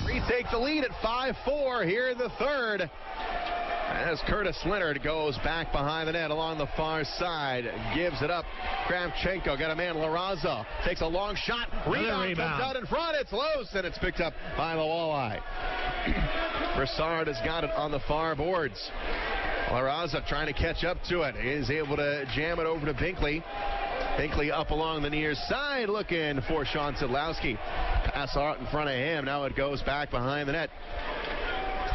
Retake the lead at 5-4 here in the third. As Curtis Leonard goes back behind the net along the far side. Gives it up. Kravchenko got a man, LaRaza. Takes a long shot. Rebound comes out in front. It's loose, and it's picked up by the Walleye. Broussard has got it on the far boards. LaRaza trying to catch up to it. He is able to jam it over to Binkley. Binkley up along the near side looking for Szydlowski. Pass out in front of him. Now it goes back behind the net.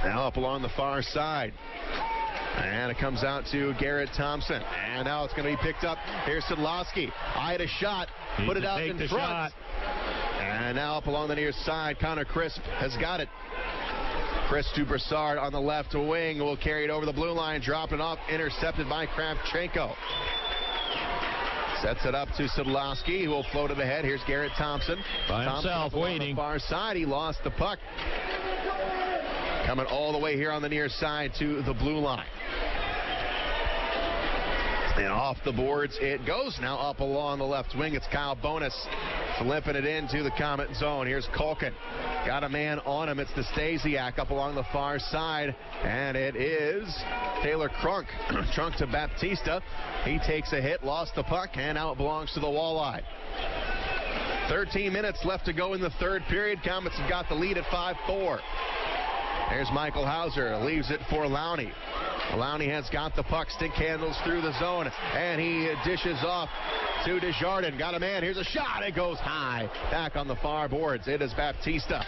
Now up along the far side. And it comes out to Garrett Thompson. And now it's going to be picked up. Here's Szydlowski. Eyed a shot. Put it out in front. And now up along the near side, Connor Crisp has got it. Chris to Broussard on the left wing will carry it over the blue line, drop it off, intercepted by Kravchenko. Sets it up to Szydlowski, who will float it ahead. Here's Garrett Thompson. By himself, waiting. On the far side, he lost the puck. Coming all the way here on the near side to the blue line. And off the boards it goes. Now up along the left wing, it's Kyle Bonus flipping it into the Comet zone. Here's Kulkin. Got a man on him. It's the Stasiak up along the far side. And it is Taylor Crunk. Crunk to Baptista. He takes a hit, lost the puck, and now it belongs to the Walleye. 13 minutes left to go in the third period. Komets have got the lead at 5-4. There's Michael Hauser. Leaves it for Lowney. Lowney has got the puck. Stick handles through the zone. And he dishes off to Desjardins. Got a man. Here's a shot. It goes high. Back on the far boards. It is Baptista.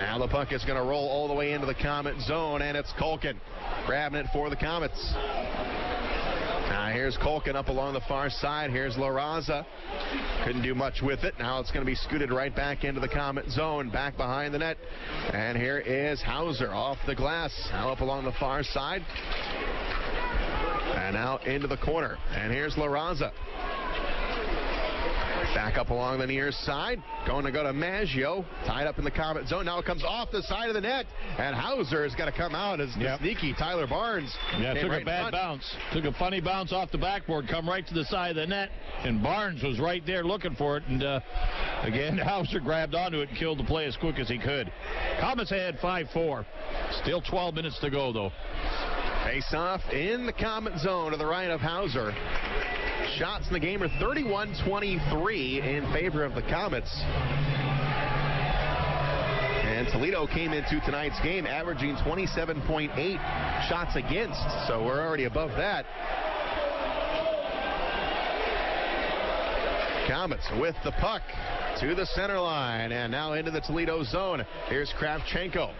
Now the puck is going to roll all the way into the Comet zone. And it's Kulkin grabbing it for the Komets. Now here's Kulkin up along the far side. Here's LaRaza. Couldn't do much with it. Now it's going to be scooted right back into the Comet zone. Back behind the net. And here is Hauser off the glass. Now up along the far side. And out into the corner. And here's LaRaza. Back up along the near side. Going to go to Maggio. Tied up in the Comet zone. Now it comes off the side of the net. And Hauser is going to come out as the sneaky Tyler Barnes. Yeah, took a bad bounce. Took a funny bounce off the backboard. Come right to the side of the net. And Barnes was right there looking for it. And again, Hauser grabbed onto it and killed the play as quick as he could. Komets ahead 5-4. Still 12 minutes to go, though. Face off in the Comet zone to the right of Hauser. shots in the game are 31-23 in favor of the Komets. And Toledo came into tonight's game averaging 27.8 shots against, so we're already above that. Komets with the puck to the center line, and now into the Toledo zone. Here's Kravchenko.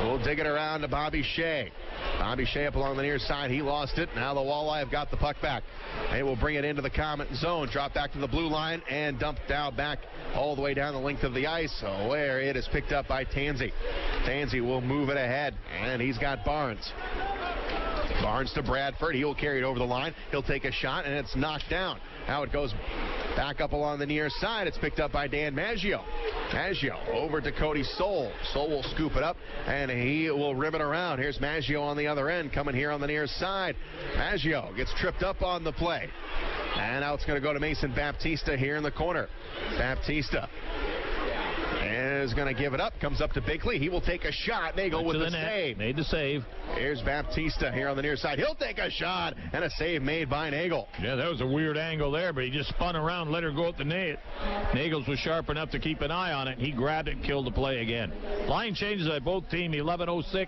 We'll dig it around to Bobby Shea. Bobby Shea up along the near side. He lost it. Now the Walleye have got the puck back. They will bring it into the Komet zone. Drop back to the blue line and dump down back all the way down the length of the ice, where it is picked up by Tansey. Tansey will move it ahead, and he's got Barnes. Barnes to Bradford. He will carry it over the line. He'll take a shot, and it's knocked down. Now it goes back up along the near side. It's picked up by Dan Maggio. Maggio over to Cody Soul. Soul will scoop it up, and he will rim it around. Here's Maggio on the other end, coming here on the near side. Maggio gets tripped up on the play. And now it's going to go to Mason Baptista here in the corner. Baptista is going to give it up. Comes up to Binkley. He will take a shot. Nagel with the save. Made the save. Here's Baptista here on the near side. He'll take a shot, and a save made by Nagel. Yeah, that was a weird angle there, but he just spun around, let her go at the net. Nagels was sharp enough to keep an eye on it. He grabbed it and killed the play again. Line changes at both teams. 11:06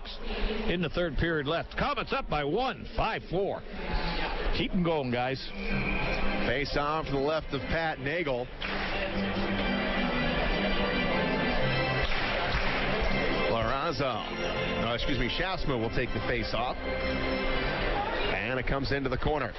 in the third period left. Komets up by 1, 5-4. Keep them going, guys. Face off to the left of Pat Nagel. Schausma will take the face off. And it comes into the corner.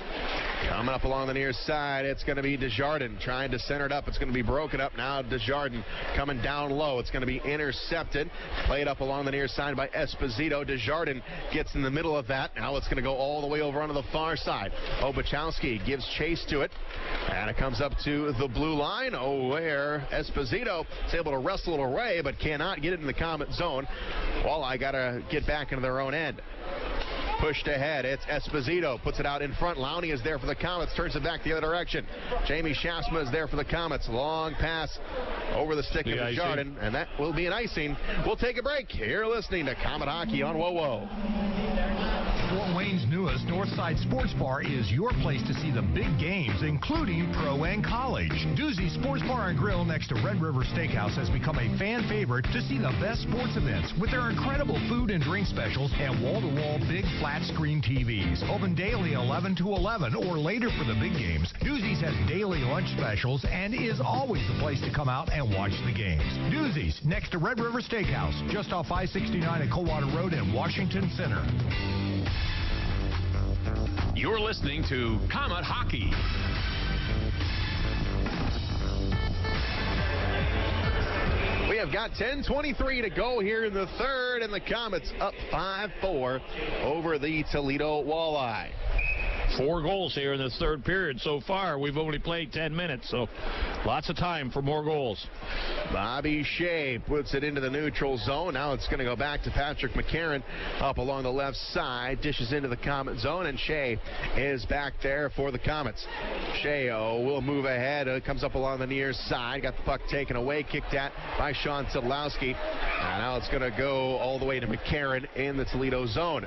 Coming up along the near side, it's going to be Desjardins trying to center it up. It's going to be broken up now. Desjardins coming down low. It's going to be intercepted. Played up along the near side by Esposito. Desjardins gets in the middle of that. Now it's going to go all the way over onto the far side. Obachowski gives chase to it. And it comes up to the blue line, where Esposito is able to wrestle it away, but cannot get it in the Komet zone. Walleye got to get back into their own end. Pushed ahead. It's Esposito. Puts it out in front. Lowney is there for the Komets. Turns it back the other direction. Jamie Schausma is there for the Komets. Long pass over the stick of Desjardins, and that will be an icing. We'll take a break. You're listening to Komet Hockey on WoWo. Fort Wayne's newest Northside Sports Bar is your place to see the big games, including pro and college. Doozy Sports Bar and Grill next to Red River Steakhouse has become a fan favorite to see the best sports events with their incredible food and drink specials and wall-to-wall big flat screen TVs. Open daily 11 to 11 or later for the big games. Doozy's has daily lunch specials and is always the place to come out and watch the games. Doozy's next to Red River Steakhouse, just off I-69 at Coldwater Road in Washington Center. You're listening to Komet Hockey. We have got 10:23 to go here in the third, and the Komets up 5-4 over the Toledo Walleye. 4 goals here in this third period so far. We've only played 10 minutes, so lots of time for more goals. Bobby Shea puts it into the neutral zone. Now it's going to go back to Patrick McCarron up along the left side. Dishes into the Komet zone, and Shea is back there for the Komets. Shea will move ahead. Comes up along the near side. Got the puck taken away. Kicked at by Sean Szydlowski. And now it's going to go all the way to McCarron in the Toledo zone.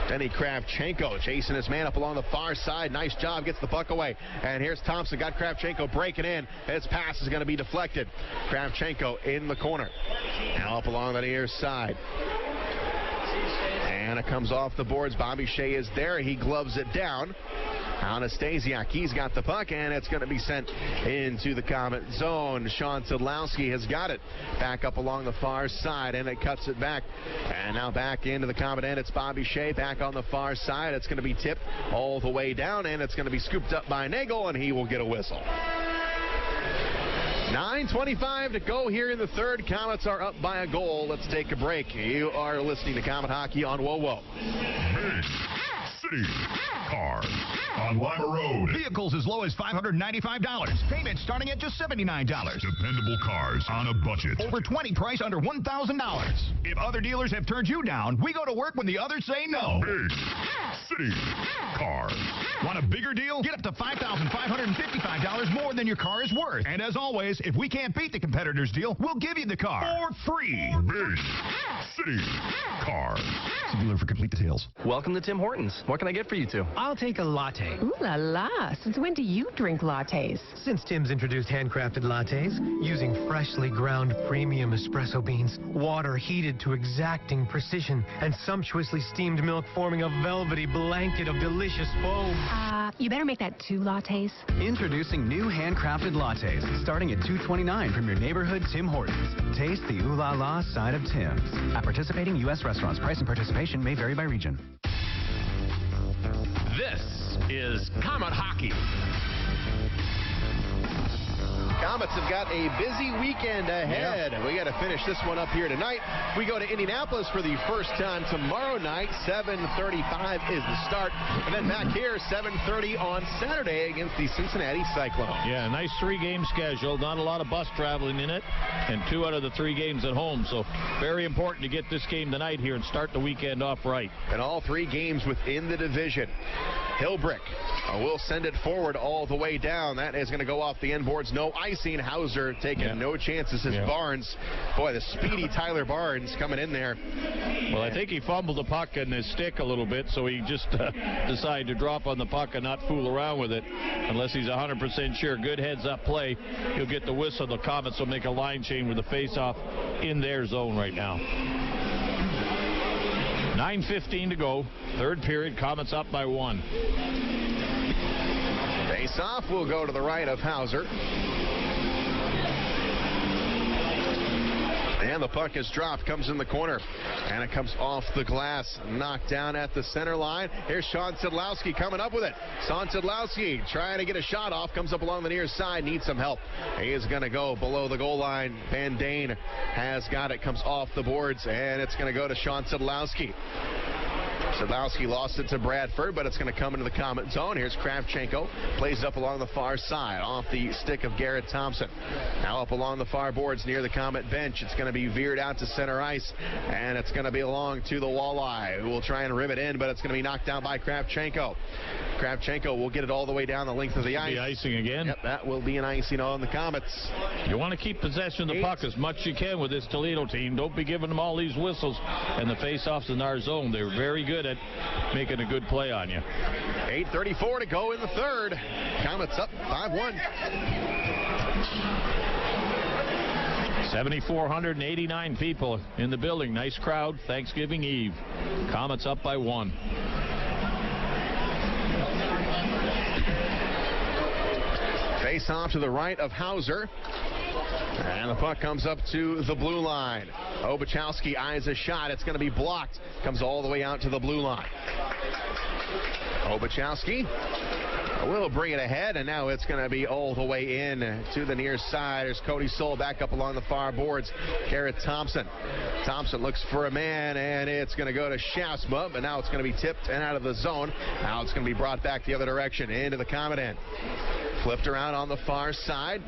Denny Kravchenko chasing his man up along the far side. Nice job. Gets the puck away. And here's Thompson. Got Kravchenko breaking in. His pass is going to be deflected. Kravchenko in the corner. Now up along the near side. And it comes off the boards. Bobby Shea is there. He gloves it down. Anastasiak, he's got the puck, and it's going to be sent into the Komet zone. Sean Szydlowski has got it back up along the far side, and it cuts it back. And now back into the Komet end. It's Bobby Shea back on the far side. It's going to be tipped all the way down, and it's going to be scooped up by Nagel, and he will get a whistle. 9:25 to go here in the third. Komets are up by a goal. Let's take a break. You are listening to Komet Hockey on WoWo. Big City Cars on Lima Road. Vehicles as low as $595. Payments starting at just $79. Dependable cars on a budget. Over 20 price under $1,000. If other dealers have turned you down, we go to work when the others say no. Big City Cars. Want a bigger deal? Get up to $5,555 $25 more than your car is worth. And as always, if we can't beat the competitor's deal, we'll give you the car for free. Big City Car. See dealer for complete details. Welcome to Tim Hortons. What can I get for you two? I'll take a latte. Ooh la la. Since when do you drink lattes? Since Tim's introduced handcrafted lattes, using freshly ground premium espresso beans, water heated to exacting precision, and sumptuously steamed milk forming a velvety blanket of delicious foam. You better make that 2 lattes. Introducing new handcrafted lattes, starting at $2.29 from your neighborhood Tim Hortons. Taste the ooh la la side of Tim's. At participating U.S. restaurants, price and participation may vary by region. This is Comet Hockey. Komets have got a busy weekend ahead. Yeah. We got to finish this one up here tonight. We go to Indianapolis for the first time tomorrow night. 7:35 is the start. And then back here, 7:30 on Saturday against the Cincinnati Cyclones. Yeah, nice 3-game schedule. Not a lot of bus traveling in it. And 2 out of the 3 games at home. So very important to get this game tonight here and start the weekend off right. And all 3 games within the division. Hilbrick will send it forward all the way down. That is going to go off the end boards. No icing. Hauser taking no chances as Barnes. Boy, the speedy Tyler Barnes coming in there. Well, I think he fumbled the puck in his stick a little bit, so he just decided to drop on the puck and not fool around with it unless he's 100% sure. Good heads-up play. He'll get the whistle. The Komets will make a line change with the face-off in their zone right now. 9:15 to go. 3rd period. Komets up by 1. Face-off will go to the right of Hauser. And the puck is dropped, comes in the corner, and it comes off the glass, knocked down at the center line. Here's Sean Szydlowski coming up with it. Sean Szydlowski trying to get a shot off, comes up along the near side, needs some help. He is going to go below the goal line. Van Dane has got it, comes off the boards, and it's going to go to Sean Szydlowski. Szydlowski lost it to Bradford, but it's going to come into the Komet zone. Here's Kravchenko, plays it up along the far side, off the stick of Garrett Thompson. Now up along the far boards near the Komet bench. It's going to be veered out to center ice, and it's going to be along to the Walleye, who will try and rib it in, but it's going to be knocked down by Kravchenko. Kravchenko will get it all the way down the length of the ice. Be icing again. Yep, that will be an icing on the Komets. You want to keep possession of the puck as much as you can with this Toledo team. Don't be giving them all these whistles and the face-offs in our zone. They're very good at making a good play on you. 8:34 to go in the 3rd. Komets up 5-1. 7,489 people in the building. Nice crowd. Thanksgiving Eve. Komets up by 1. Face off to the right of Hauser. And the puck comes up to the blue line. Obachowski eyes a shot. It's going to be blocked. Comes all the way out to the blue line. Obachowski will bring it ahead, and now it's going to be all the way in to the near side. There's Cody Soul back up along the far boards. Garrett Thompson. Thompson looks for a man, and it's going to go to Shasma, but now it's going to be tipped and out of the zone. Now it's going to be brought back the other direction into the Komet end. Flipped around on the far side.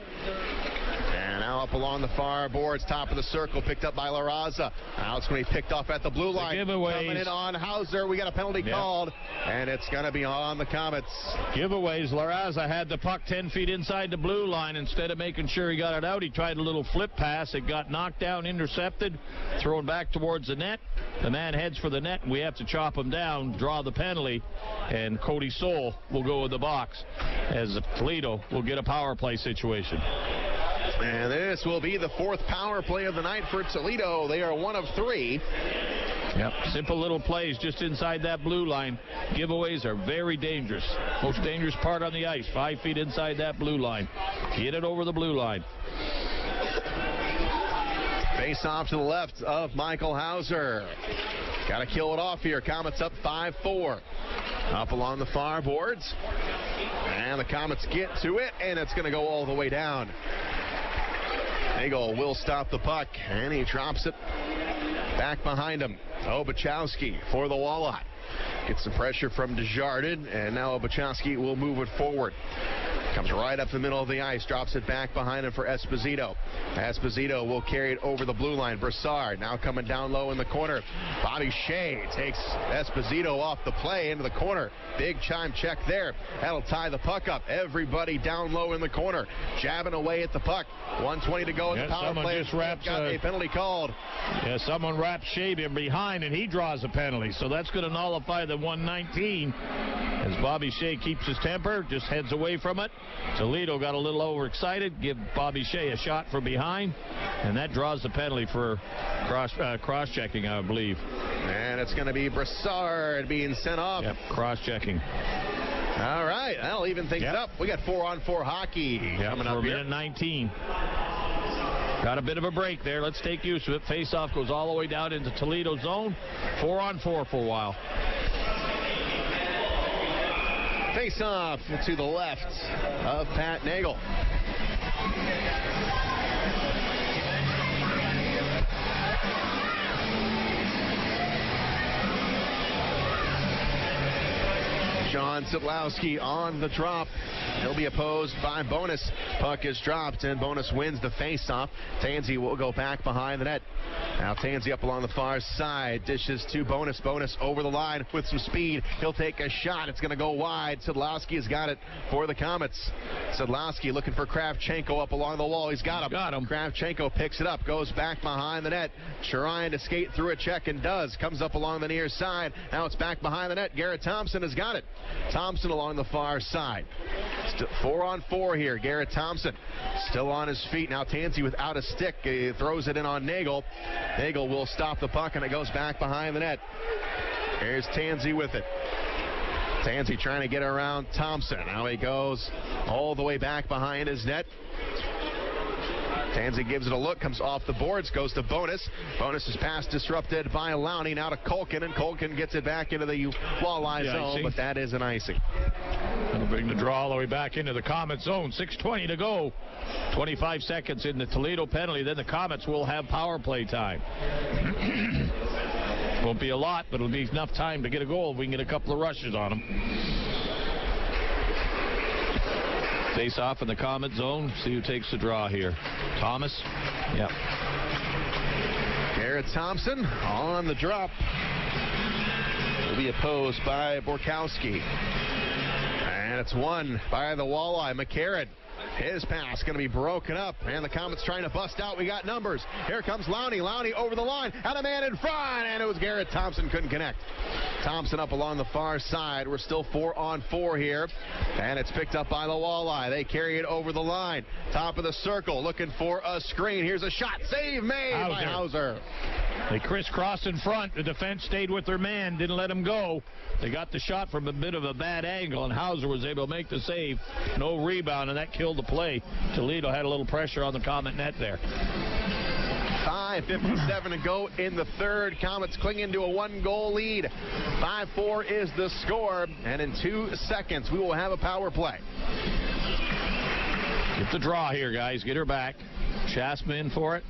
And now up along the far boards, top of the circle, picked up by La Raza. Now it's going to be picked off at the blue line. Coming in on Hauser. We got a penalty called, and it's going to be on the Komets. Giveaways. La Raza had the puck 10 feet inside the blue line. Instead of making sure he got it out, he tried a little flip pass. It got knocked down, intercepted, thrown back towards the net. The man heads for the net, and we have to chop him down, draw the penalty, and Cody Soul will go in the box as Toledo will get a power play situation. And this will be the 4th power play of the night for Toledo. They are 1 of 3. Yep, simple little plays just inside that blue line. Giveaways are very dangerous. Most dangerous part on the ice, 5 feet inside that blue line. Get it over the blue line. Face off to the left of Michael Hauser. Got to kill it off here. Komets up 5-4. Up along the far boards. And the Komets get to it, and it's going to go all the way down. Nagel will stop the puck, and he drops it back behind him. Obachowski for the Walleye. Gets some pressure from Desjardins, and now Obachowski will move it forward. Comes right up the middle of the ice, drops it back behind him for Esposito. Esposito will carry it over the blue line. Brassard now coming down low in the corner. Bobby Shea takes Esposito off the play into the corner. Big chime check there. That'll tie the puck up. Everybody down low in the corner, jabbing away at the puck. 1:20 to go in the power play. Just wraps, got a penalty called. Yeah, someone wraps Shea behind, and he draws a penalty. So that's going to nullify the 119. As Bobby Shea keeps his temper, just heads away from it. Toledo got a little overexcited, give Bobby Shea a shot from behind, and that draws the penalty for cross-checking, I believe. And it's going to be Brassard being sent off. Yep, cross-checking. All right, that'll even things up. We got 4-on-4 hockey coming up for here. minute 19. Got a bit of a break there. Let's take use of it. Face-off goes all the way down into Toledo zone. 4-on-4 for a while. Face-off to the left of Pat Nagel. John Szydlowski on the drop. He'll be opposed by Bonus. Puck is dropped, and Bonus wins the face-off. Tansey will go back behind the net. Now Tansey up along the far side. Dishes to Bonus. Bonus over the line with some speed. He'll take a shot. It's going to go wide. Szydlowski has got it for the Komets. Szydlowski looking for Kravchenko up along the wall. He's got him. Kravchenko picks it up. Goes back behind the net. Trying to skate through a check and does. Comes up along the near side. Now it's back behind the net. Garrett Thompson has got it. Thompson along the far side. Still 4-on-4 here. Garrett Thompson still on his feet. Now Tansey without a stick. He throws it in on Nagel. Nagel will stop the puck, and it goes back behind the net. Here's Tansey with it. Tansey trying to get around Thompson. Now he goes all the way back behind his net. Tansey gives it a look, comes off the boards, goes to Bonus. Bonus' pass disrupted by Lowney. Now to Culkin, and Culkin gets it back into the Walleye zone, but that is an icing. That'll bring the draw all the way back into the Komets zone. 6:20 to go. 25 seconds in the Toledo penalty. Then the Komets will have power play time. Won't be a lot, but it'll be enough time to get a goal if we can get a couple of rushes on them. Face off in the Komet zone. See who takes the draw here. Thomas. Yep. Garrett Thompson on the drop. Will be opposed by Borkowski. And it's won by the Walleye. McCarran. His pass going to be broken up, and the Komets trying to bust out. We got numbers. Here comes Lowney. Lowney over the line. Had a man in front, and it was Garrett Thompson. Couldn't connect. Thompson up along the far side. We're still 4-on-4 here, and it's picked up by the Walleye. They carry it over the line. Top of the circle, looking for a screen. Here's a shot. Save made by Hauser. They crisscrossed in front. The defense stayed with their man, didn't let him go. They got the shot from a bit of a bad angle, and Hauser was able to make the save. No rebound, and that killed the play. Toledo had a little pressure on the Komet net there. 5:57 to go in the third. Komets clinging to a 1-goal lead. 5-4 is the score, and in 2 seconds we will have a power play. Get the draw here, guys. Get her back. Shasma in for it.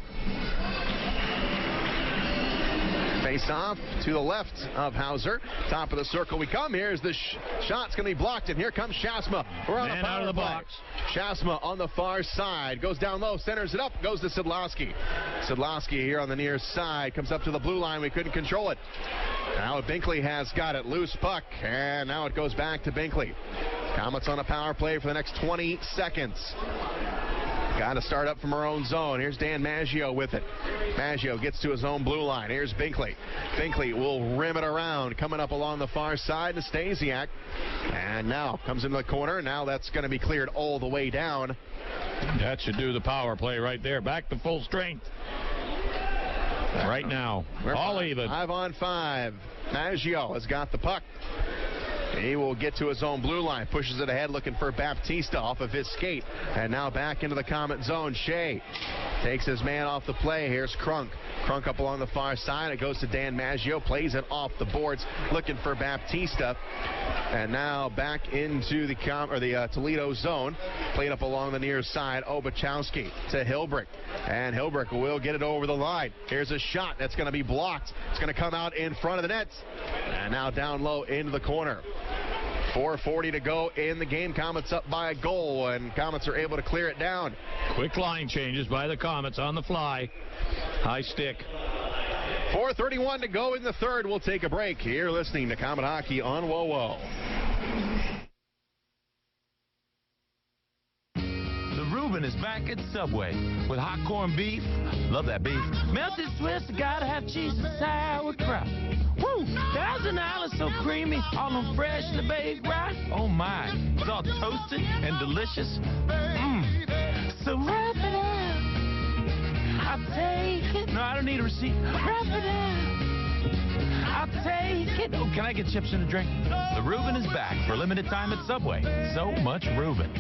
Face off to the left of Hauser. Top of the circle we come. Here's the shot's going to be blocked, and here comes Shasma. We're on a power out of the play. box. Shasma on the far side. Goes down low, centers it up, goes to Szydlowski. Szydlowski here on the near side. Comes up to the blue line. We couldn't control it. Now Binkley has got it. Loose puck, and now it goes back to Binkley. Komets on a power play for the next 20 seconds. Got to start up from our own zone. Here's Dan Maggio with it. Maggio gets to his own blue line. Here's Binkley. Binkley will rim it around. Coming up along the far side to Stasiak. And now comes into the corner. Now that's going to be cleared all the way down. That should do the power play right there. Back to full strength. Right now. All even. 5-on-5. Maggio has got the puck. He will get to his own blue line, pushes it ahead, looking for Baptista off of his skate. And now back into the Komet zone. Shea takes his man off the play. Here's Crunk. Crunk up along the far side. It goes to Dan Maggio, plays it off the boards, looking for Baptista. And now back into the Toledo zone. Played up along the near side. Obachowski to Hilbrick. And Hilbrick will get it over the line. Here's a shot that's going to be blocked. It's going to come out in front of the net. And now down low into the corner. 4:40 to go in the game. Komets up by a goal, and Komets are able to clear it down. Quick line changes by the Komets on the fly. High stick. 4:31 to go in the third. We'll take a break. You're listening to Komet Hockey on WoWo. Reuben is back at Subway with hot corned beef. Love that beef. Melted Swiss, gotta have cheese and sauerkraut. Woo! Thousand Island so creamy, all on freshly baked rice. Oh my, it's all toasted and delicious. So wrap it up. I'll take it. No, I don't need a receipt. Wrap it up. I'll take it. Oh, can I get chips and a drink? The Reuben is back for limited time at Subway. So much Reuben.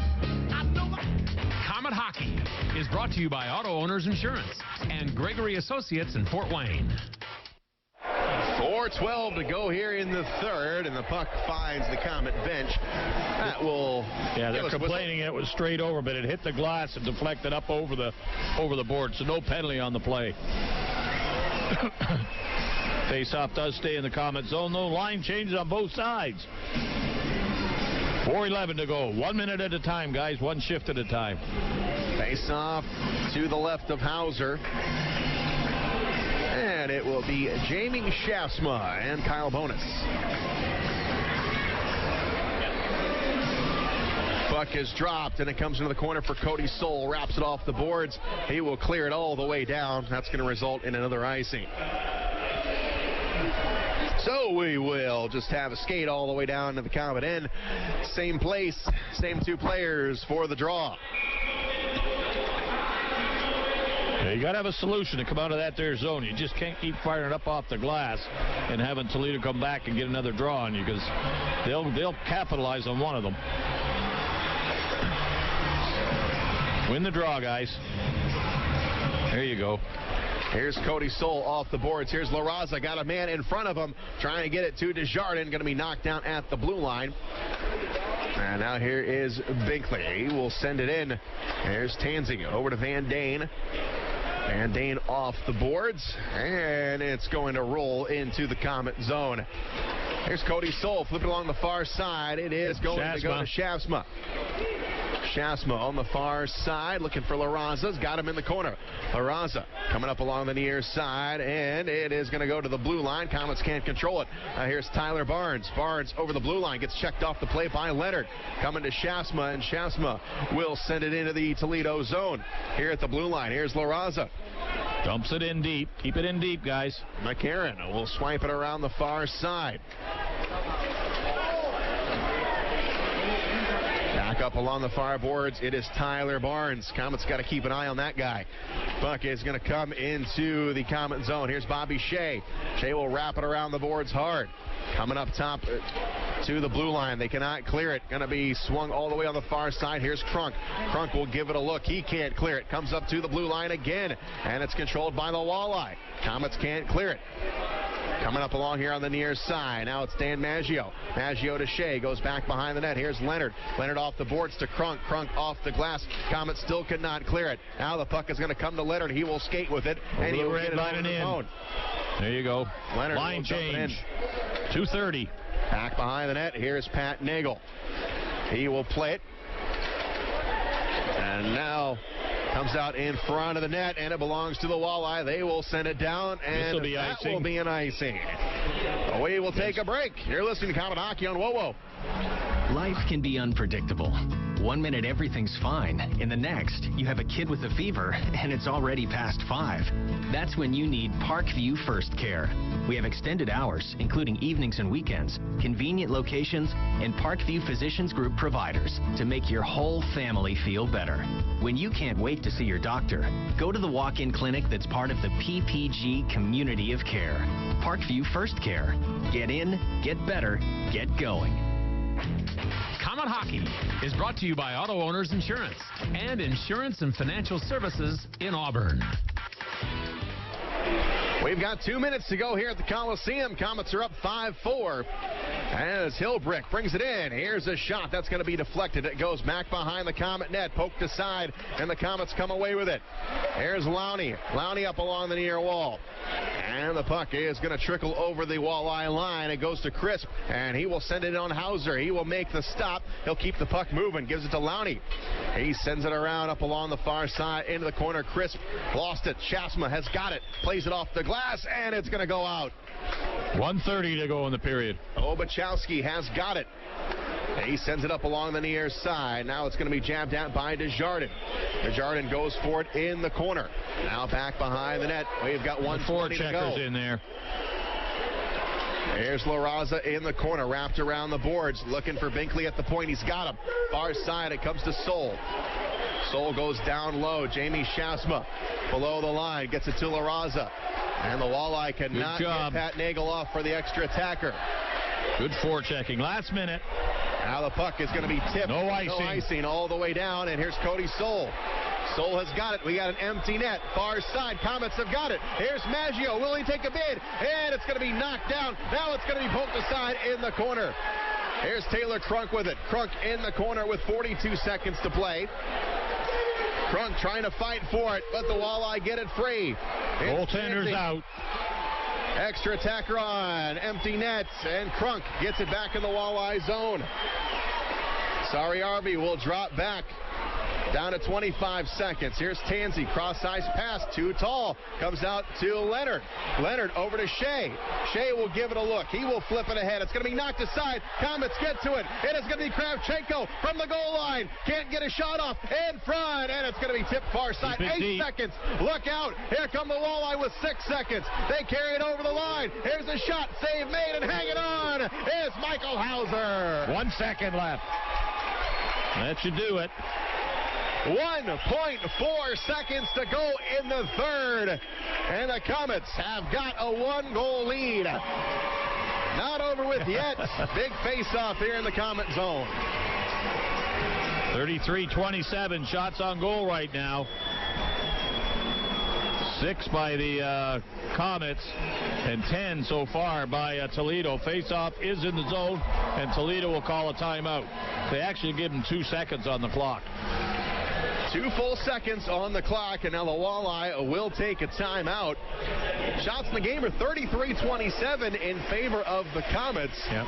Komet Hockey is brought to you by Auto Owners Insurance and Gregory Associates in Fort Wayne. 4:12 to go here in the third, and the puck finds the Komet bench. That will... Yeah, they're complaining it was straight over, but it hit the glass and deflected up over the board, so no penalty on the play. Face-off does stay in the Komet zone. No line changes on both sides. 4:11 to go. 1 minute at a time, guys. One shift at a time. Face-off to the left of Hauser. And it will be Jamie Shafsma and Kyle Bonus. Puck is dropped, and it comes into the corner for Cody Soul. Wraps it off the boards. He will clear it all the way down. That's going to result in another icing. So we will just have a skate all the way down to the Komet end. Same place, same two players for the draw. Yeah, you got to have a solution to come out of that there zone. You just can't keep firing up off the glass and having Toledo come back and get another draw on you, because they'll capitalize on one of them. Win the draw, guys. There you go. Here's Cody Soul off the boards. Here's La Raza. Got a man in front of him trying to get it to Desjardins. Going to be knocked down at the blue line. And now here is Binkley. He will send it in. There's Tansey over to Van Dane. Van Dane off the boards. And it's going to roll into the Komet zone. Here's Cody Soul flipping along the far side. It is going to go to Shafsma. Shafsma on the far side looking for La Raza's. Got him in the corner. La Raza coming up along the near side, and it is going to go to the blue line. Komets can't control it. Here's Tyler Barnes. Barnes over the blue line. Gets checked off the play by Leonard. Coming to Shafsma, and Shafsma will send it into the Toledo zone. Here at the blue line, here's La Raza. Dumps it in deep. Keep it in deep, guys. McCarron will swipe it around the far side. Back up along the far boards, it is Tyler Barnes. Komet's got to keep an eye on that guy. Puck is going to come into the Komet zone. Here's Bobby Shea. Shea will wrap it around the boards hard. Coming up top to the blue line. They cannot clear it. Going to be swung all the way on the far side. Here's Crunk. Crunk will give it a look. He can't clear it. Comes up to the blue line again, and it's controlled by the Walleye. Komets can't clear it. Coming up along here on the near side. Now it's Dan Maggio. Maggio to Shea. Goes back behind the net. Here's Leonard. Leonard off the boards to Crunk. Crunk off the glass. Komet still could not clear it. Now the puck is going to come to Leonard. He will skate with it. And he will get it over the phone. There you go. Leonard line change. 2:30. Back behind the net. Here's Pat Nagel. He will play it. And now comes out in front of the net, and it belongs to the Walleye. They will send it down, and will be that icing. will be an icing. We will take a break. You're listening to Komet Hockey on WoWo. Life can be unpredictable. 1 minute everything's fine. In the next, you have a kid with a fever and it's already past 5. That's when you need Parkview First Care. We have extended hours, including evenings and weekends, convenient locations, and Parkview Physicians Group providers to make your whole family feel better. When you can't wait to see your doctor, go to the walk-in clinic that's part of the PPG community of care. Parkview First Care. Get in, get better, get going. Komet Hockey is brought to you by Auto Owners Insurance and Insurance and Financial Services in Auburn. We've got 2 minutes to go here at the Coliseum. Komets are up 5-4 as Hilbrick brings it in. Here's a shot that's going to be deflected. It goes back behind the Komet net, poked aside, and the Komets come away with it. Here's Lowney. Lowney up along the near wall. And the puck is going to trickle over the Walleye line. It goes to Crisp, and he will send it on Hauser. He will make the stop. He'll keep the puck moving. Gives it to Lowney. He sends it around up along the far side into the corner. Crisp lost it. Shasma has got it. Plays it off the glass, and it's going to go out. 1:30 to go in the period. Obachowski has got it. He sends it up along the near side. Now it's going to be jabbed at by Desjardins. Desjardins goes for it in the corner. Now back behind the net. We've got 1:20 to go. In there. Here's LaRaza in the corner, wrapped around the boards, looking for Binkley at the point. He's got him. Far side, it comes to Soul. Soul goes down low. Jamie Shasma below the line, gets it to LaRaza. And the Walleye cannot get Pat Nagel off for the extra attacker. Good forechecking. Last minute. Now the puck is going to be tipped. No icing all the way down. And here's Cody Soul. Soul has got it. We got an empty net. Far side. Komets have got it. Here's Maggio. Will he take a bid? And it's going to be knocked down. Now it's going to be poked aside in the corner. Here's Taylor Crunk with it. Crunk in the corner with 42 seconds to play. Crunk trying to fight for it, but the Walleye get it free. Goaltender's out. Extra attacker on. Empty nets, and Crunk gets it back in the Walleye zone. Sorry, Arby will drop back. Down to 25 seconds. Here's Tansey. Cross-ice pass. Too tall. Comes out to Leonard. Leonard over to Shea. Shea will give it a look. He will flip it ahead. It's going to be knocked aside. Komets get to it. It is going to be Kravchenko from the goal line. Can't get a shot off in front. And it's going to be tipped far side. 8 seconds. Look out. Here come the Walleye with 6 seconds. They carry it over the line. Here's a shot. Save made and hanging on is Michael Hauser. 1 second left. That should do it. 1.4 seconds to go in the third. And the Komets have got a 1-goal lead. Not over with yet. Big face-off here in the Komet zone. 33-27 shots on goal right now. 6 by the Komets and 10 so far by Toledo. Face-off is in the zone, and Toledo will call a timeout. They actually give them 2 seconds on the clock. 2 full seconds on the clock, and now the Walleye will take a timeout. Shots in the game are 33-27 in favor of the Komets. Yep.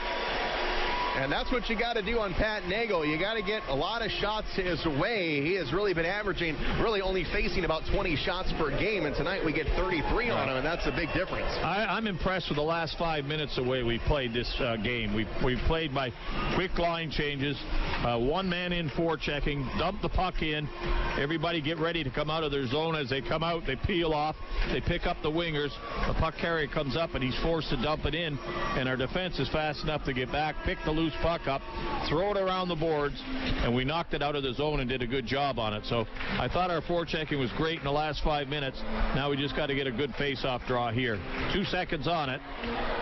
And that's what you got to do on Pat Nagel. You got to get a lot of shots his way. He has really been averaging, really only facing about 20 shots per game, and tonight we get 33 on him, and that's a big difference. I'm impressed with the last 5 minutes the way we played this game. We played by quick line changes, 1 man in forechecking, dump the puck in, everybody get ready to come out of their zone. As they come out, they peel off, they pick up the wingers, the puck carrier comes up, and he's forced to dump it in, and our defense is fast enough to get back, pick the loose puck up, throw it around the boards, and we knocked it out of the zone and did a good job on it. So I thought our forechecking was great in the last 5 minutes. Now we just got to get a good face-off draw here. 2 seconds on it,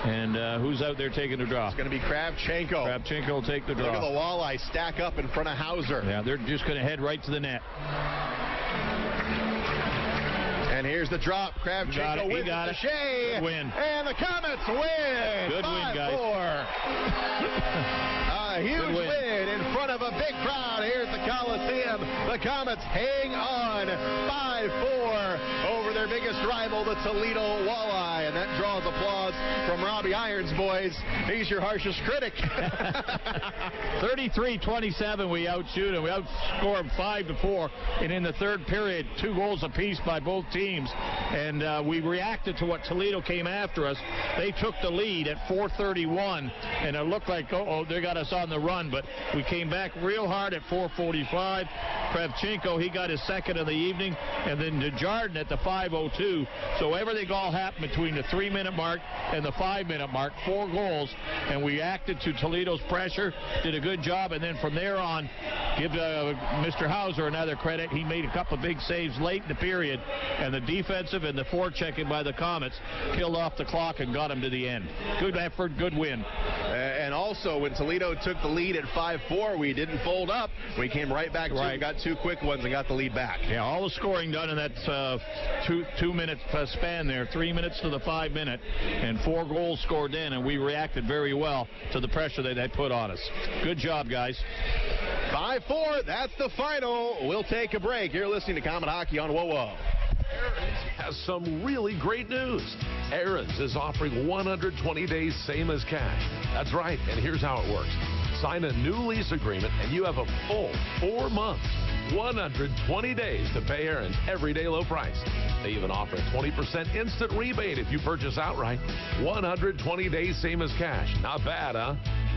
and who's out there taking the draw? It's going to be Kravchenko. Kravchenko will take the draw. Look at the Walleye stack up in front of Hauser. Yeah, they're just going to head right to the net. And here's the drop. Kravchenko wins it to Shea. Good win. And the Komets win. Good win, guys. 5-4. A huge win in front of a big crowd. Here's the Coliseum. The Komets hang on 5-4 over their biggest rival, the Toledo Walleye. And that draws applause from Robbie Irons, boys. He's your harshest critic. 33-27, we outshoot them. We outscore them 5-4. And in the third period, 2 goals apiece by both teams. And we reacted to what Toledo came after us. They took the lead at 4:31, and it looked like, they got us on the run, but we came back real hard at 4:45. Kravchenko, he got his second of the evening, and then Desjardins at the 5:02. So everything all happened between the 3-minute mark and the 5-minute mark. 4 goals, and we acted to Toledo's pressure, did a good job, and then from there on, give Mr. Hauser another credit. He made a couple of big saves late in the period, and the defensive and the forechecking by the Komets killed off the clock and got him to the end. Good effort, good win. And also, when Toledo took the lead at 5-4, we didn't fold up. We came right back to it, got 2 quick ones, and got the lead back. Yeah, all the scoring done in that 2-minute span there, 3 minutes to the 5-minute, and 4 goals scored in, and we reacted very well to the pressure that they put on us. Good job, guys. 5-4, that's the final. We'll take a break. You're listening to Komet Hockey on WOWO. Has some really great news. Aaron's is offering 120 days same as cash. That's right, and here's how it works. Sign a new lease agreement and you have a full 4 months, 120 days to pay Aaron's everyday low price. They even offer a 20% instant rebate if you purchase outright. 120 days same as cash. Not bad, huh?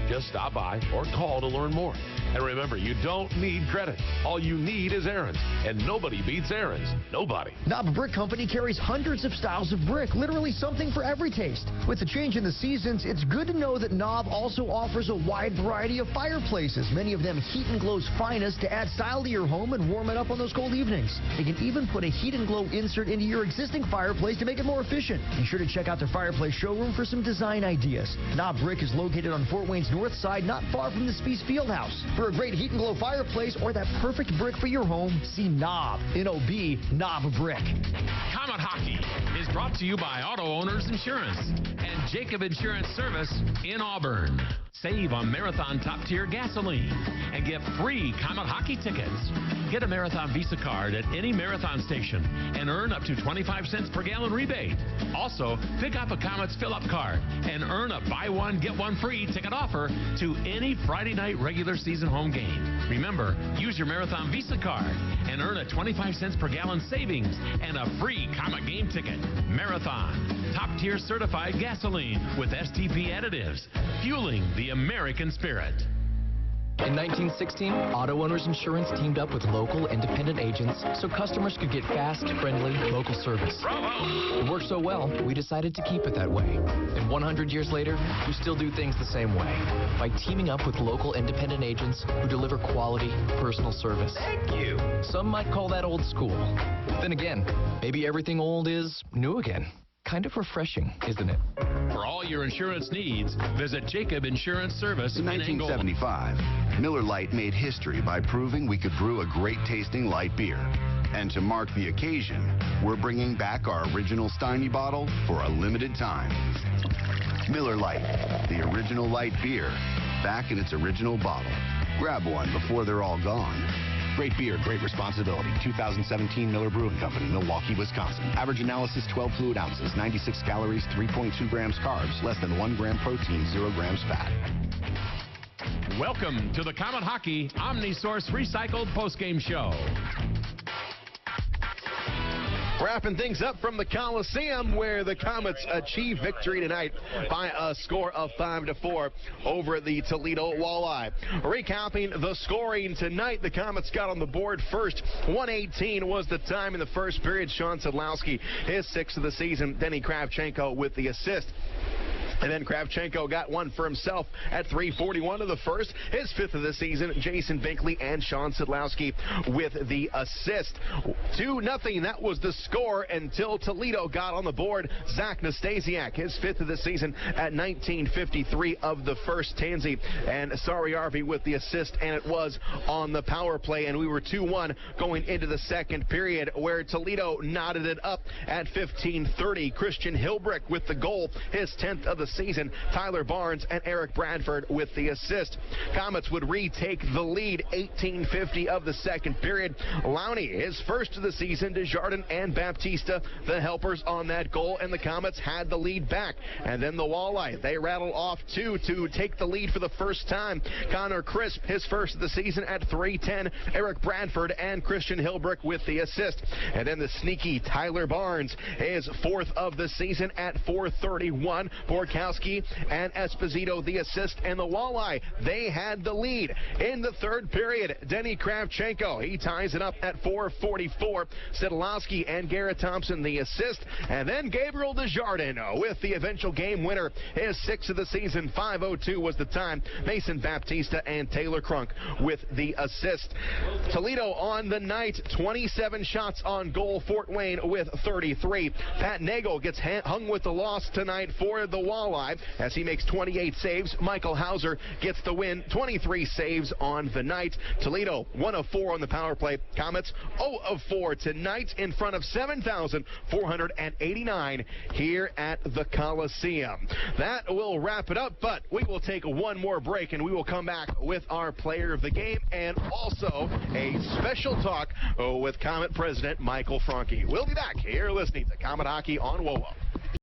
Just stop by or call to learn more. And remember, you don't need credit. All you need is Aaron's. And nobody beats Aaron's. Nobody. Knob Brick Company carries hundreds of styles of brick, literally something for every taste. With the change in the seasons, it's good to know that Knob also offers a wide variety of fireplaces, many of them Heat and Glow's finest, to add style to your home and warm it up on those cold evenings. They can even put a Heat and Glow insert into your existing fireplace to make it more efficient. Be sure to check out their fireplace showroom for some design ideas. Knob Brick is located on Fort Wayne's north side, not far from the Spies Fieldhouse. For a great Heat and Glow fireplace or that perfect brick for your home, see Knob, N-O-B, Knob Brick. Comet Hockey is brought to you by Auto Owners Insurance and Jacob Insurance Service in Auburn. Save on Marathon top-tier gasoline and get free Comet Hockey tickets. Get a Marathon Visa card at any Marathon station and earn up to 25 cents per gallon rebate. Also, pick up a Comets fill-up card and earn a buy one, get one free ticket offer to any Friday night regular season home game. Remember, use your Marathon Visa card and earn a 25 cents per gallon savings and a free Comet game ticket. Marathon, top-tier certified gasoline with STP additives, fueling the American spirit. In 1916, Auto Owners Insurance teamed up with local independent agents so customers could get fast, friendly, local service. Bravo! It worked so well, we decided to keep it that way. And 100 years later, we still do things the same way by teaming up with local independent agents who deliver quality, personal service. Thank you. Some might call that old school. Then again, maybe everything old is new again. Kind of refreshing, isn't it? For all your insurance needs, visit Jacob Insurance Service in 1975. Miller Lite made history by proving we could brew a great-tasting light beer. And to mark the occasion, we're bringing back our original Steiny bottle for a limited time. Miller Lite, the original light beer, back in its original bottle. Grab one before they're all gone. Great beer, great responsibility. 2017 Miller Brewing Company, Milwaukee, Wisconsin. Average analysis, 12 fluid ounces, 96 calories, 3.2 grams carbs, less than 1 gram protein, 0 grams fat. Welcome to the Comet Hockey OmniSource Recycled postgame show. Wrapping things up from the Coliseum, where the Komets achieve victory tonight by a score of 5-4 over the Toledo Walleye. Recapping the scoring tonight, the Komets got on the board first. 1:18 was the time in the first period. Szydlowski, his 6th of the season. Then Kravchenko with the assist. And then Kravchenko got one for himself at 3:41 of the first, his 5th of the season. Jason Binkley and Szydlowski with the assist. 2-0, that was the score until Toledo got on the board. Zach Nastasiak, his 5th of the season at 19:53 of the first. Tansy and Sariarvi with the assist, and it was on the power play. And we were 2-1 going into the second period, where Toledo knotted it up at 15:30. Christian Hilbrick with the goal, his 10th of the season. Tyler Barnes and Eric Bradford with the assist. Komets would retake the lead. 18:50 of the second period. Lowney, his 1st of the season. Desjardins and Baptista, the helpers on that goal, and the Komets had the lead back. And then the Walleye, they rattled off 2 to take the lead for the first time. Connor Crisp, his 1st of the season at 3:10. Eric Bradford and Christian Hilbrick with the assist. And then the sneaky Tyler Barnes, his 4th of the season at 4:31. Borkowski and Esposito the assist, and the Walleye, they had the lead. In the third period, Denny Kravchenko, he ties it up at 4:44. Szydlowski and Garrett Thompson the assist, and then Gabriel Desjardins with the eventual game winner, his 6th of the season. 5:02 was the time. Mason Baptista and Taylor Crunk with the assist. Toledo on the night, 27 shots on goal. Fort Wayne with 33. Pat Nagel gets hung with the loss tonight for the Walleye. Walleye as he makes 28 saves. Michael Hauser gets the win, 23 saves on the night. Toledo 1 of 4 on the power play. Komets 0 of 4 tonight in front of 7,489 here at the Coliseum. That will wrap it up, but we will take one more break and we will come back with our player of the game and also a special talk with Komet President Michael Franke. We'll be back here listening to Komet Hockey on WOWO.